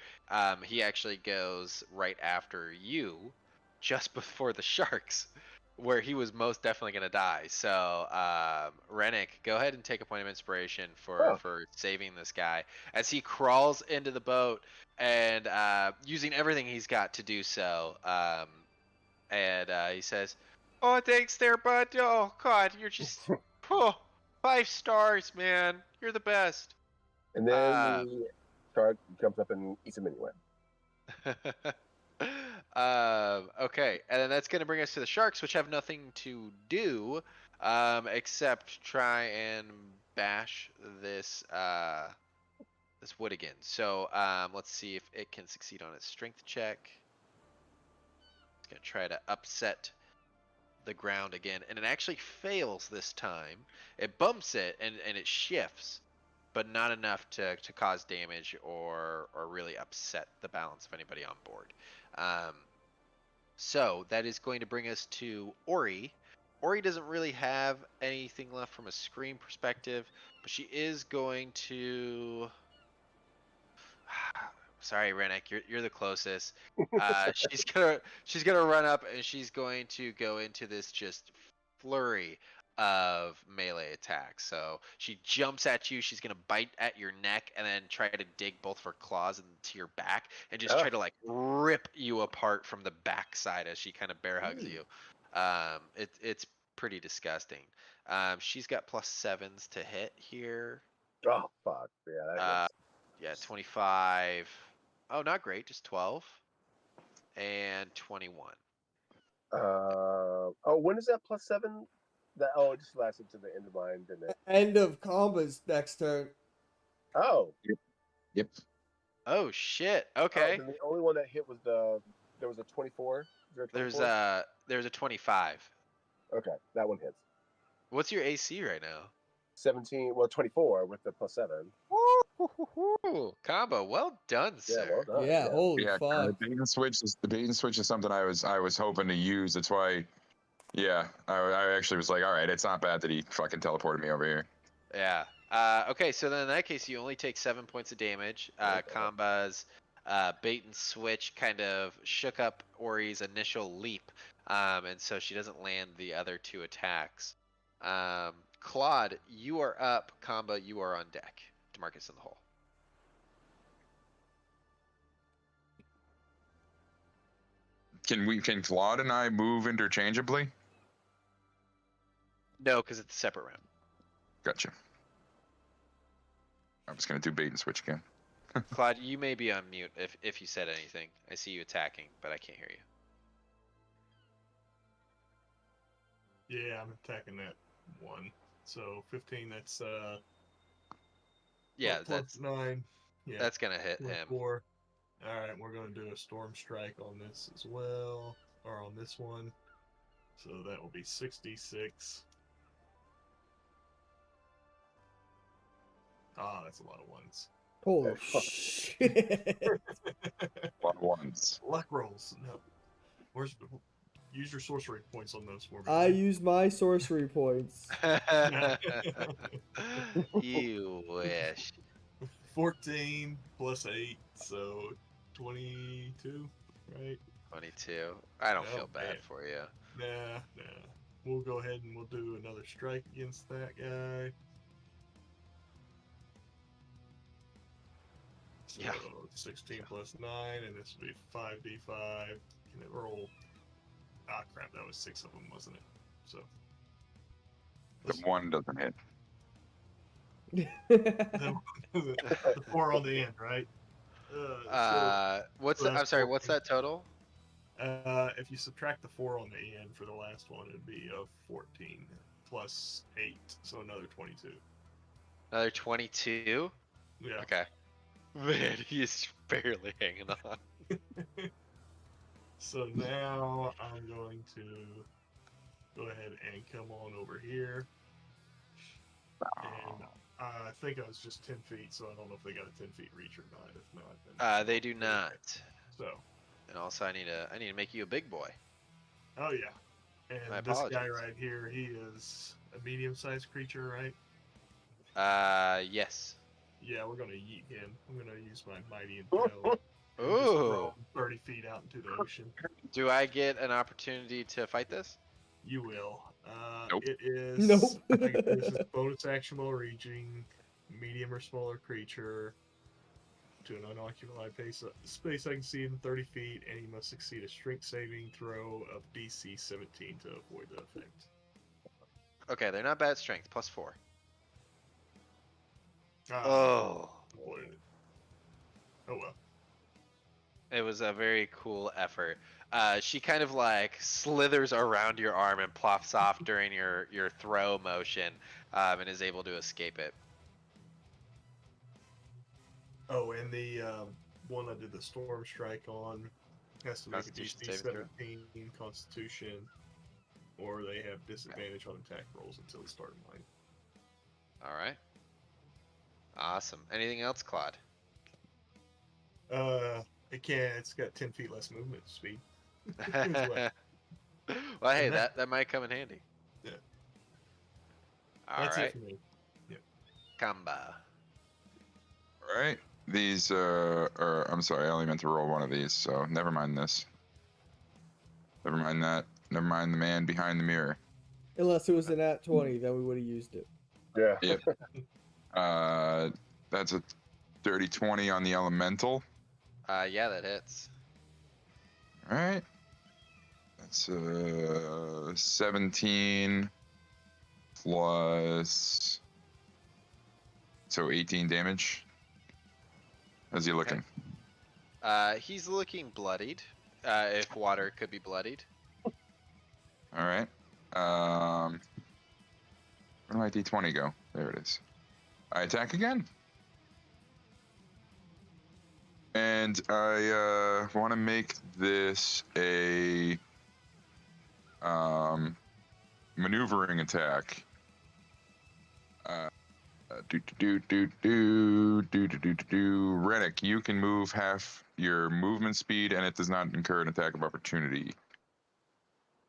He actually goes right after you, just before the sharks, where he was most definitely going to die. So, Rennick, go ahead and take a point of inspiration for saving this guy as he crawls into the boat and using everything he's got to do so. And he says, "Oh, thanks there, bud. Oh, God, you're just 5 stars, man. You're the best." And then the shark jumps up and eats him anyway. Okay, and then that's going to bring us to the sharks, which have nothing to do except try and bash this this wood again. So let's see if it can succeed on its strength check. It's going to try to upset the ground again, and it actually fails this time. It bumps it and it shifts, but not enough to cause damage or really upset the balance of anybody on board. So that is going to bring us to Ori. Ori doesn't really have anything left from a screen perspective, but she is going to. Sorry, Rennick, you're the closest. She's gonna run up and she's going to go into this just flurry of melee attacks. So she jumps at you. She's gonna bite at your neck and then try to dig both of her claws into your back and just try to like rip you apart from the backside as she kind of bear hugs you. It's pretty disgusting. She's got +7s to hit here. Oh fuck! Yeah, that Uh, goes. yeah, 25. Oh, not great, just 12 and 21. Oh, when is that +7? That it just lasted to the end of mine, didn't it? End of Comba's next turn. Oh, Yep. Oh shit. oh, Okay. then the only one that hit was there was a 24. Is there a 24? There's a 25. Okay, that one hits. What's your AC right now? 17. Well, 24 with the +7. Woo! Combo, well done, Yeah, well sir. done. Yeah, holy Yeah, fuck. the bait and switch is something I was hoping to use. That's why, yeah, I actually was like, all right, it's not bad that he fucking teleported me over here. Yeah. Okay, so then in that case, you only take 7 points of damage. Comba's bait and switch kind of shook up Ori's initial leap, and so she doesn't land the other 2 attacks. Claude, you are up. Comba, you are on deck. Demarcus in the hole. Can Claude and I move interchangeably? No, because it's a separate round. Gotcha. I was gonna do bait and switch again. Claude, you may be on mute if you said anything. I see you attacking, but I can't hear you. Yeah, I'm attacking that one. So 15. That's Yeah, plus that's 9. Yeah, that's gonna hit him. 4. All right, we're gonna do a storm strike on this as well, or on this one. So that will be 66. Ah, that's a lot of ones. Holy shit. A lot of ones. Luck rolls. No. Use your sorcery points on those for me. I use my sorcery points. You wish. 14 plus 8, so 22, right? 22. I don't Oh, feel bad man. for you. Nah. We'll go ahead and we'll do another strike against that guy. So Yeah. 16 plus 9, and this will be 5d5. Can it roll? Ah, crap, that was 6 of them, wasn't it? So. The one doesn't hit. The 4 on the end, right? I'm sorry, what's that total? If you subtract the 4 on the end for the last one, it'd be a 14 plus 8, so another 22. Another 22? Yeah. Okay. Man, he's barely hanging on. So now I'm going to go ahead and come on over here. And I think I was just 10 feet, so I don't know if they got a 10 feet reach or not. If not, then They do not. So. And also, I need to make you a big boy. Oh yeah. And My this guy apologies. right here, he is a medium-sized creature, right? Yes. Yeah, we're gonna yeet him. I'm gonna use my mighty impale. And just Ooh. throw him 30 feet out into the ocean. Do I get an opportunity to fight this? You will. Nope. It is. Nope. I think this is bonus action while reaching, medium or smaller creature to an unoccupied space I can see in 30 feet, and he must succeed a strength saving throw of DC 17 to avoid the effect. Okay, they're not bad strength. +4. Oh well. It was a very cool effort. She kind of like slithers around your arm and plops off during your throw motion, and is able to escape it. Oh, and the one I did the storm strike on has to make a Constitution DC saving throw. 17 Constitution, or they have disadvantage on attack rolls until the starting line. All right. Awesome. Anything else, Claude? It can. It's got 10 feet less movement speed. Well, hey, that might come in handy. Yeah. All That's right. it for me. Yep. Kamba. All right. These I'm sorry, I only meant to roll one of these, so never mind this. Never mind that. Never mind the man behind the mirror. Unless it was an at 20, then we would have used it. Yeah. Yep. That's a dirty 20 on the elemental. Yeah, that hits. All right. That's 17 plus. So 18 damage. How's he looking? He's looking bloodied. If water could be bloodied. All right. Where did my d20 go? There it is. I attack again. And I want to make this a maneuvering attack. Rennick, you can move half your movement speed, and it does not incur an attack of opportunity.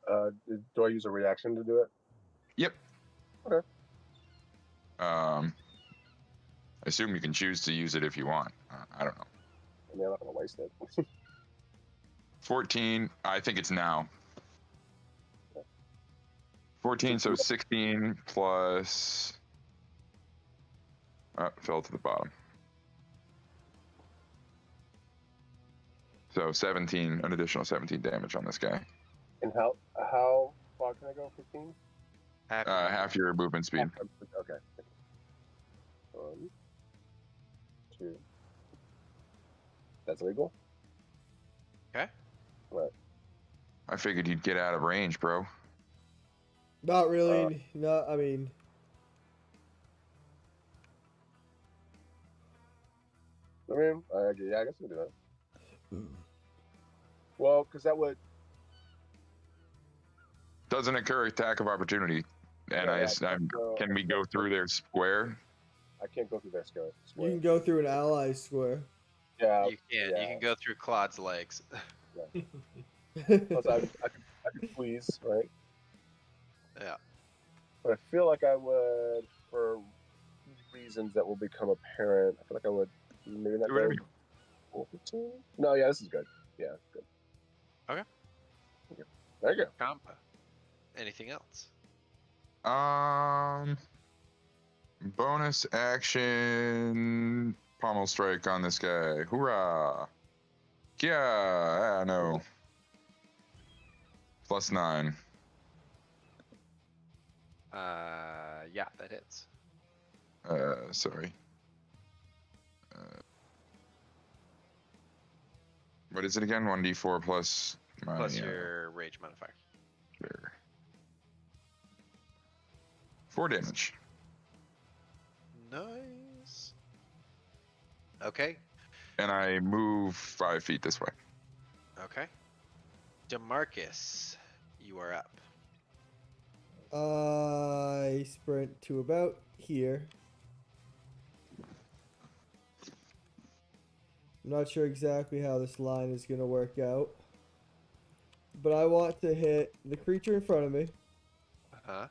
Do I use a reaction to do it? Yep. Okay. I assume you can choose to use it if you want. I don't know. I mean, I'm not gonna waste it. 14. I think it's now. 14, so 16 plus. Fell to the bottom. So 17, an additional 17 damage on this guy. And how far can I go? 15? Half your movement speed. Okay. 1, 2. That's legal? Okay. What? I figured you'd get out of range, bro. Not really. I mean. Yeah, I guess we can do that. Well, because that would. Doesn't occur attack of opportunity. And can we go through their square? I can't go through their square. You can go through an ally square. Yeah. You can. Yeah. You can go through Claude's legs. Plus, I could squeeze, right? Yeah. But I feel like I would, for reasons that will become apparent, I feel like I would maybe not Do whatever go 15? No, yeah, this is good. Yeah, good. Okay. There you go. Combo. Anything else? Bonus action pommel strike on this guy. Hoorah! Yeah, no. Plus 9. Yeah, that hits. Sorry. What is it again? 1d4 plus my, Plus your rage modifier. Sure. 4 damage. Nice. Okay. And I move 5 feet this way. Okay. DeMarcus, you are up. I sprint to about here. I'm not sure exactly how this line is going to work out. But I want to hit the creature in front of me. Uh-huh.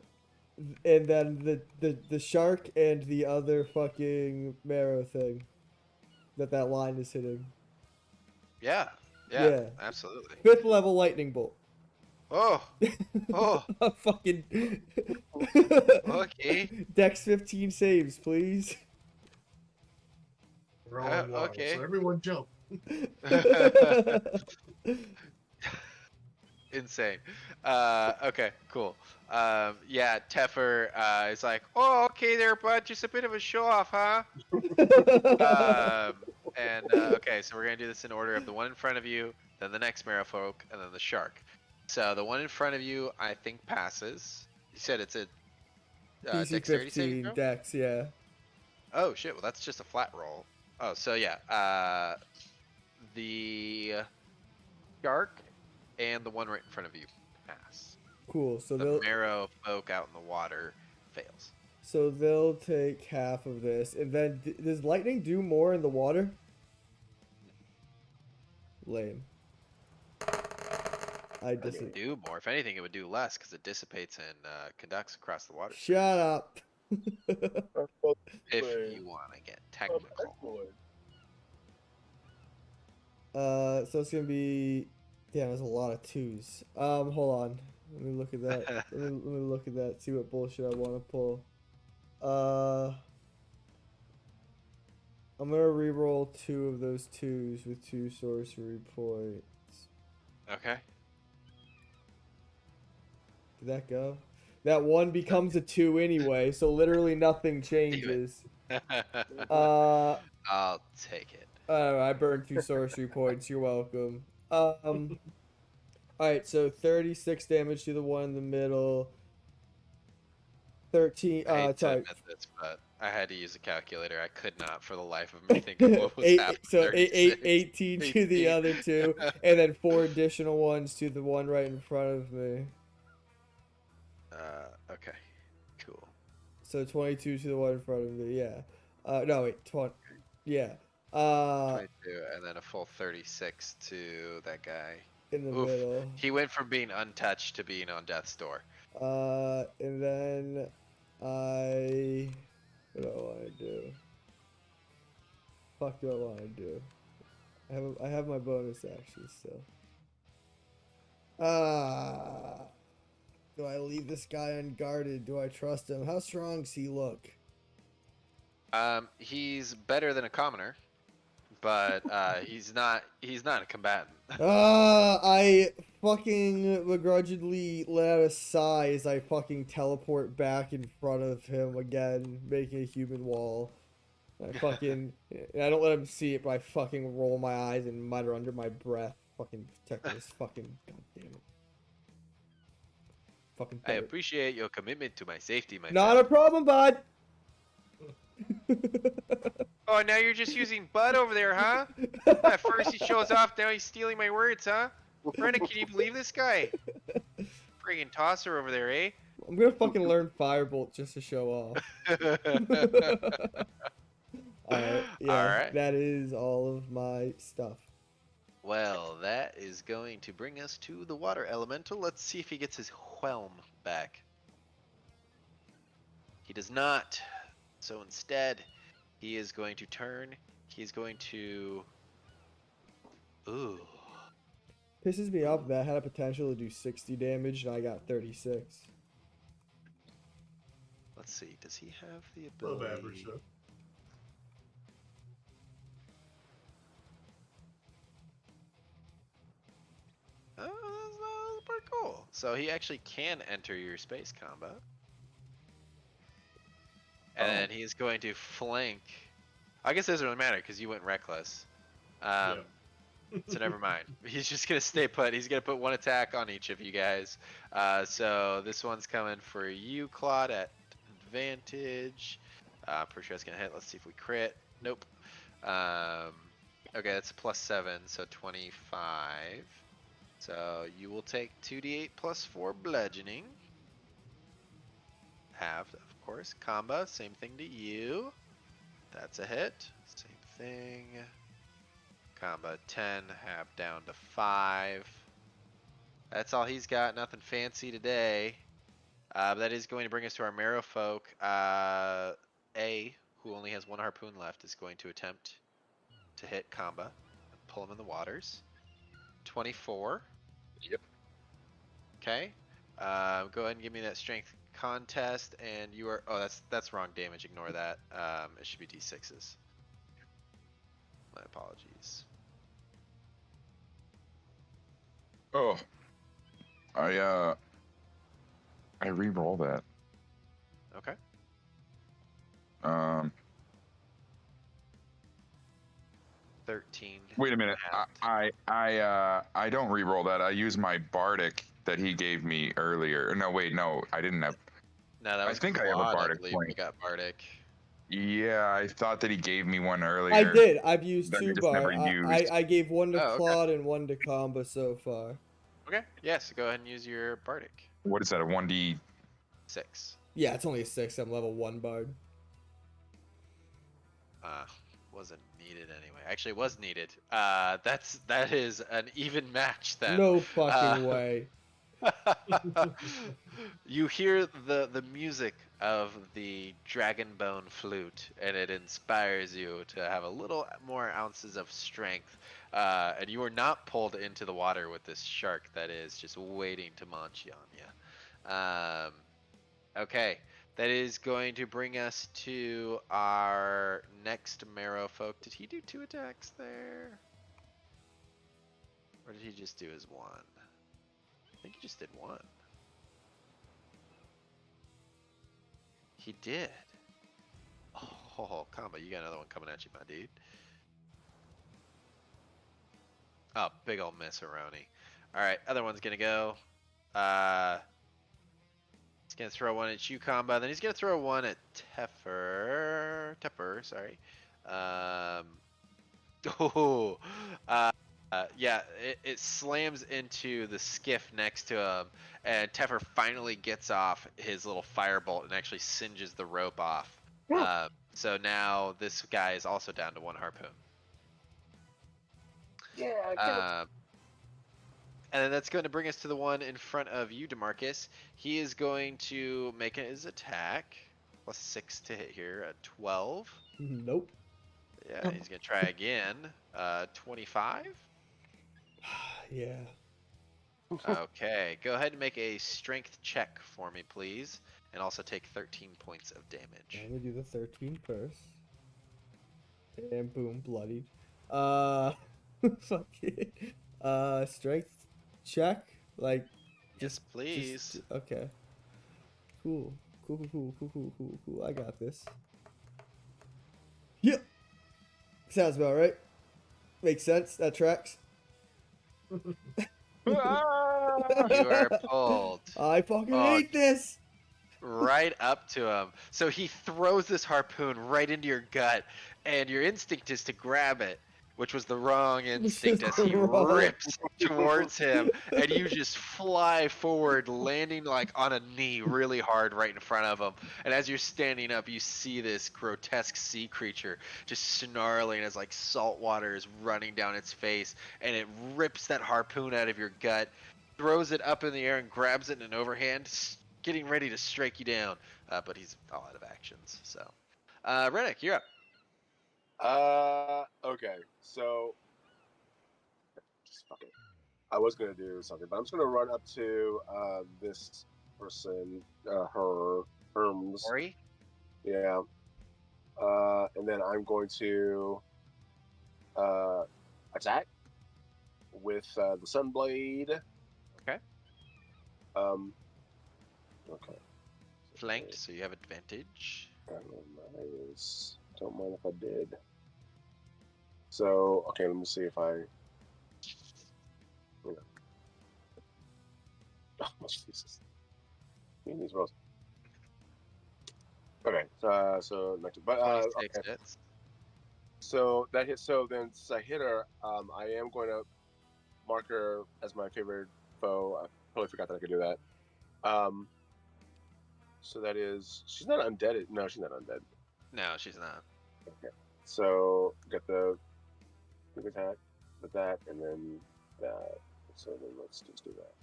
And then the shark and the other fucking marrow thing that line is hitting. Yeah. Yeah. Yeah. Absolutely. 5th level lightning bolt. Oh. Oh. A fucking. Okay. Dex 15 saves, please. We're all in water, okay. so everyone jump. Insane. Okay, cool. Yeah, Teffer is like, oh, okay there, bud. Just a bit of a show off, huh? Okay, so we're gonna do this in order of the one in front of you, then the next merfolk, and then the shark. So the one in front of you, I think passes. You said it's a DC dexterity 15 saving throw? dex, yeah. Oh shit! Well, that's just a flat roll. Oh, so yeah. The shark and the one right in front of you pass. Cool. So The marrow folk out in the water fails. So they'll take half of this, and then does lightning do more in the water? Lame. I It disagree. would do more. If anything, it would do less because it dissipates and conducts across the water. Shut up. If you want to get technical. So it's gonna be. Damn, there's a lot of 2s. Hold on. Let me look at that. let me look at that. See what bullshit I want to pull. I'm gonna re-roll 2 of those 2s with 2 sorcery points. Okay. Did that go? That 1 becomes a 2 anyway, so literally nothing changes. Uh, I'll take it. I burned 2 sorcery points. You're welcome. Alright, so 36 damage to the one in the middle. 13, I hate to sorry. admit this, but I had to use a calculator. I could not, for the life of me, think of what was half of So 36. 18 to the other 2, and then 4 additional ones to the one right in front of me. Okay, cool. So 22 to the one in front of me, yeah. No, wait, 20, yeah. 22, and then a full 36 to that guy. In the Oof. middle. He went from being untouched to being on death's door. And then what do I want to do? Fuck do I want to do? I have my bonus action still. Do I leave this guy unguarded? Do I trust him? How strong does he look? He's better than a commoner, but he's not a combatant. I fucking begrudgingly let out a sigh as I fucking teleport back in front of him again, making a human wall. I fucking, I don't let him see it, but I fucking roll my eyes and mutter under my breath, fucking protecting this fucking, god damn it. Fucking I appreciate your commitment to my safety, my Not friend. a problem, bud. Oh, now you're just using Bud over there, huh? At first he shows off, now he's stealing my words, huh? Brenda, can you believe this guy? Friggin' tosser over there, eh? I'm gonna fucking learn Firebolt just to show off. Alright, yeah, Alright. that is all of my stuff. Well, that is going to bring us to the water elemental. Let's see if he gets his whelm back. He does not. So instead, he is going to turn. He's going to... Ooh. Pisses me off that I had a potential to do 60 damage and I got 36. Let's see. Does he have the Above ability? average, though. Oh, that's pretty cool. So he actually can enter your space combat. And then he's going to flank. I guess it doesn't really matter because you went reckless. So never mind. He's just going to stay put. He's going to put 1 attack on each of you guys. So this one's coming for you, Claude, at advantage. Pretty sure it's going to hit. Let's see if we crit. Nope. Okay, that's a +7, so 25. So you will take 2d8 plus 4 bludgeoning. Halved, of course. Combo, same thing to you. That's a hit. Same thing. Combo 10, half down to 5. That's all he's got. Nothing fancy today. That is going to bring us to our Marrow folk. A, who only has 1 harpoon left, is going to attempt to hit Kamba. Pull him in the waters. 24. Yep. Okay. Go ahead and give me that strength contest, and you are. Oh, that's wrong damage. Ignore that. It should be d6s. My apologies. Oh, I re-roll that. Okay. 13. Wait a minute. I don't re-roll that. I use my bardic that he gave me earlier. No, wait, no, I didn't have. No, that was I think I have a Claude, bardic believe. point. You got bardic. Yeah, I thought that he gave me one earlier. I did. I've used that I 2 just bar. never used. I gave 1 to Oh, okay. Claude and 1 to Comba so far. Okay. Yeah, so go ahead and use your bardic. What is that? A 1d? 6. Yeah, it's only a 6. I'm level 1 bard. Wasn't needed anyway. Actually, it was needed. That is an even match then. No fucking way. You hear the music of the dragon bone flute, and it inspires you to have a little more ounces of strength. And you are not pulled into the water with this shark that is just waiting to munch on you. Okay. That is going to bring us to our next Marrow folk. Did he do 2 attacks there? Or did he just do his 1? I think he just did 1. He did. Oh, combo, you got another one coming at you, my dude. Oh, big ol' miss-a-roni. Alright, other one's gonna go. He's gonna throw one at you, combo. Then he's gonna throw one at Tepper, sorry. Oh, yeah, it slams into the skiff next to him, and Teffer finally gets off his little firebolt and actually singes the rope off. So now this guy is also down to 1 harpoon. Yeah. And then that's going to bring us to the one in front of you, DeMarcus. He is going to make his attack. +6 to hit here at 12. Nope. Yeah, he's going to try again. 25? Yeah. Okay, go ahead and make a strength check for me, please. And also take 13 points of damage. I'm gonna do the 13 first. And boom, bloodied. Fuck it. Strength check? Like, Yes, please. okay. Cool. Cool. I got this. Yep. Sounds about right. Makes sense. That tracks. You are pulled. I fucking hate this. Right up to him. So he throws this harpoon right into your gut, and your instinct is to grab it, which was the wrong instinct as he rips towards him, and you just fly forward, landing like on a knee really hard right in front of him. And as you're standing up, you see this grotesque sea creature just snarling as like salt water is running down its face, and it rips that harpoon out of your gut, throws it up in the air and grabs it in an overhand, getting ready to strike you down. But he's all out of actions. So, Rennick, you're up. Okay, so just fuck it. I was gonna do something, but I'm just gonna run up to this person, Herms. Ori? Yeah. And then I'm going to attack with the Sunblade. Okay. Okay. Flanked, so you have advantage. Don't mind if I did. So, okay, let me see if I. Oh, Jesus. These rolls. Okay, so but okay. Hits. So that hit. So then, since I hit her, I am going to mark her as my favorite foe. I totally forgot that I could do that. So that is, she's not undead. No, she's not undead. No, she's not. Okay. So get the quick attack with that, and then that. So then let's just do that.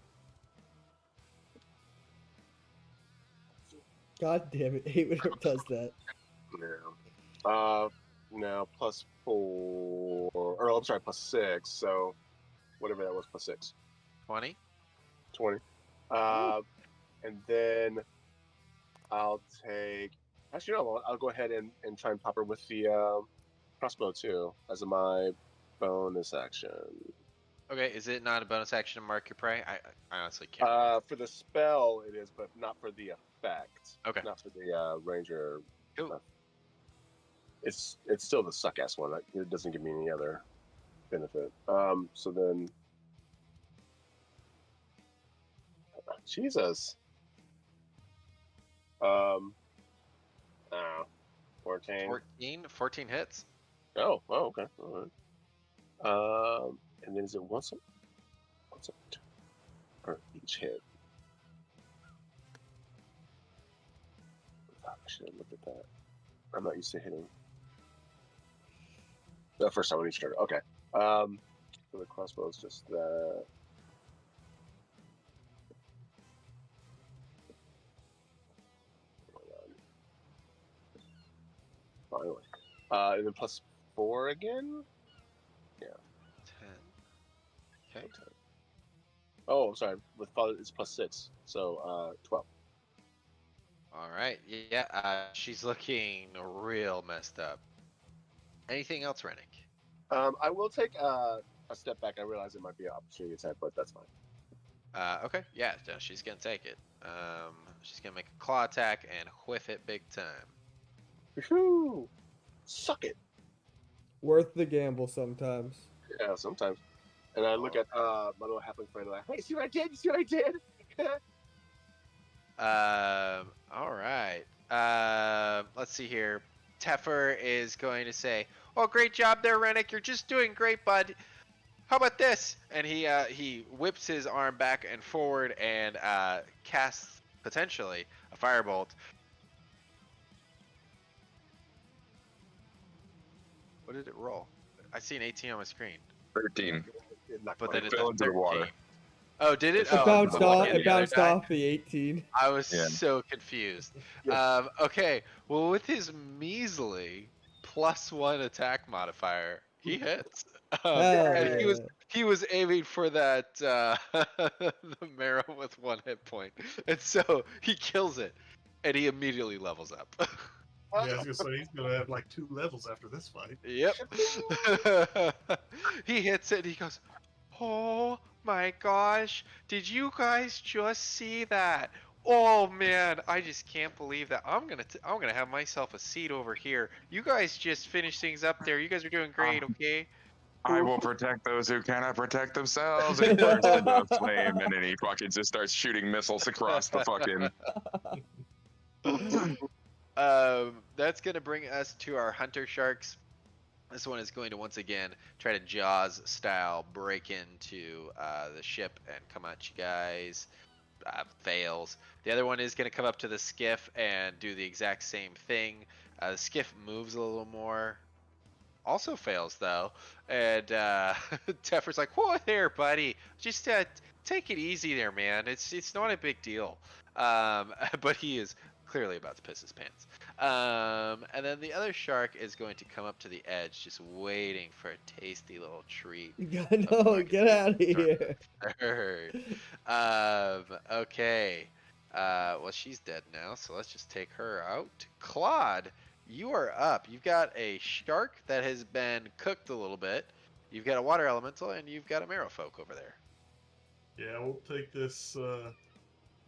God damn it! I hate when it does that. Yeah. Now +4, or I'm sorry, +6. So whatever that was, +6. 20. 20. And then I'll take. Actually, no, I'll go ahead and try and pop her with the crossbow too, as my bonus action. Okay, is it not a bonus action to mark your prey? I honestly can't. For the spell, it is, but not for the effect. Okay. Not for the ranger. Cool. It's still the suck ass one. It doesn't give me any other benefit. So then, Jesus. 14. 14 hits. Oh, okay. All right. And then is it once or each hit? I should have looked at that. I'm not used to hitting. The first time on each turn. Okay. So the crossbow is just that. Finally. And then +4 again? Yeah. 10. Okay. 10. Oh, I'm sorry. With father, it's +6. So, 12. All right. Yeah, she's looking real messed up. Anything else, Rennick? I will take a step back. I realize it might be an opportunity attack, but that's fine. Okay, yeah, no, she's gonna take it. She's gonna make a claw attack and whiff it big time. Woohoo! Suck it. Worth the gamble sometimes. Yeah, sometimes. And I look at my little halfling friend like, hey, see what I did? You see what I did? All right. Let's see here. Teffer is going to say, "Oh, great job there, Rennick. You're just doing great, bud. How about this?" And he whips his arm back and forward and casts potentially a firebolt. What did it roll? I see an 18 on my screen, 13. but then It it's fell a into the 13. water. Oh, did it? It It Oh, bounced the off. one It the other bounced die? off the 18. I was Yeah. so confused. Yes. Okay, well, with his measly +1 attack modifier, he hits. Hell And yeah. he was aiming for that the marrow with 1 hit point, and so he kills it, and he immediately levels up. Yeah, I was gonna say he's gonna have like 2 levels after this fight. Yep. He hits it and he goes, "Oh my gosh, did you guys just see that? Oh man, I just can't believe that. I'm gonna have myself a seat over here. You guys just finished things up there. You guys are doing great, okay?" I will protect those who cannot protect themselves. And he bursts into flame, and then he fucking just starts shooting missiles across the fucking. That's gonna bring us to our hunter sharks. This one is going to once again try to Jaws style break into the ship and come at you guys. Fails. The other one is going to come up to the skiff and do the exact same thing. The skiff moves a little more. Also fails though. And Teffer's like, "Whoa there, buddy. Just take it easy there, man. It's not a big deal." But he is clearly about to piss his pants. And then the other shark is going to come up to the edge, just waiting for a tasty little treat. No, get out of here. Third. Okay. Well, she's dead now, so let's just take her out. Claude, you are up. You've got a shark that has been cooked a little bit. You've got a water elemental, and you've got a merrowfolk over there. Yeah, we'll take this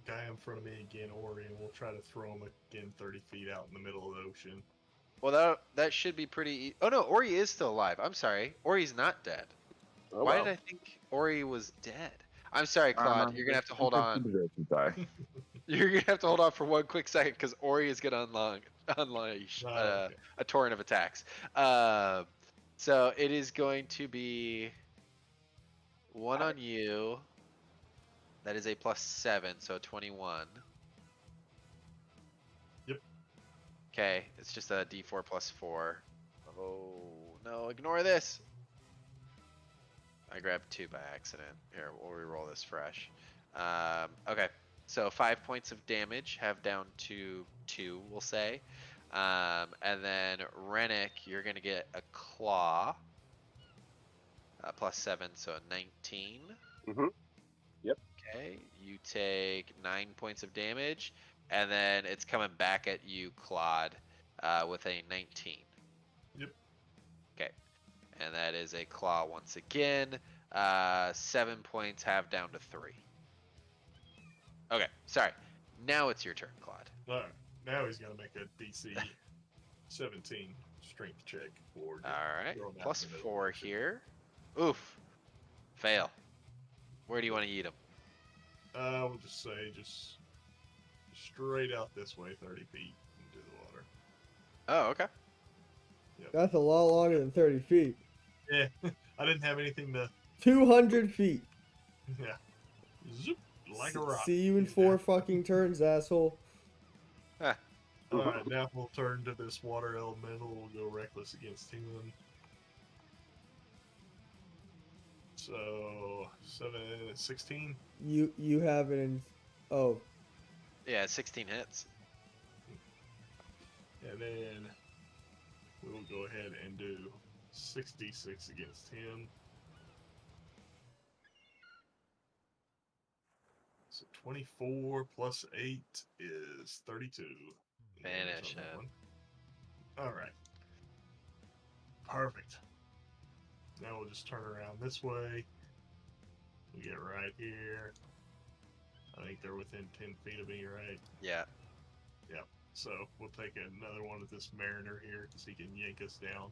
guy in front of me again, Ori, and we'll try to throw him again 30 feet out in the middle of the ocean. Well, that should be pretty. Oh no, Ori is still alive. I'm sorry, Ori's not dead. Oh, Why wow. did I think Ori was dead? I'm sorry, Claude. You're gonna have to hold on. You're gonna have to hold on for one quick second because Ori is gonna unleash Okay. a torrent of attacks. So it is going to be 1 on you. That is a +7, so 21. Yep. Okay, it's just a D4 +4. Oh no! Ignore this. I grabbed 2 by accident. Here, we'll re-roll this fresh. Okay, so 5 points of damage, have down to 2, we'll say. And then Rennick, you're going to get a claw. +7, so a 19. Mm-hmm. Yep. Okay, you take 9 points of damage, and then it's coming back at you, Claude, with a 19. Yep. Okay, and that is a claw once again. 7 points, have down to 3. Okay, sorry. Now it's your turn, Claude. All right. Now he's gonna make a DC 17 strength check for. All right, throw him out in the middle of +4 the ocean. here. Oof. Fail. Where do you want to eat him? We'll just say just straight out this way, 30 feet into the water. Oh, okay. That's a lot longer than 30 feet. Yeah, I didn't have anything to. 200 feet. Yeah. Zoop, like a rock. See you in 4 fucking turns, asshole. Alright, now we'll turn to this water elemental. We'll go reckless against him. So 16. You have it in. Oh, Yeah, 16 hits. And then we'll go ahead and do 66 against him. So 24 plus 8 is 32. Finish on that him. one. All right. Perfect. Now we'll just turn around this way. We get right here. I think they're within 10 feet of me, right? Yeah. Yep. So we'll take another one at this Mariner here because he can yank us down.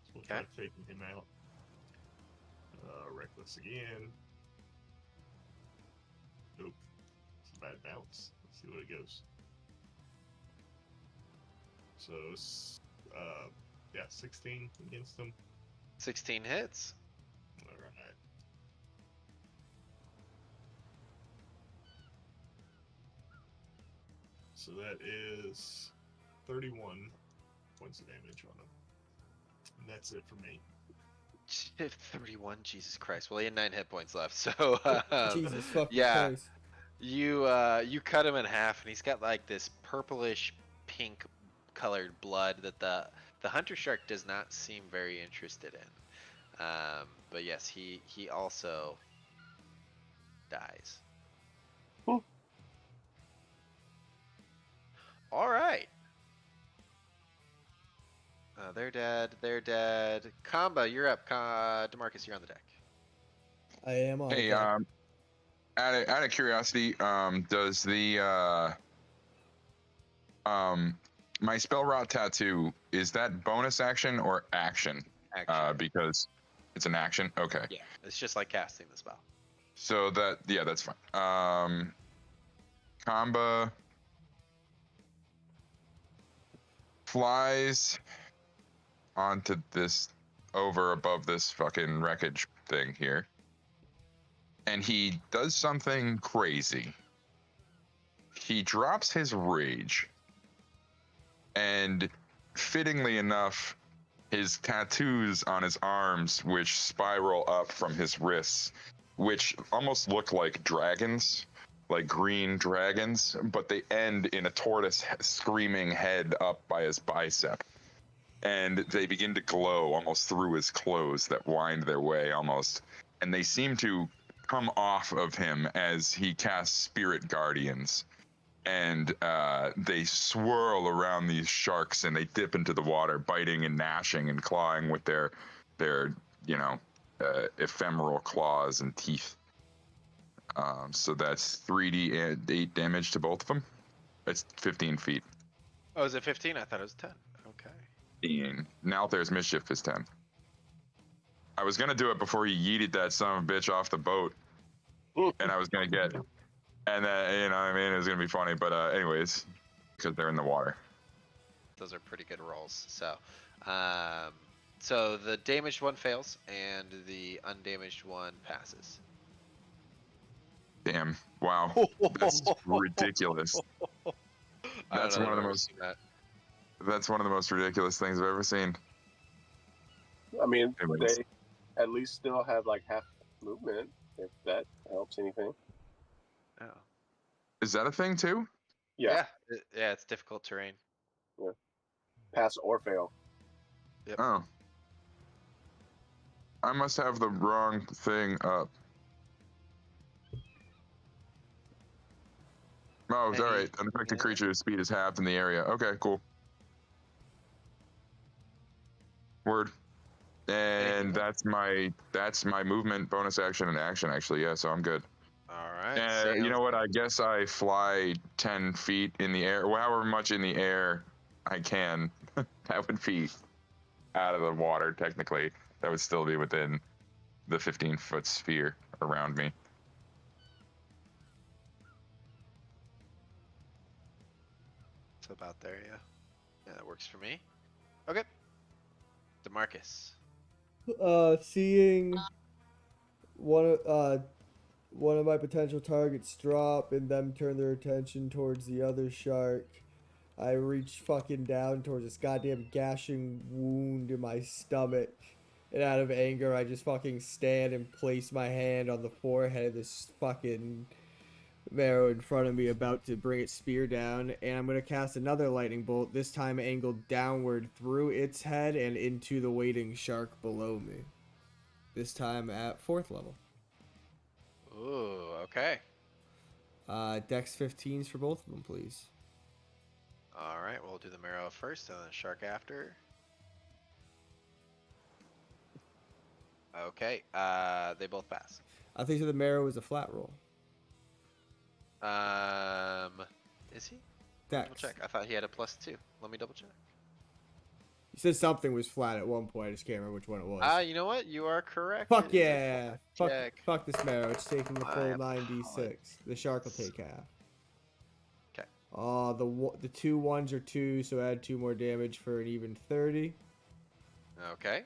So we'll try taking him out. Reckless again. Nope. It's a bad bounce. Let's see what it goes. So, yeah, 16 against him. 16 hits. All right. So that is 31 points of damage on him. And that's it for me. 31, Jesus Christ. Well, he had 9 hit points left, so Jesus fucking yeah, Christ. you cut him in half, and he's got like this purplish pink colored blood that the hunter shark does not seem very interested in. But yes, he also dies. Cool. All right. They're dead. They're dead. Kamba, you're up. Demarcus, you're on the deck. I am on Hey, deck. out of curiosity, does the my spell rot tattoo, is that bonus action or action? Action. Because it's an action. Okay. Yeah, it's just like casting the spell. So that's fine. Kamba flies onto this, over above this fucking wreckage thing here, and he does something crazy. He drops his rage, and fittingly enough, his tattoos on his arms, which spiral up from his wrists, which almost look like dragons, like green dragons, but they end in a tortoise screaming head up by his bicep. And they begin to glow almost through his clothes that wind their way almost. And they seem to come off of him as he casts Spirit Guardians. And they swirl around these sharks, and they dip into the water, biting and gnashing and clawing with their ephemeral claws and teeth. So that's 3d8 damage to both of them. It's 15 feet. Oh, is it 15? I thought it was 10. Okay. Now there's mischief is 10. I was gonna do it before he yeeted that son of a bitch off the boat, and I was gonna get, and then, you know what I mean, it was gonna be funny. But anyways, because they're in the water. Those are pretty good rolls. So, so the damaged one fails, and the undamaged one passes. Damn! Wow, that's ridiculous. That's one of the most. That's one of the most ridiculous things I've ever seen. I mean, Anyways. they at least still have like half movement, if that helps anything. Oh. Is that a thing too? Yeah. Yeah, it's difficult terrain. Yeah. Pass or fail. Yep. Oh. I must have the wrong thing up. Oh, it's alright. An affected creature's speed is halved in the area. Okay, cool. Word. And that's my movement, bonus action, and action, actually. Yeah, so I'm good. Alright. You know what? I guess I fly 10 feet in the air, however much in the air I can. That would be out of the water, technically. That would still be within the 15-foot sphere around me. So about there, yeah. Yeah, that works for me. Okay. DeMarcus. Seeing one of my potential targets drop and them turn their attention towards the other shark, I reach fucking down towards this goddamn gashing wound in my stomach, and out of anger I just fucking stand and place my hand on the forehead of this fucking Marrow in front of me, about to bring its spear down, and I'm going to cast another lightning bolt, this time angled downward through its head and into the waiting shark below me. This time at 4th level. Ooh, okay. Dex 15s for both of them, please. Alright, we'll do the marrow first and then the shark after. Okay, they both pass. I think the marrow is a flat roll. Is he? Double Dex. check. I thought he had a +2. Let me double check. You said something was flat at one point. I just can't remember which one it was. You know what? You are correct. Fuck It is a yeah. flat Fuck, check. fuck this marrow. It's taking the full My 9d6. The shark will take half. Okay. The 2 1s are 2, so add 2 more damage for an even 30. Okay.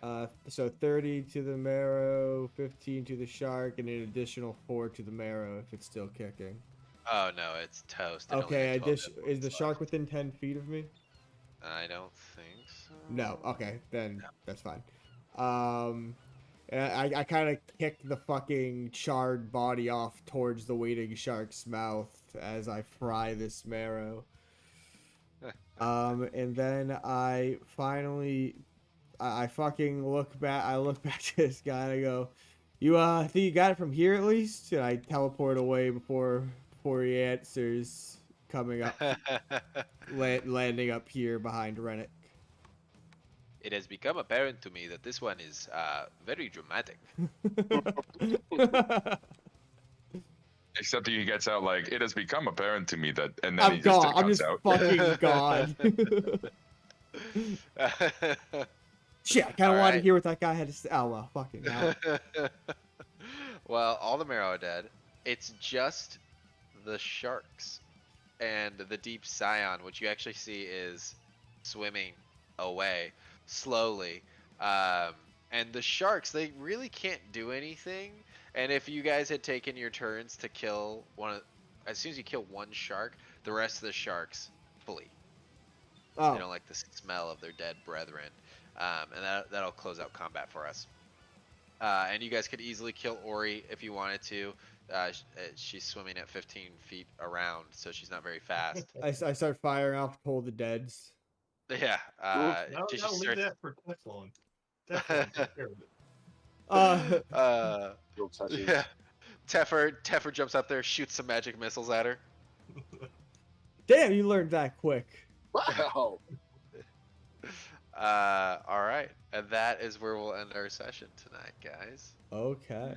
So 30 to the marrow, 15 to the shark, and an additional 4 to the marrow if it's still kicking. Oh no, it's toast. It only Okay, had 12 is the hit shark points within 10 feet of me? left. I don't think so. No. Okay, then No. that's fine. And I kind of kicked the fucking charred body off towards the waiting shark's mouth as I fry this marrow. And then I finally, I fucking look back. I look back to this guy and I go, "You think you got it from here at least?" And I teleport away before he answers, coming up, landing up here behind Rennick. It has become apparent to me that this one is very dramatic. Except that he gets out like, it has become apparent to me that, and then I'm he just gone. I'm comes just out. fucking gone. Shit, I kind of wanted to hear what that guy had to say. Oh well, fucking hell. Well, all the marrow are dead. It's just the sharks and the deep scion, which you actually see is swimming away slowly. And the sharks, they really can't do anything. And if you guys had taken your turns to kill as soon as you kill one shark, the rest of the sharks flee. They don't Oh, like the smell of their dead brethren. And that'll close out combat for us. And you guys could easily kill Ori if you wanted to. She's swimming at 15 feet around, so she's not very fast. I start firing off Toll the Deads. Yeah. Now, She now leave starts- that for Teflon. Teflon, take care of it. Real touches. Yeah. Teffer jumps up there, shoots some magic missiles at her. Damn, you learned that quick. Wow. All right, and that is where we'll end our session tonight, guys. Okay.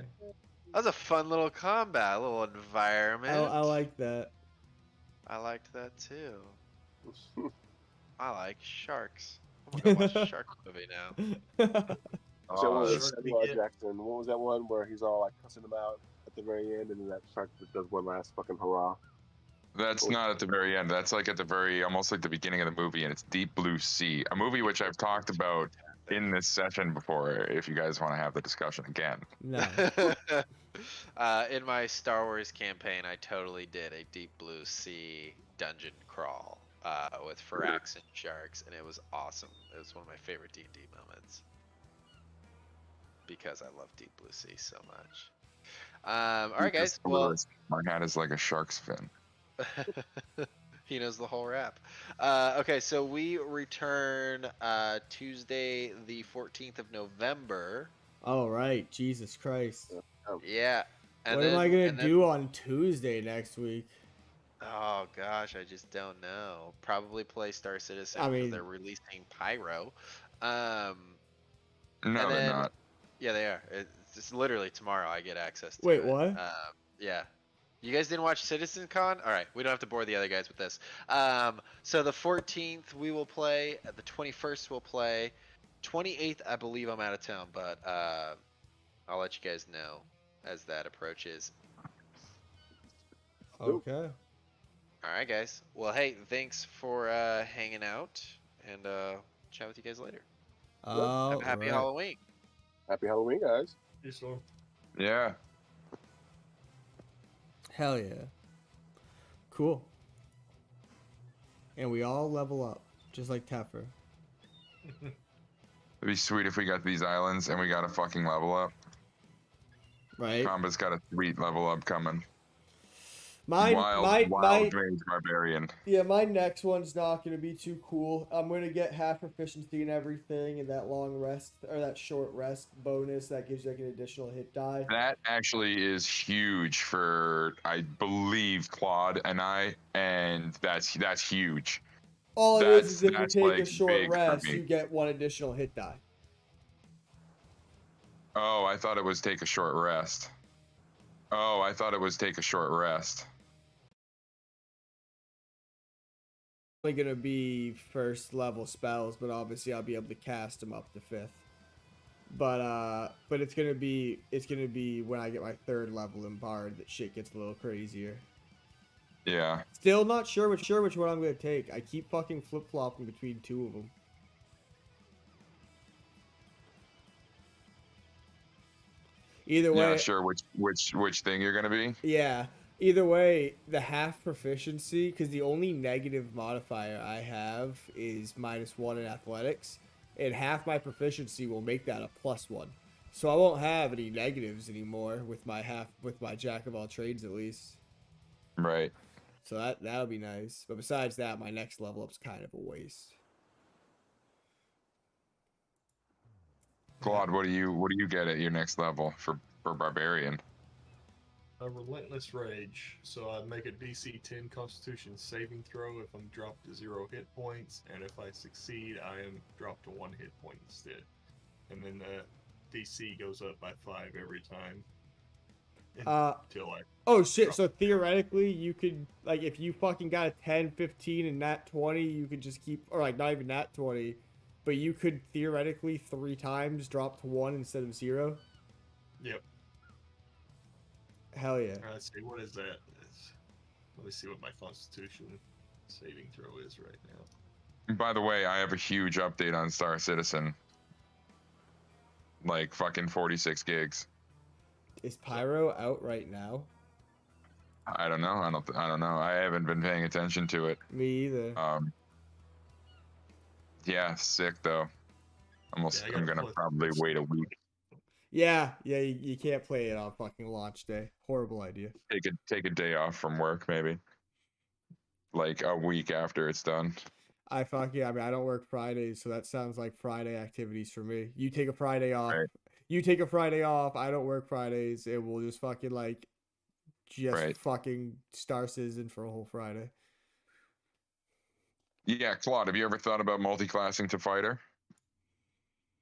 That was a fun little combat, a little environment. I like that. I liked that too. I like sharks. I'm gonna go watch a shark movie now. So Oh, what that's- was Samuel L. Jackson? What was that one where he's all like cussing him out at the very end, and then that shark just does one last fucking hurrah? That's not at the very end. That's like at the very, almost like the beginning of the movie, and it's Deep Blue Sea, a movie which I've talked about in this session before. If you guys want to have the discussion again, No. In my Star Wars campaign, I totally did a Deep Blue Sea dungeon crawl with Firax and sharks, and it was awesome. It was one of my favorite D&D moments because I love Deep Blue Sea so much. All right, guys. Well, my hat is like a shark's fin. he knows the whole rap. Okay, so we return Tuesday, the 14th of November. All right. Jesus Christ. Yeah. And What then, am I gonna and then- do on Tuesday next week? Oh gosh, I just don't know. Probably play Star Citizen I because mean- they're releasing Pyro. No, And they're then- not. Yeah, they are. It's just literally tomorrow. I get access to Wait, it. what? Yeah. You guys didn't watch CitizenCon? All right, we don't have to bore the other guys with this. So the 14th we will play. The 21st we'll play. 28th, I believe I'm out of town, but I'll let you guys know as that approaches. Okay. All right, guys. Well, hey, thanks for hanging out, and chat with you guys later. Have a happy Alright. Halloween. Happy Halloween, guys. Hey, Storm. Yeah. Hell yeah. Cool. And we all level up, just like Teffer. It'd be sweet if we got these islands and we got a fucking level up. Right? Comba's got a sweet level up coming. My wild range barbarian. yeah, my next one's not gonna be too cool. I'm gonna get half proficiency and everything, and that long rest or that short rest bonus that gives you like an additional hit die. That actually is huge for, I believe, Claude and I, and that's huge. All it is if you that's, take a like, short big for rest, me. you get one additional hit die. Oh, I thought it was take a short rest. Oh, I thought it was take a short rest. Only gonna be first level spells, but obviously I'll be able to cast them up to 5th. But it's gonna be when I get my 3rd level in Bard that shit gets a little crazier. Yeah. Still not sure which one I'm gonna take. I keep fucking flip flopping between 2 of them. Either way, Not sure which thing you're gonna be. yeah. Either way, the half proficiency, because the only negative modifier I have is -1 in athletics, and half my proficiency will make that a +1. So I won't have any negatives anymore with my jack of all trades at least. Right. So that'll be nice. But besides that, my next level up's kind of a waste. Claude, what do you get at your next level for barbarian? A relentless rage. So I make a DC 10 Constitution saving throw if I'm dropped to 0 hit points, and if I succeed, I am dropped to 1 hit point instead. And then the DC goes up by 5 every time until I. Oh shit, so theoretically you could, like, if you fucking got a 10, 15, and nat 20, you could just keep, or like not even nat 20, but you could theoretically 3 times drop to 1 instead of 0. Yep. Hell yeah. Let's see, what is that? Let me see what my Constitution saving throw is right now. By the way, I have a huge update on Star Citizen. Like fucking 46 gigs. Is Pyro out right now? I don't know. I don't know. I haven't been paying attention to it. Me either. Yeah, sick though. I'm gonna probably wait a week. Yeah, you can't play it on fucking launch day. Horrible idea. Take a day off from work maybe. Like a week after it's done. I mean, I don't work Fridays, so that sounds like Friday activities for me. You take a Friday off. Right. You take a Friday off. I don't work Fridays. And we'll just fucking Right. fucking Star Citizen for a whole Friday. Yeah, Claude, have you ever thought about multi-classing to fighter?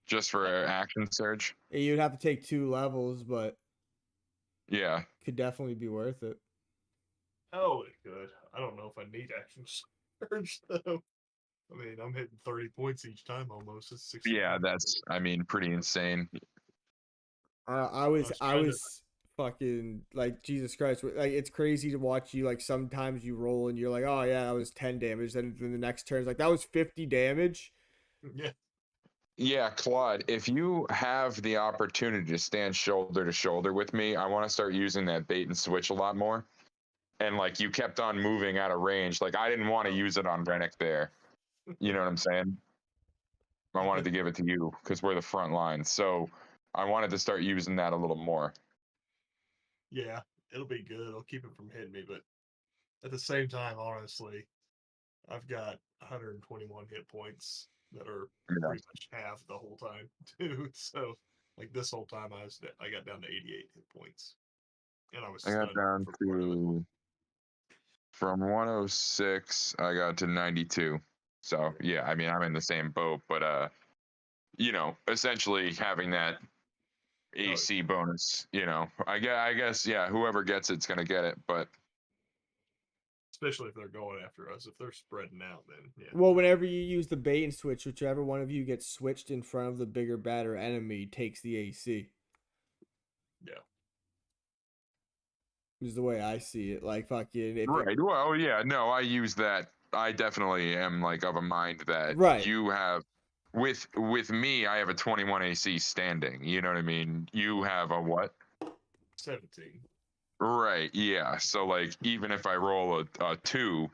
Just for action surge? You'd have to take 2 levels, but yeah, could definitely be worth it. Oh, it could. I don't know if I need action surge though. I mean, I'm hitting 30 points each time almost. It's 60. Yeah, that's pretty insane. I was fucking like, Jesus Christ, like, it's crazy to watch you, like, sometimes you roll and you're like, oh yeah, that was 10 damage, then the next turn's like, that was 50 damage. Yeah. Yeah, Claude, if you have the opportunity to stand shoulder to shoulder with me, I want to start using that bait and switch a lot more. And like, you kept on moving out of range. Like, I didn't want to use it on Rennick there. You know what I'm saying? I wanted to give it to you because we're the front line. So I wanted to start using that a little more. Yeah, it'll be good. It'll keep it from hitting me, but at the same time, honestly, I've got 121 hit points that are pretty much half the whole time too. So, like, this whole time, I got down to 88 hit points, and I got down to from 106. I got to 92. So yeah, I mean, I'm in the same boat, but you know, essentially having that AC bonus, you know, I guess, yeah, whoever gets it's gonna get it, but especially if they're going after us. If they're spreading out, then yeah. Well, whenever you use the bait and switch, whichever one of you gets switched in front of the bigger, badder enemy takes the AC. Yeah. Is the way I see it. Like, fucking. Right. Well, yeah. No, I use that. I definitely am like of a mind that you have. With me, I have a 21 AC standing. You know what I mean? You have a what? 17. Right. Yeah. So like, even if I roll a 2,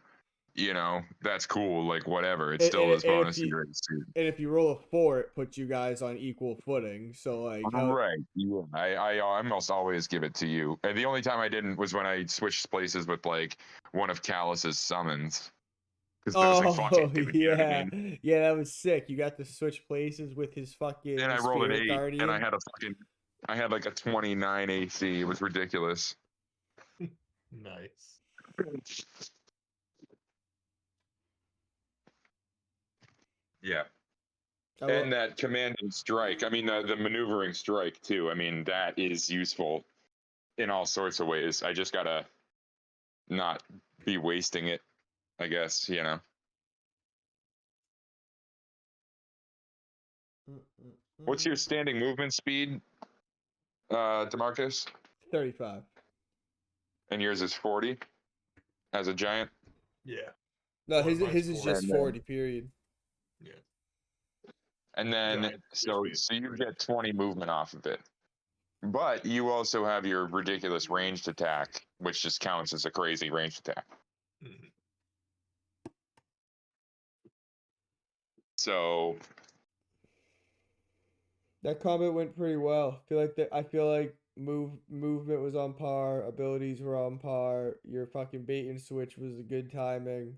you know, that's cool. Like, whatever. It still is bonus to your AC. And if you roll a 4, it puts you guys on equal footing. So like, right. Yeah. I almost always give it to you. And the only time I didn't was when I switched places with like one of Callus's summons. Yeah, yeah, that was sick. You got to switch places with his fucking. And I rolled an 8, Guardian. and I had like a 29 AC. It was ridiculous. Nice. Yeah. And that commanding strike. I mean, the maneuvering strike too. I mean, that is useful in all sorts of ways. I just gotta not be wasting it, I guess, you know. What's your standing movement speed, Demarcus? 35. And yours is 40 as a giant? Yeah. No, his Mine's his is 40. just 40. Period. Yeah. And then, Giant so you get 20 movement off of it. But you also have your ridiculous ranged attack, which just counts as a crazy ranged attack. Mhm. So That combat went pretty well. I feel like movement was on par, abilities were on par. Your fucking bait and switch was a good timing.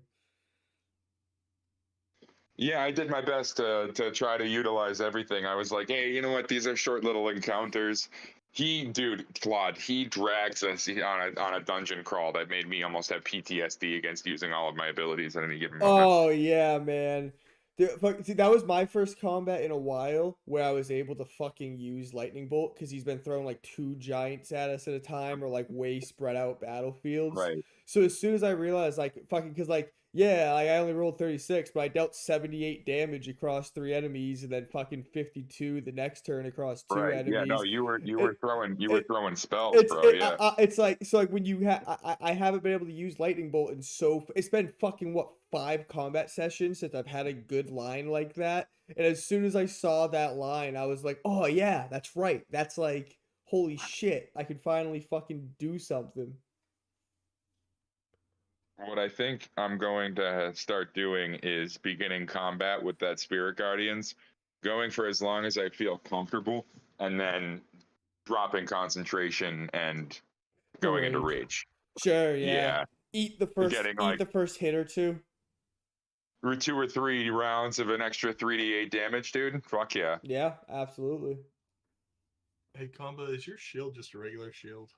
yeah, I did my best to try to utilize everything. I was like, hey, you know what? These are short little encounters. Claude, he drags us on a dungeon crawl that made me almost have PTSD against using all of my abilities at any given moment. Oh yeah, man. See, that was my first combat in a while where I was able to fucking use lightning bolt because he's been throwing like 2 giants at us at a time or like way spread out battlefields. Right. So as soon as I realized like fucking because like yeah, like I only rolled 36, but I dealt 78 damage across 3 enemies and then fucking 52 the next turn across two Right. Yeah. No, enemies. you were It, throwing spells, it's bro. Yeah. it's like so like when you I haven't been able to use lightning bolt in it's been fucking what 5 combat sessions since I've had a good line like that, and as soon as I saw that line I was like, oh yeah, that's right, that's like holy shit, I could finally fucking do something. What I think I'm going to start doing is beginning combat with that Spirit Guardians, going for as long as I feel comfortable, and then dropping concentration and going into Rage. rage. Sure, yeah. Yeah, getting Eat like the first hit or two. 2 or 3 rounds of an extra 3d8 damage, dude. Fuck yeah. Yeah, absolutely. Hey, Comba, is your shield just a regular shield?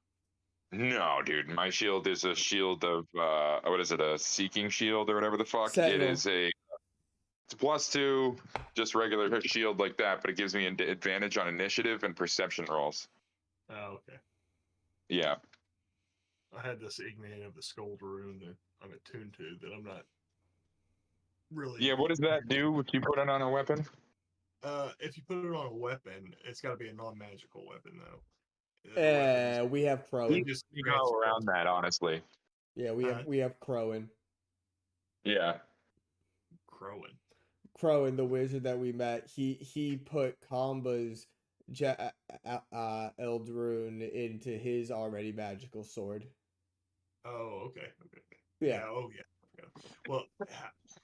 No, dude, my shield is a shield of what is it, a seeking shield or whatever the fuck? It Sentinel. is it's +2, just regular shield like that, but it gives me an advantage on initiative and perception rolls. Oh, okay. Yeah. I had this Ignite of the Scold rune that I'm attuned to that I'm not really. Yeah, what does that do if you put it on a weapon? If you put it on a weapon, it's got to be a non-magical weapon though. The weapons. We have It Crowan. just You grants go you around that, honestly. Yeah, Huh? we have Crowan. Yeah. Crowing. Crowan, the wizard that we met, he put Kamba's Eldrune into his already magical sword. Oh, okay. Yeah. Oh, yeah. Well,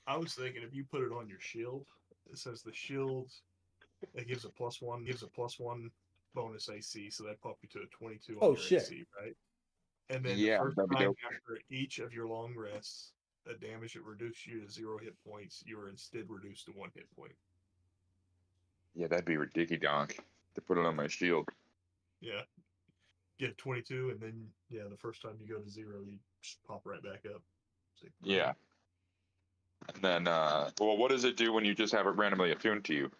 I was thinking if you put it on your shield, it says the shield it gives a +1 bonus AC, so that pop you to a 22 on Oh your shit. AC, right? And then the Yeah, first that'd be time dope. after each of your long rests, the damage that reduced you to 0 hit points, you are instead reduced to 1 hit point. Yeah, that'd be ridiculous to put it on my shield. Yeah. Get 22, and then, yeah, the first time you go to 0, you just pop right back up. Like, Yeah. And then, well, what does it do when you just have it randomly attuned to you?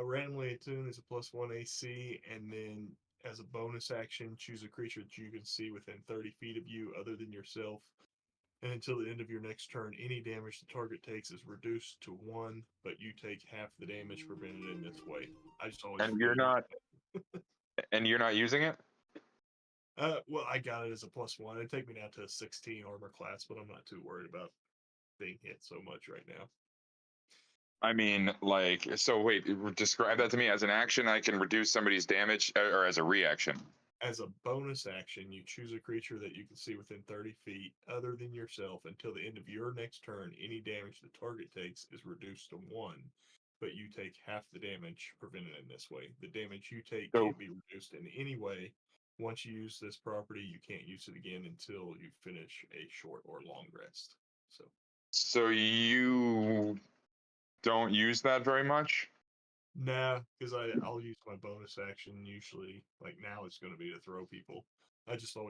Randomly attuned is a +1 AC, and then as a bonus action, choose a creature that you can see within 30 feet of you other than yourself. And until the end of your next turn, any damage the target takes is reduced to 1, but you take half the damage prevented in this way. I just always And forget. you're not using it? Well, I got it as a +1. It'd take me down to a 16 armor class, but I'm not too worried about being hit so much right now. I mean, like, so wait, describe that to me. As an action, I can reduce somebody's damage, or as a reaction? As a bonus action, you choose a creature that you can see within 30 feet other than yourself. Until the end of your next turn, any damage the target takes is reduced to 1, but you take half the damage prevented in this way. The damage you take So, can't be reduced in any way. Once you use this property, you can't use it again until you finish a short or long rest. so you don't use that very much? Nah, because I'll use my bonus action usually. Like now, it's going to be to throw people. I just always